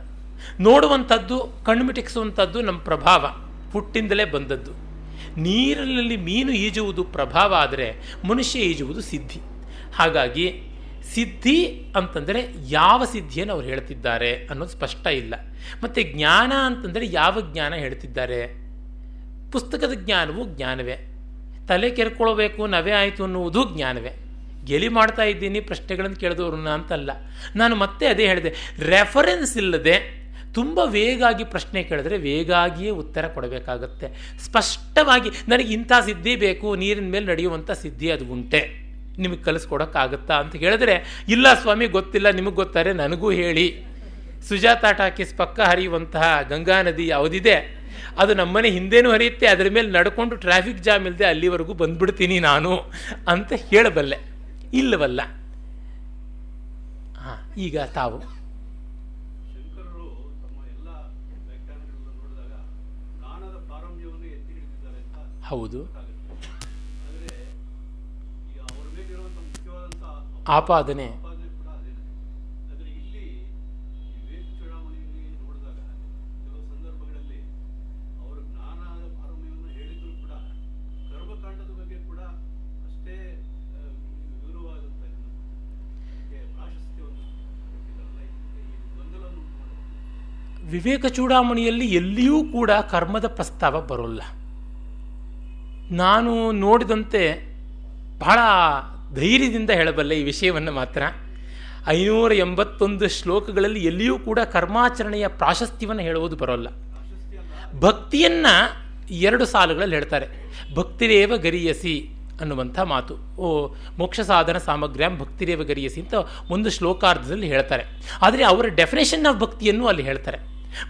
ನೋಡುವಂಥದ್ದು, ಕಣ್ಮಿಟಿಸುವಂಥದ್ದು ನಮ್ಮ ಪ್ರಭಾವ, ಹುಟ್ಟಿಂದಲೇ ಬಂದದ್ದು. ನೀರಿನಲ್ಲಿ ಮೀನು ಈಜುವುದು ಪ್ರಭಾವ ಆದರೆ ಮನುಷ್ಯ ಈಜುವುದು ಸಿದ್ಧಿ. ಹಾಗಾಗಿ ಸಿದ್ಧಿ ಅಂತಂದರೆ ಯಾವ ಸಿದ್ಧಿಯನ್ನು ಅವ್ರು ಹೇಳ್ತಿದ್ದಾರೆ ಅನ್ನೋದು ಸ್ಪಷ್ಟ ಇಲ್ಲ. ಮತ್ತು ಜ್ಞಾನ ಅಂತಂದರೆ ಯಾವ ಜ್ಞಾನ ಹೇಳ್ತಿದ್ದಾರೆ? ಪುಸ್ತಕದ ಜ್ಞಾನವೂ ಜ್ಞಾನವೇ, ತಲೆ ಕೆರ್ಕೊಳ್ಬೇಕು ನವೆ ಆಯಿತು ಅನ್ನುವುದು ಜ್ಞಾನವೇ. ಗೆಲಿ ಮಾಡ್ತಾ ಇದ್ದೀನಿ ಪ್ರಶ್ನೆಗಳನ್ನು ಕೇಳಿದವ್ರನ್ನ ಅಂತಲ್ಲ. ನಾನು ಮತ್ತೆ ಅದೇ ಹೇಳಿದೆ, ರೆಫರೆನ್ಸ್ ಇಲ್ಲದೆ ತುಂಬ ವೇಗಾಗಿ ಪ್ರಶ್ನೆ ಕೇಳಿದ್ರೆ ವೇಗಾಗಿಯೇ ಉತ್ತರ ಕೊಡಬೇಕಾಗತ್ತೆ. ಸ್ಪಷ್ಟವಾಗಿ ನನಗೆ ಇಂಥ ಸಿದ್ಧಿ ಬೇಕು, ನೀರಿನ ಮೇಲೆ ನಡೆಯುವಂಥ ಸಿದ್ಧಿ ಅದು ಉಂಟೆ, ನಿಮಗೆ ಕಲಿಸ್ಕೊಡೋಕ್ಕಾಗತ್ತಾ ಅಂತ ಹೇಳಿದ್ರೆ, ಇಲ್ಲ ಸ್ವಾಮಿ ಗೊತ್ತಿಲ್ಲ, ನಿಮಗೆ ಗೊತ್ತಾರೆ ನನಗೂ ಹೇಳಿ. ಸುಜಾತಾ ಟಾಕೀಸ್ ಪಕ್ಕ ಹರಿಯುವಂತಹ ಗಂಗಾ ನದಿ ಯಾವುದಿದೆ ಅದು ನಮ್ಮನೆ ಹಿಂದೇನೂ ಹರಿಯುತ್ತೆ, ಅದರ ಮೇಲೆ ನಡ್ಕೊಂಡು ಟ್ರಾಫಿಕ್ ಜಾಮ್ ಇಲ್ಲದೆ ಅಲ್ಲಿವರೆಗೂ ಬಂದ್ಬಿಡ್ತೀನಿ ನಾನು ಅಂತ ಹೇಳಬಲ್ಲೆ. ಇಲ್ಲವಲ್ಲ, ಈಗ ತಾವು ಶಂಕರರು ತಮ್ಮ ಎಲ್ಲ ವ್ಯಾಖ್ಯಾನಗಳನ್ನು ನೋಡಿದಾಗ ಜ್ಞಾನದ ಪ್ರಾರಂಭವನ್ನು ಎತ್ತಿ ಹಿಡಿದಿದ್ದಾರೆ ಅಂತ ಹೌದು. ಗೊತ್ತಾಗುತ್ತೆ. ಆದರೆ ಈ ಅವರ ಮೇಲಿರುವಂಥ ಮುಖ್ಯವಾದಂಥ ಆಪಾದನೆ ಆಪಾದನೆ ಕೂಡ ಅದೇನೆ. ಆದರೆ ಇಲ್ಲಿ ಈ ವಿವೇಕ ಚೂಡಾಮಣಿಯಲ್ಲಿ ನೋಡಿದಾಗ ಕೆಲವು ಸಂದರ್ಭಗಳಲ್ಲಿ ಅವರು ಜ್ಞಾನದ ಪಾರಮ್ಯವನ್ನು ಹೇಳಿದ್ರು ಕೂಡ ಕರ್ಮಕಾಂಡದ ಬಗ್ಗೆ ಕೂಡ ಅಷ್ಟೇ ವಿವರವಾದಂಥ ಅದಕ್ಕೆ ಪ್ರಾಶಸ್ತ್ಯವನ್ನು ಕೊಟ್ಟಿದ್ದಾರಲ್ಲ, ಈ ಗೊಂದಲವನ್ನು ಉಂಟು ಮಾಡುತ್ತೆ. ವಿವೇಕ ಚೂಡಾಮಣಿಯಲ್ಲಿ ಎಲ್ಲಿಯೂ ಕೂಡ ಕರ್ಮದ ಪ್ರಸ್ತಾವ ಬರೋಲ್ಲ. ನಾನು ನೋಡಿದಂತೆ ಬಹಳ ಧೈರ್ಯದಿಂದ ಹೇಳಬಲ್ಲೆ ಈ ವಿಷಯವನ್ನು ಮಾತ್ರ. 581 ಶ್ಲೋಕಗಳಲ್ಲಿ ಎಲ್ಲಿಯೂ ಕೂಡ ಕರ್ಮಾಚರಣೆಯ ಪ್ರಾಶಸ್ತ್ಯವನ್ನು ಹೇಳುವುದು ಬರೋಲ್ಲ. ಭಕ್ತಿಯನ್ನು 2 ಸಾಲುಗಳಲ್ಲಿ ಹೇಳ್ತಾರೆ. ಭಕ್ತಿರೇವ ಗರಿಯಸಿ ಅನ್ನುವಂಥ ಮಾತು. ಮೋಕ್ಷ ಸಾಧನ ಸಾಮಗ್ರ್ಯಾಂ ಭಕ್ತಿರೇವ ಗರಿಯಸಿ ಅಂತ ಒಂದು ಶ್ಲೋಕಾರ್ಧದಲ್ಲಿ ಹೇಳ್ತಾರೆ. ಆದರೆ ಅವರ ಡೆಫಿನೇಷನ್ ಆಫ್ ಭಕ್ತಿಯನ್ನು ಅಲ್ಲಿ ಹೇಳ್ತಾರೆ.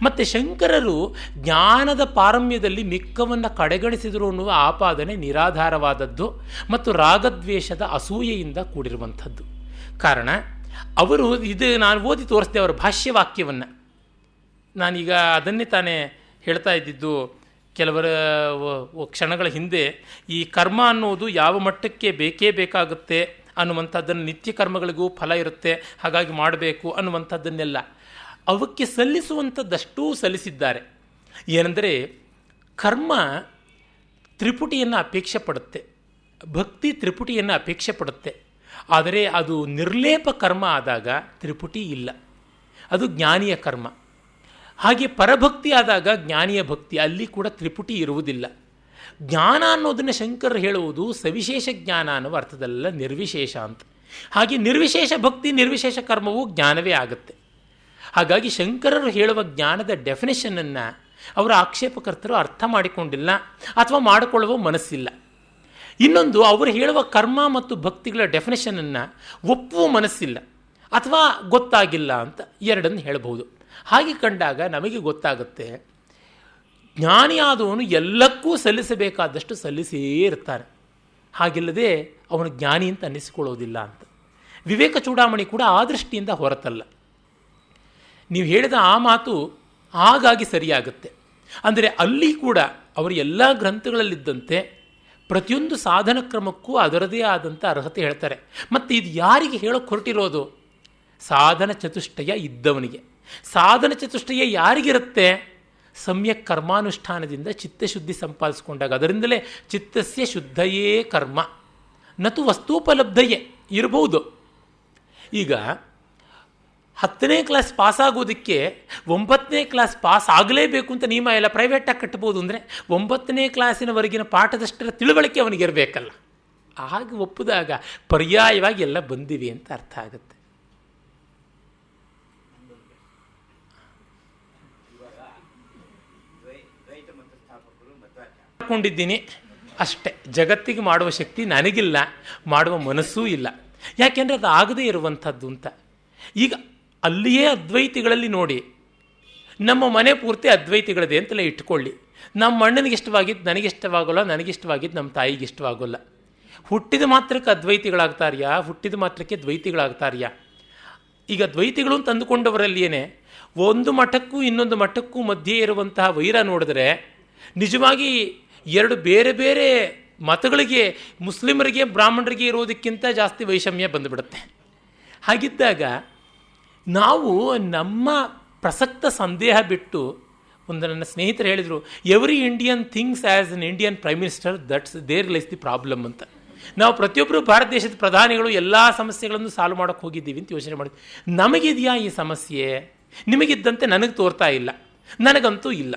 ಮತ್ತು ಶಂಕರರು ಜ್ಞಾನದ ಪಾರಮ್ಯದಲ್ಲಿ ಮಿಕ್ಕವನ್ನು ಕಡೆಗಣಿಸಿದರು ಅನ್ನುವ ಆಪಾದನೆ ನಿರಾಧಾರವಾದದ್ದು ಮತ್ತು ರಾಗದ್ವೇಷದ ಅಸೂಯೆಯಿಂದ ಕೂಡಿರುವಂಥದ್ದು. ಕಾರಣ ಅವರು ಇದು ನಾನು ಓದಿ ತೋರಿಸಿದೆ ಅವರ ಭಾಷ್ಯವಾಕ್ಯವನ್ನು. ನಾನೀಗ ಅದನ್ನೇ ತಾನೇ ಹೇಳ್ತಾ ಇದ್ದಿದ್ದು ಕೆಲವರ ಕ್ಷಣಗಳ ಹಿಂದೆ. ಈ ಕರ್ಮ ಅನ್ನೋದು ಯಾವ ಮಟ್ಟಕ್ಕೆ ಬೇಕೇ ಬೇಕಾಗುತ್ತೆ ಅನ್ನುವಂಥದ್ದನ್ನು, ನಿತ್ಯ ಕರ್ಮಗಳಿಗೂ ಫಲ ಇರುತ್ತೆ ಹಾಗಾಗಿ ಮಾಡಬೇಕು ಅನ್ನುವಂಥದ್ದನ್ನೆಲ್ಲ ಅವಕ್ಕೆ ಸಲ್ಲಿಸುವಂಥದ್ದಷ್ಟೂ ಸಲ್ಲಿಸಿದ್ದಾರೆ. ಏನೆಂದರೆ ಕರ್ಮ ತ್ರಿಪುಟಿಯನ್ನು ಅಪೇಕ್ಷೆ ಪಡುತ್ತೆ, ಭಕ್ತಿ ತ್ರಿಪುಟಿಯನ್ನು ಅಪೇಕ್ಷೆ ಪಡುತ್ತೆ. ಆದರೆ ಅದು ನಿರ್ಲೇಪ ಕರ್ಮ ಆದಾಗ ತ್ರಿಪುಟಿ ಇಲ್ಲ, ಅದು ಜ್ಞಾನಿಯ ಕರ್ಮ. ಹಾಗೆ ಪರಭಕ್ತಿ ಆದಾಗ ಜ್ಞಾನಿಯ ಭಕ್ತಿ, ಅಲ್ಲಿ ಕೂಡ ತ್ರಿಪುಟಿ ಇರುವುದಿಲ್ಲ. ಜ್ಞಾನ ಅನ್ನೋದನ್ನು ಶಂಕರರು ಹೇಳುವುದು ಸವಿಶೇಷ ಜ್ಞಾನ ಅನ್ನುವ ಅರ್ಥದಲ್ಲ, ನಿರ್ವಿಶೇಷ ಅಂತ. ಹಾಗೆ ನಿರ್ವಿಶೇಷ ಭಕ್ತಿ ನಿರ್ವಿಶೇಷ ಕರ್ಮವೂ ಜ್ಞಾನವೇ ಆಗುತ್ತೆ. ಹಾಗಾಗಿ ಶಂಕರರು ಹೇಳುವ ಜ್ಞಾನದ ಡೆಫಿನೇಷನನ್ನು ಅವರ ಆಕ್ಷೇಪಕರ್ತರು ಅರ್ಥ ಮಾಡಿಕೊಂಡಿಲ್ಲ ಅಥವಾ ಮಾಡಿಕೊಳ್ಳುವ ಮನಸ್ಸಿಲ್ಲ. ಇನ್ನೊಂದು, ಅವರು ಹೇಳುವ ಕರ್ಮ ಮತ್ತು ಭಕ್ತಿಗಳ ಡೆಫಿನೇಷನನ್ನು ಒಪ್ಪುವ ಮನಸ್ಸಿಲ್ಲ ಅಥವಾ ಗೊತ್ತಾಗಿಲ್ಲ ಅಂತ ಎರಡನ್ನು ಹೇಳಬಹುದು. ಹಾಗೆ ಕಂಡಾಗ ನಮಗೆ ಗೊತ್ತಾಗುತ್ತೆ ಜ್ಞಾನಿಯಾದವನು ಎಲ್ಲಕ್ಕೂ ಸಲ್ಲಿಸಬೇಕಾದಷ್ಟು ಸಲ್ಲಿಸೇ ಇರ್ತಾನೆ. ಹಾಗಿಲ್ಲದೆ ಅವನು ಜ್ಞಾನಿ ಅಂತ ಅನ್ನಿಸಿಕೊಳ್ಳೋದಿಲ್ಲ ಅಂತ. ವಿವೇಕ ಚೂಡಾಮಣಿ ಕೂಡ ಆ ದೃಷ್ಟಿಯಿಂದ ಹೊರತಲ್ಲ. ನೀವು ಹೇಳಿದ ಆ ಮಾತು ಹಾಗಾಗಿ ಸರಿಯಾಗುತ್ತೆ. ಅಂದರೆ ಅಲ್ಲಿ ಕೂಡ ಅವರು ಎಲ್ಲ ಗ್ರಂಥಗಳಲ್ಲಿದ್ದಂತೆ ಪ್ರತಿಯೊಂದು ಸಾಧನ ಕ್ರಮಕ್ಕೂ ಅದರದೇ ಆದಂಥ ಅರ್ಹತೆ ಹೇಳ್ತಾರೆ. ಮತ್ತು ಇದು ಯಾರಿಗೆ ಹೇಳೋಕ್ಕೆ ಹೊರಟಿರೋದು? ಸಾಧನ ಚತುಷ್ಟಯ ಇದ್ದವನಿಗೆ. ಸಾಧನ ಚತುಷ್ಟಯ ಯಾರಿಗಿರುತ್ತೆ? ಸಮ್ಯಕ್ ಕರ್ಮಾನುಷ್ಠಾನದಿಂದ ಚಿತ್ತಶುದ್ಧಿ ಸಂಪಾದಿಸಿಕೊಂಡಾಗ. ಅದರಿಂದಲೇ ಚಿತ್ತಸ್ಯ ಶುದ್ಧಯೇ ಕರ್ಮ ನತು ವಸ್ತೂಪಲಬ್ಧಯೇ ಇರಬಹುದು. ಈಗ 10ನೇ ಕ್ಲಾಸ್ ಪಾಸ್ ಆಗೋದಕ್ಕೆ 9ನೇ ಕ್ಲಾಸ್ ಪಾಸ್ ಆಗಲೇಬೇಕು ಅಂತ ನಿಯಮ ಎಲ್ಲ ಪ್ರೈವೇಟಾಗಿ ಕಟ್ಬೋದು. ಅಂದರೆ 9ನೇ ಕ್ಲಾಸಿನವರೆಗಿನ ಪಾಠದಷ್ಟರ ತಿಳುವಳಿಕೆ ಅವನಿಗಿರಬೇಕಲ್ಲ. ಹಾಗೆ ಒಪ್ಪಿದಾಗ ಪರ್ಯಾಯವಾಗಿ ಎಲ್ಲ ಬಂದಿವೆ ಅಂತ ಅರ್ಥ ಆಗುತ್ತೆ. ಮಾಡ್ಕೊಂಡಿದ್ದೀನಿ ಅಷ್ಟೇ. ಜಗತ್ತಿಗೆ ಮಾಡುವ ಶಕ್ತಿ ನನಗಿಲ್ಲ, ಮಾಡುವ ಮನಸ್ಸೂ ಇಲ್ಲ. ಯಾಕೆಂದರೆ ಅದು ಆಗದೇ ಇರುವಂಥದ್ದು ಅಂತ. ಈಗ ಅಲ್ಲಿಯೇ ಅದ್ವೈತಿಗಳಲ್ಲಿ ನೋಡಿ, ನಮ್ಮ ಮನೆ ಪೂರ್ತಿ ಅದ್ವೈತಿಗಳದೆ ಅಂತಲೇ ಇಟ್ಕೊಳ್ಳಿ. ನಮ್ಮ ಅಣ್ಣನಿಗೆ ಇಷ್ಟವಾಗಿದ್ದು ನನಗಿಷ್ಟವಾಗೋಲ್ಲ, ನನಗಿಷ್ಟವಾಗಿದ್ದು ನಮ್ಮ ತಾಯಿಗೆ ಇಷ್ಟವಾಗೋಲ್ಲ. ಹುಟ್ಟಿದ ಮಾತ್ರಕ್ಕೆ ಅದ್ವೈತಿಗಳಾಗ್ತಾರ್ಯಾ, ಹುಟ್ಟಿದ ಮಾತ್ರಕ್ಕೆ ದ್ವೈತಿಗಳಾಗ್ತಾರ್ಯಾ? ಈಗ ದ್ವೈತಿಗಳು ಅಂತ ಅಂದುಕೊಂಡವರಲ್ಲಿಯೇ ಒಂದು ಮಠಕ್ಕೂ ಇನ್ನೊಂದು ಮಠಕ್ಕೂ ಮಧ್ಯೆ ಇರುವಂತಹ ವೈರ ನೋಡಿದ್ರೆ ನಿಜವಾಗಿ 2 ಬೇರೆ ಬೇರೆ ಮತಗಳಿಗೆ, ಮುಸ್ಲಿಮರಿಗೆ ಬ್ರಾಹ್ಮಣರಿಗೆ ಇರೋದಕ್ಕಿಂತ ಜಾಸ್ತಿ ವೈಷಮ್ಯ ಬಂದುಬಿಡುತ್ತೆ. ಹಾಗಿದ್ದಾಗ ನಾವು ನಮ್ಮ ಪ್ರಸಕ್ತ ಸಂದೇಹ ಬಿಟ್ಟು, ಒಂದು ನನ್ನ ಸ್ನೇಹಿತರು ಹೇಳಿದರು, every Indian things as an Indian prime minister, that's there lies the problem ಅಂತ. ನಾವು ಪ್ರತಿಯೊಬ್ಬರು ಭಾರತ ದೇಶದ ಪ್ರಧಾನಿಗಳು ಎಲ್ಲ ಸಮಸ್ಯೆಗಳನ್ನು ಸಾಲ್ವ್ ಮಾಡೋಕ್ಕೆ ಹೋಗಿದ್ದೀವಿ ಅಂತ ಯೋಚನೆ ಮಾಡಿದ್ವಿ. ನಮಗಿದೆಯಾ ಈ ಸಮಸ್ಯೆ? ನಿಮಗಿದ್ದಂತೆ ನನಗೆ ತೋರ್ತಾ ಇಲ್ಲ, ನನಗಂತೂ ಇಲ್ಲ.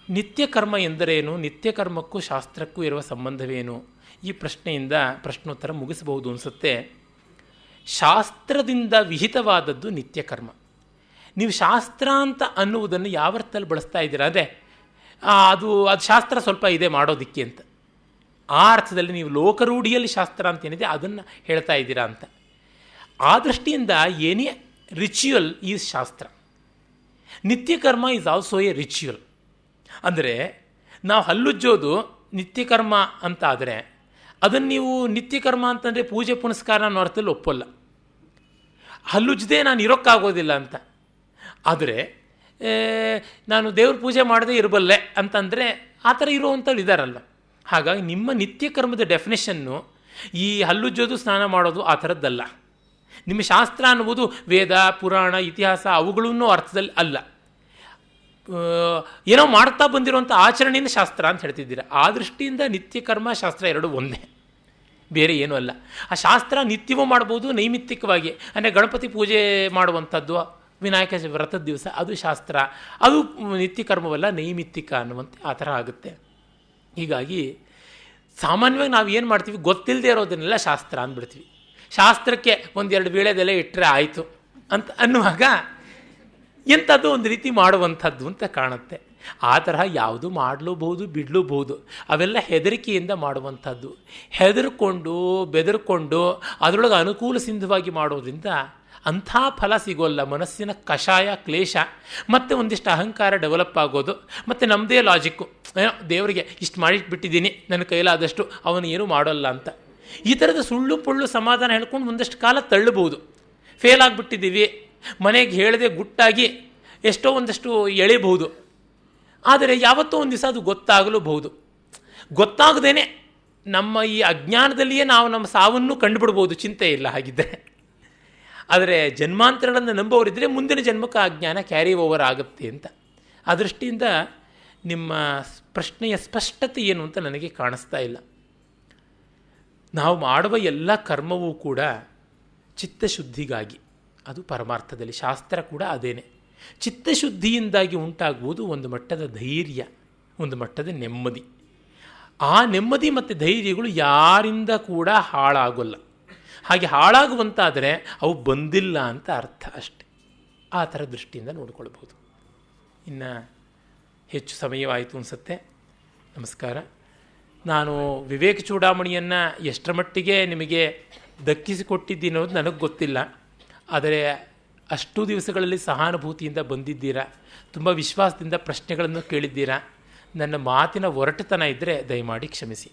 ನಿತ್ಯ ಕರ್ಮ ಎಂದರೇನು? ನಿತ್ಯ ಕರ್ಮಕ್ಕೂ ಶಾಸ್ತ್ರಕ್ಕೂ ಇರುವ ಸಂಬಂಧವೇನು? ಈ ಪ್ರಶ್ನೆಯಿಂದ ಪ್ರಶ್ನೋತ್ತರ ಮುಗಿಸಬಹುದು ಅನಿಸುತ್ತೆ. ಶಾಸ್ತ್ರದಿಂದ ವಿಹಿತವಾದದ್ದು ನಿತ್ಯ ಕರ್ಮ. ನೀವು ಶಾಸ್ತ್ರ ಅಂತ ಅನ್ನುವುದನ್ನು ಯಾವ ಅರ್ಥದಲ್ಲಿ ಬಳಸ್ತಾ ಇದ್ದೀರಾ? ಅಂದರೆ ಅದು ಶಾಸ್ತ್ರ ಸ್ವಲ್ಪ ಇದೆ ಮಾಡೋದಕ್ಕೆ ಅಂತ, ಆ ಅರ್ಥದಲ್ಲಿ ನೀವು ಲೋಕರೂಢಿಯಲ್ಲಿ ಶಾಸ್ತ್ರ ಅಂತ ಏನಿದೆ ಅದನ್ನು ಹೇಳ್ತಾ ಇದ್ದೀರಾ ಅಂತ. ಆ ದೃಷ್ಟಿಯಿಂದ ಏನೇ ರಿಚುವಲ್ ಈಸ್ ಶಾಸ್ತ್ರ. ನಿತ್ಯ ಕರ್ಮ ಈಸ್ ಆಲ್ಸೋ ಎ ರಿಚುವಲ್. ಅಂದರೆ ನಾವು ಹಲ್ಲುಜ್ಜೋದು ನಿತ್ಯ ಕರ್ಮ ಅಂತ ಆದರೆ ಅದನ್ನು ನೀವು ನಿತ್ಯ ಕರ್ಮ ಅಂತಂದರೆ ಪೂಜೆ ಪುನಸ್ಕಾರ ಅನ್ನೋ ಅರ್ಥದಲ್ಲಿ ಒಪ್ಪಲ್ಲ. ಹಲ್ಲುಜ್ಜದೆ ನಾನು ಇರೋಕ್ಕಾಗೋದಿಲ್ಲ ಅಂತ. ಆದರೆ ನಾನು ದೇವ್ರ ಪೂಜೆ ಮಾಡದೇ ಇರಬಲ್ಲೆ ಅಂತಂದರೆ ಆ ಥರ ಇರುವಂಥವ್ರು ಇದ್ದಾರಲ್ಲ. ಹಾಗಾಗಿ ನಿಮ್ಮ ನಿತ್ಯ ಕರ್ಮದ ಡೆಫಿನೇಷನ್ನು ಈ ಹಲ್ಲುಜ್ಜೋದು ಸ್ನಾನ ಮಾಡೋದು ಆ ಥರದ್ದಲ್ಲ. ನಿಮ್ಮ ಶಾಸ್ತ್ರ ಅನ್ನುವುದು ವೇದ ಪುರಾಣ ಇತಿಹಾಸ ಅವುಗಳನ್ನೂ ಅರ್ಥದಲ್ಲಿ ಅಲ್ಲ. ಏನೋ ಮಾಡ್ತಾ ಬಂದಿರುವಂಥ ಆಚರಣೆಯಿಂದ ಶಾಸ್ತ್ರ ಅಂತ ಹೇಳ್ತಿದ್ದೀರ. ಆ ದೃಷ್ಟಿಯಿಂದ ನಿತ್ಯ ಕರ್ಮ ಶಾಸ್ತ್ರ ಎರಡೂ ಒಂದೇ, ಬೇರೆ ಏನೂ ಅಲ್ಲ. ಆ ಶಾಸ್ತ್ರ ನಿತ್ಯವೂ ಮಾಡ್ಬೋದು, ನೈಮಿತ್ತಿಕವಾಗಿ ಅಂದರೆ ಗಣಪತಿ ಪೂಜೆ ಮಾಡುವಂಥದ್ದು, ವಿನಾಯಕ ವ್ರತದ ದಿವಸ ಅದು ಶಾಸ್ತ್ರ, ಅದು ನಿತ್ಯ ಕರ್ಮವಲ್ಲ, ನೈಮಿತ್ತಿಕ ಅನ್ನುವಂತೆ ಆ ಥರ ಆಗುತ್ತೆ. ಹೀಗಾಗಿ ಸಾಮಾನ್ಯವಾಗಿ ನಾವು ಏನು ಮಾಡ್ತೀವಿ, ಗೊತ್ತಿಲ್ಲದೆ ಇರೋದನ್ನೆಲ್ಲ ಶಾಸ್ತ್ರ ಅಂದ್ಬಿಡ್ತೀವಿ. ಶಾಸ್ತ್ರಕ್ಕೆ ಒಂದೆರಡು ವೀಳ್ಯದೆಲೆ ಇಟ್ಟರೆ ಆಯಿತು ಅಂತ ಅನ್ನುವಾಗ ಎಂಥದ್ದು ಒಂದು ರೀತಿ ಮಾಡುವಂಥದ್ದು ಅಂತ ಕಾಣುತ್ತೆ. ಆ ತರಹ ಯಾವುದು ಮಾಡಲೂಬಹುದು ಬಿಡಲೂಬಹುದು, ಅವೆಲ್ಲ ಹೆದರಿಕೆಯಿಂದ ಮಾಡುವಂಥದ್ದು. ಹೆದರ್ಕೊಂಡು ಬೆದರ್ಕೊಂಡು ಅದರೊಳಗೆ ಅನುಕೂಲ ಸಿದ್ಧವಾಗಿ ಮಾಡೋದ್ರಿಂದ ಅಂಥ ಫಲ ಸಿಗೋಲ್ಲ. ಮನಸ್ಸಿನ ಕಷಾಯ ಕ್ಲೇಶ ಮತ್ತು ಒಂದಿಷ್ಟು ಅಹಂಕಾರ ಡೆವಲಪ್ ಆಗೋದು, ಮತ್ತು ನಮ್ಮದೇ ಲಾಜಿಕ್ಕು, ಏನೋ ದೇವರಿಗೆ ಇಷ್ಟು ಮಾಡಿಟ್ಬಿಟ್ಟಿದ್ದೀನಿ, ನನ್ನ ಕೈಲಾದಷ್ಟು ಅವನು ಏನೂ ಮಾಡೋಲ್ಲ ಅಂತ ಈ ಥರದ ಸುಳ್ಳು ಪೊಳ್ಳು ಸಮಾಧಾನ ಹೇಳ್ಕೊಂಡು ಒಂದಷ್ಟು ಕಾಲ ತಳ್ಳಬಹುದು. ಫೇಲ್ ಆಗಿಬಿಟ್ಟಿದ್ದೀವಿ, ಮನೆಗೆ ಹೇಳದೆ ಗುಟ್ಟಾಗಿ ಎಷ್ಟೋ ಒಂದಷ್ಟು ಎಳಿಬಹುದು. ಆದರೆ ಯಾವತ್ತೋ ಒಂದು ದಿವಸ ಅದು ಗೊತ್ತಾಗಲೂಬಹುದು. ಗೊತ್ತಾಗದೇನೆ ನಮ್ಮ ಈ ಅಜ್ಞಾನದಲ್ಲಿಯೇ ನಾವು ನಮ್ಮ ಸಾವನ್ನು ಕಂಡುಬಿಡ್ಬೋದು, ಚಿಂತೆ ಇಲ್ಲ ಹಾಗಿದ್ದರೆ. ಆದರೆ ಜನ್ಮಾಂತರಗಳನ್ನು ನಂಬೋರಿದ್ದರೆ ಮುಂದಿನ ಜನ್ಮಕ್ಕೆ ಆ ಜ್ಞಾನ ಕ್ಯಾರಿ ಓವರ್ ಆಗುತ್ತೆ ಅಂತ. ಆ ದೃಷ್ಟಿಯಿಂದ ನಿಮ್ಮ ಪ್ರಶ್ನೆಯ ಸ್ಪಷ್ಟತೆ ಏನು ಅಂತ ನನಗೆ ಕಾಣಿಸ್ತಾ ಇಲ್ಲ. ನಾವು ಮಾಡುವ ಎಲ್ಲ ಕರ್ಮವೂ ಕೂಡ ಚಿತ್ತಶುದ್ಧಿಗಾಗಿ, ಅದು ಪರಮಾರ್ಥದಲ್ಲಿ ಶಾಸ್ತ್ರ ಕೂಡ ಅದೇನೆ. ಚಿತ್ತಶುದ್ಧಿಯಿಂದಾಗಿ ಉಂಟಾಗುವುದು ಒಂದು ಮಟ್ಟದ ಧೈರ್ಯ, ಒಂದು ಮಟ್ಟದ ನೆಮ್ಮದಿ. ಆ ನೆಮ್ಮದಿ ಮತ್ತು ಧೈರ್ಯಗಳು ಯಾರಿಂದ ಕೂಡ ಹಾಳಾಗೋಲ್ಲ. ಹಾಗೆ ಹಾಳಾಗುವಂತಾದರೆ ಅವು ಬಂದಿಲ್ಲ ಅಂತ ಅರ್ಥ ಅಷ್ಟೆ. ಆ ಥರ ದೃಷ್ಟಿಯಿಂದ ನೋಡಿಕೊಳ್ಬೋದು. ಇನ್ನು ಹೆಚ್ಚು ಸಮಯವಾಯಿತು ಅನಿಸುತ್ತೆ. ನಮಸ್ಕಾರ. ನಾನು ವಿವೇಕ ಚೂಡಾಮಣಿಯನ್ನು ಎಷ್ಟರ ಮಟ್ಟಿಗೆ ನಿಮಗೆ ದಕ್ಕಿಸಿಕೊಟ್ಟಿದ್ದೀನಿ ಅನ್ನೋದು ನನಗೆ ಗೊತ್ತಿಲ್ಲ. ಆದರೆ ಅಷ್ಟು ದಿವಸಗಳಲ್ಲಿ ಸಹಾನುಭೂತಿಯಿಂದ ಬಂದಿದ್ದೀರಾ, ತುಂಬ ವಿಶ್ವಾಸದಿಂದ ಪ್ರಶ್ನೆಗಳನ್ನು ಕೇಳಿದ್ದೀರಾ. ನನ್ನ ಮಾತಿನ ಒರಟುತನ ಇದ್ದರೆ ದಯಮಾಡಿ ಕ್ಷಮಿಸಿ.